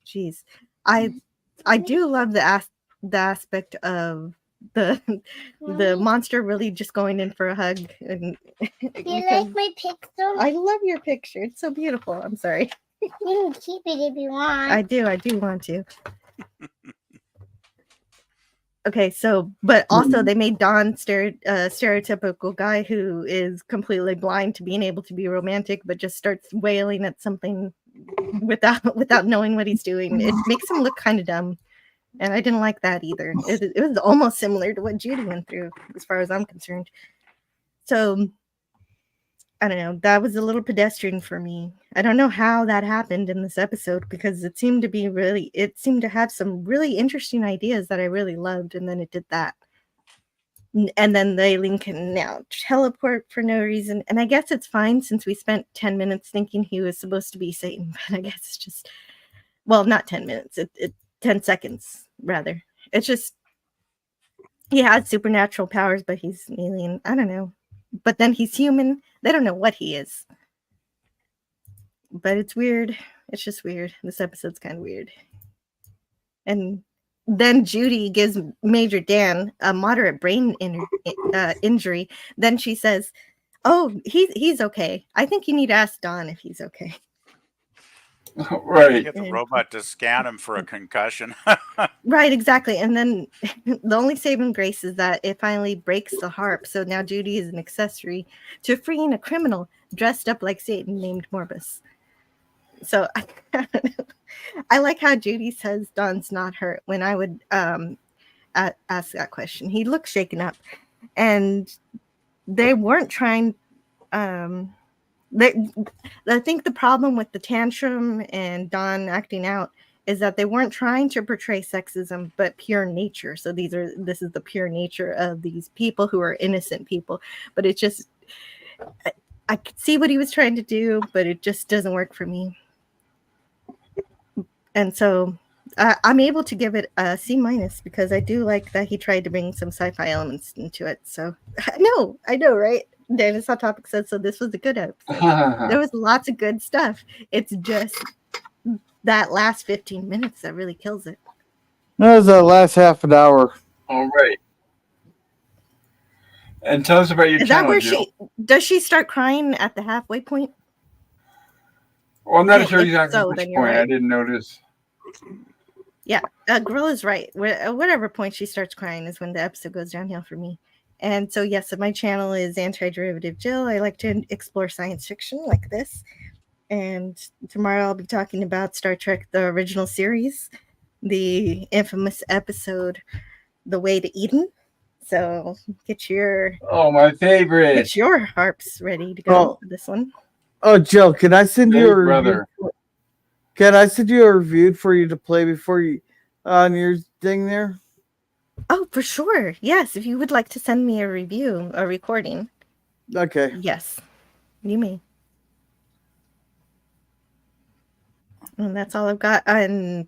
geez, I do love the aspect of the monster really just going in for a hug. And Do you like my picture? I love your picture. It's so beautiful. I'm sorry. You can keep it if you want. I do want to. Okay, so but also they made Don stereotypical guy who is completely blind to being able to be romantic, but just starts wailing at something without knowing what he's doing. It makes him look kind of dumb, and I didn't like that either. It was almost similar to what Judy went through, as far as I'm concerned. So I don't know. That was a little pedestrian for me. I don't know how that happened in this episode because it seemed to have some really interesting ideas that I really loved, and then it did that. And then the alien can now teleport for no reason. And I guess it's fine since we spent 10 minutes thinking he was supposed to be Satan. But I guess it's just, well, not 10 minutes. 10 seconds, rather. It's just, he has supernatural powers, but he's an alien. I don't know. But then he's human. They don't know what he is. But it's weird. It's just weird. This episode's kind of weird. And then Judy gives Major Dan a moderate brain injury. Then she says, "Oh, he's okay. I think you need to ask Don if he's okay." Right. Get the robot to scan him for a concussion. Right, exactly. And then the only saving grace is that it finally breaks the harp. So now Judy is an accessory to freeing a criminal dressed up like Satan named Morbus. So I like how Judy says Don's not hurt when I would ask that question. He looks shaken up. And they weren't trying... I think the problem with the tantrum and Don acting out is that they weren't trying to portray sexism, but pure nature. So this is the pure nature of these people who are innocent people. But it just, I could see what he was trying to do, but it just doesn't work for me. And so I'm able to give it a C- because I do like that he tried to bring some sci-fi elements into it. So I know, right? Dennis Hot Topic said, so this was a good episode. There was lots of good stuff. It's just that last 15 minutes that really kills it. That was the last half an hour. All right. And tell us about your Is channel, that where Jill. does she start crying at the halfway point? Well, I'm not Yeah, sure if exactly so, which then you're point. I right. didn't notice. Yeah, Gorilla's right. Whatever point she starts crying is when the episode goes downhill for me. And so, yes, my channel is Antiderivative Jill. I like to explore science fiction like this. And tomorrow I'll be talking about Star Trek, the original series, the infamous episode, The Way to Eden. So get your my favorite. Get your harps ready to go for this one. Oh, Jill, can I send you a review? Brother. Can I send you a review for you to play before you on your thing there? Oh, for sure. Yes, if you would like to send me a review, a recording. Okay. Yes, you may. And that's all I've got. And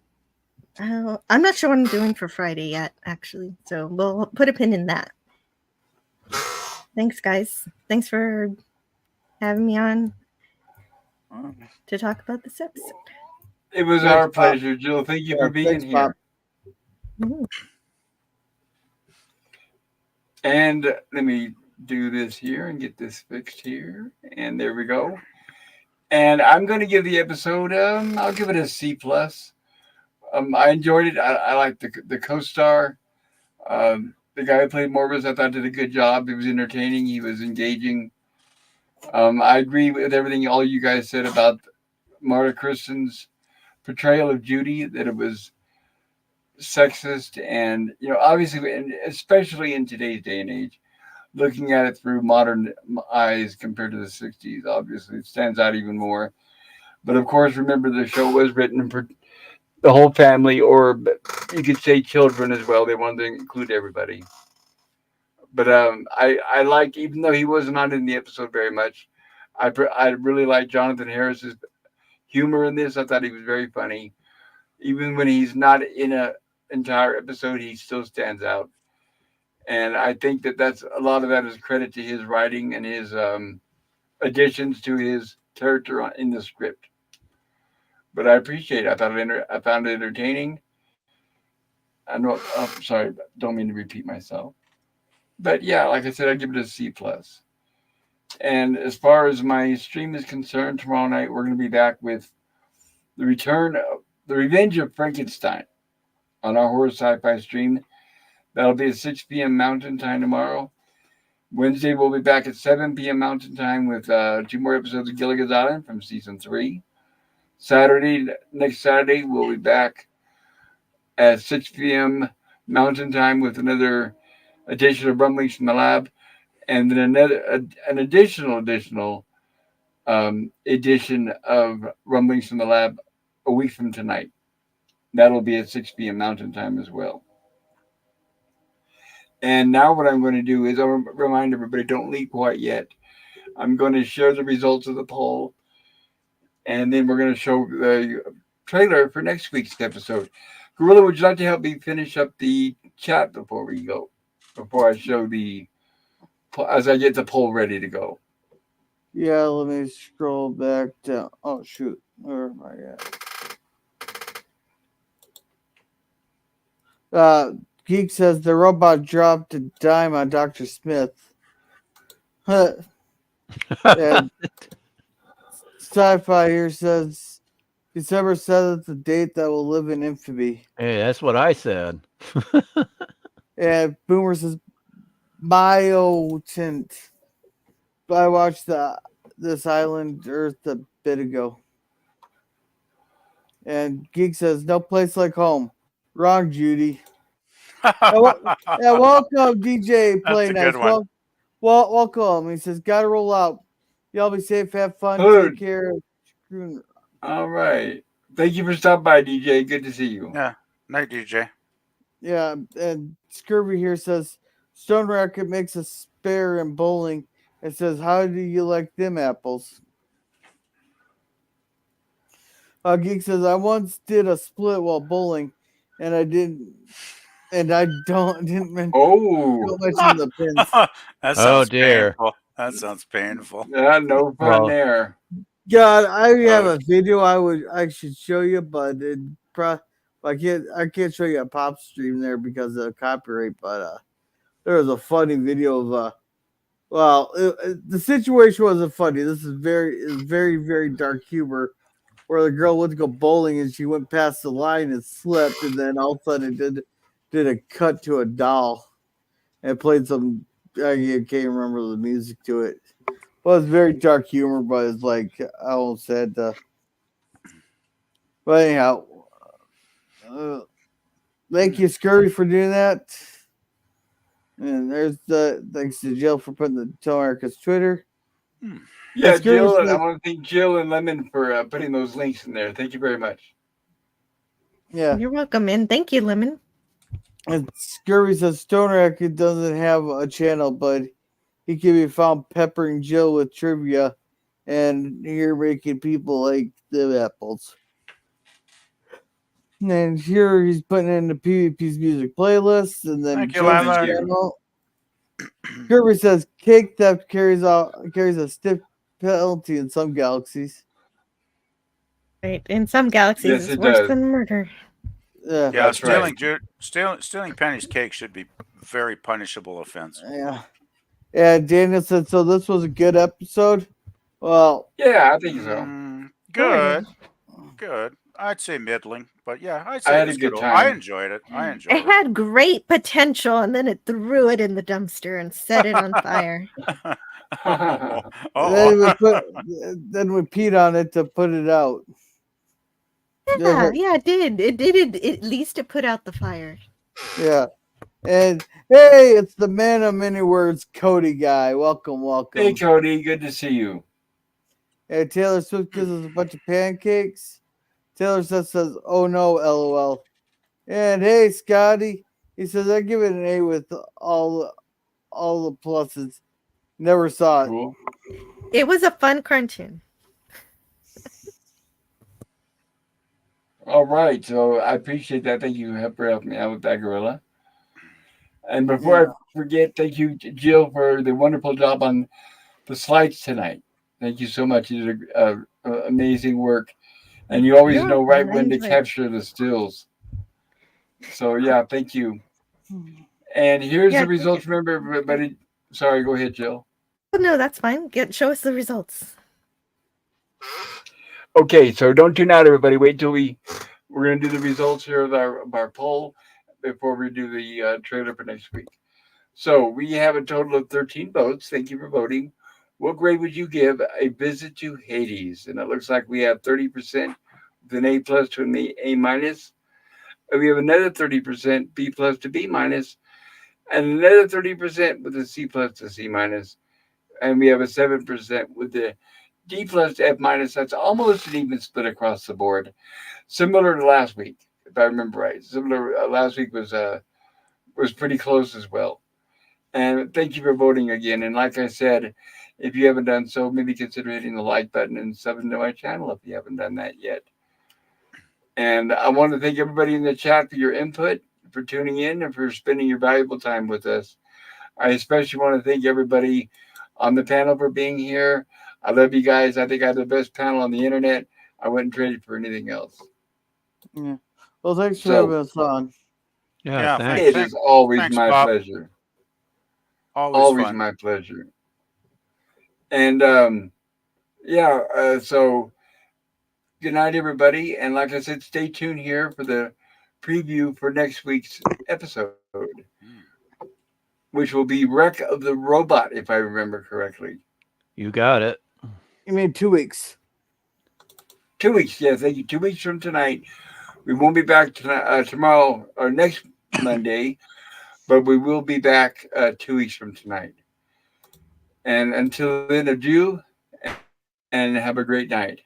I'm not sure what I'm doing for Friday yet, actually. So we'll put a pin in that. Thanks, guys. Thanks for having me on to talk about this episode. It was Thanks, our Pop. pleasure, Jill. Thank you for being Thanks, here. Pop. And let me do this here and get this fixed here. And there we go. And I'm going to give the episode, I'll give it a C+. I enjoyed it. I liked the co-star. The guy who played Morbus, I thought did a good job. He was entertaining. He was engaging. I agree with everything all you guys said about Marta Kristen's portrayal of Judy, that it was sexist and, obviously, and especially in today's day and age, looking at it through modern eyes compared to the 60s, obviously it stands out even more. But of course, remember the show was written for the whole family, or you could say children as well. They wanted to include everybody. But I like, even though he was not in the episode very much, I really like Jonathan Harris's humor in this. I thought he was very funny. Even when he's not in an entire episode, he still stands out. And I think that that's a lot of that is credit to his writing and his additions to his character in the script. But I appreciate it. I found it entertaining. I know. I'm sorry, don't mean to repeat myself. But yeah, like I said, I give it a C plus. And as far as my stream is concerned, tomorrow night we're going to be back with the Revenge of Frankenstein on our horror sci-fi stream. That'll be at 6 p.m. Mountain Time tomorrow. Wednesday we'll be back at 7 p.m. Mountain Time with 2 more episodes of Gilligan's Island from season 3. Next Saturday we'll be back at 6 p.m. Mountain Time with another edition of Rumblings from the Lab, and then an additional edition of Rumblings from the Lab a week from tonight. That'll be at 6 p.m. Mountain Time as well. And now what I'm going to do is I'll remind everybody, don't leave quite yet. I'm going to share the results of the poll, and then we're going to show the trailer for next week's episode. Gorilla, would you like to help me finish up the chat before we go? Before I show as I get the poll ready to go. Yeah, let me scroll back down. Oh, shoot. Where am I at? Geek says the robot dropped a dime on Dr. Smith. And Sci-Fi here says December 7th, the date that will live in infamy. Hey, that's what I said. And Boomer says Biotint. I watched this Island Earth a bit ago. And Geek says no place like home. Wrong, Judy. Welcome, DJ Play Nice. Welcome. He says, gotta roll out. Y'all be safe, have fun, take care. All right. Thank you for stopping by, DJ. Good to see you. Yeah. Night, DJ. Yeah, and Scurvy here says, Stone Racket makes a spare in bowling. It says, how do you like them apples? Geek says, I once did a split while bowling, and I didn't mention the pins. That sounds painful. That sounds painful. Yeah, no fun there. God, I have a video I should show you, but I can't show you a pop stream there because of copyright. But there was a funny video of the situation wasn't funny. This is very, very dark humor, where the girl went to go bowling and she went past the line and slipped, and then all of a sudden it did a cut to a doll and played some. I can't remember the music to it. Well, it's very dark humor, but it's like I almost said. But anyhow, thank you, Scurry, for doing that. And there's thanks to Jill for putting the America's Twitter. Yeah, Jill, and I want to thank Jill and Lemon for putting those links in there. Thank you very much. Yeah, you're welcome, and thank you, Lemon. And Scurvy says Stoner Racket doesn't have a channel, but he can be found peppering Jill with trivia and here making people like the apples. And here he's putting in the PvP's music playlist, and then Jill's channel. Scurvy says cake theft carries a stiff penalty in some galaxies. Right, in some galaxies, Yes, it's worse than murder. Yeah, stealing Penny's cake should be very punishable offense. Yeah. And Daniel said, so this was a good episode? Well, yeah, I think so. Good. I'd say middling, but yeah, I'd say I had a good time. I enjoyed it. It had great potential, and then it threw it in the dumpster and set it on fire. Then we peed on it to put it out. Yeah, it did. It did. At least it put out the fire. Yeah. And hey, it's the man of many words, Cody guy. Welcome. Hey, Cody. Good to see you. And Taylor Swift gives us a bunch of pancakes. Taylor says, oh no, LOL. And hey, Scotty. He says, I give it an A with all the pluses. Never saw it. Cool. It was a fun cartoon. All right. So I appreciate that. Thank you for helping me out with that, Gorilla. And before I forget, thank you, Jill, for the wonderful job on the slides tonight. Thank you so much. You did amazing work. And you always You're know welcome. right I when to enjoyed it. capture the stills. So, yeah, thank you. And here's Yeah, the thank you. results. Remember, everybody. Sorry, go ahead, Jill. Oh no, that's fine. Show us the results. Okay, so don't tune out, everybody. Wait till we're going to do the results here of our poll before we do the trailer for next week. So we have a total of 13 votes. Thank you for voting. What grade would you give A Visit to Hades? And it looks like we have 30% with an A plus to an A minus. And we have another 30% B plus to B minus, and another 30% with a C plus to C minus. And we have a 7% with the D plus to F minus. That's almost an even split across the board. Similar to last week, if I remember right. Similar last week was pretty close as well. And thank you for voting again. And like I said, if you haven't done so, maybe consider hitting the like button and subbing to my channel if you haven't done that yet. And I want to thank everybody in the chat for your input, for tuning in, and for spending your valuable time with us. I especially want to thank everybody on the panel for being here. I love you guys. I think I have the best panel on the internet. I wouldn't trade it for anything else. Yeah. Well, thanks for So- having us on. Yeah, thanks. It is always Thanks, my Bob. pleasure. Always fun. My pleasure. And so good night, everybody. And like I said, stay tuned here for the preview for next week's episode, which will be Wreck of the Robot, if I remember correctly. You got it. You mean 2 weeks? 2 weeks, yeah, thank you. 2 weeks from tonight. We won't be back tomorrow or next Monday, but we will be back 2 weeks from tonight. And until then, adieu, and have a great night.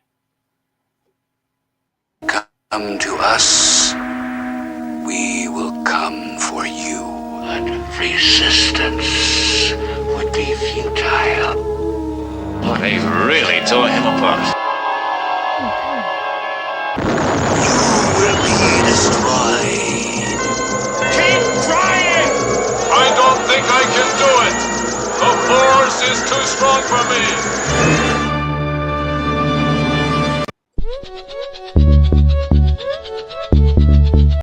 Come to us, we will come for you. But resistance would be futile. Oh, they really tore him apart. You will be destroyed. Keep trying! I don't think I can do it. The force is too strong for me.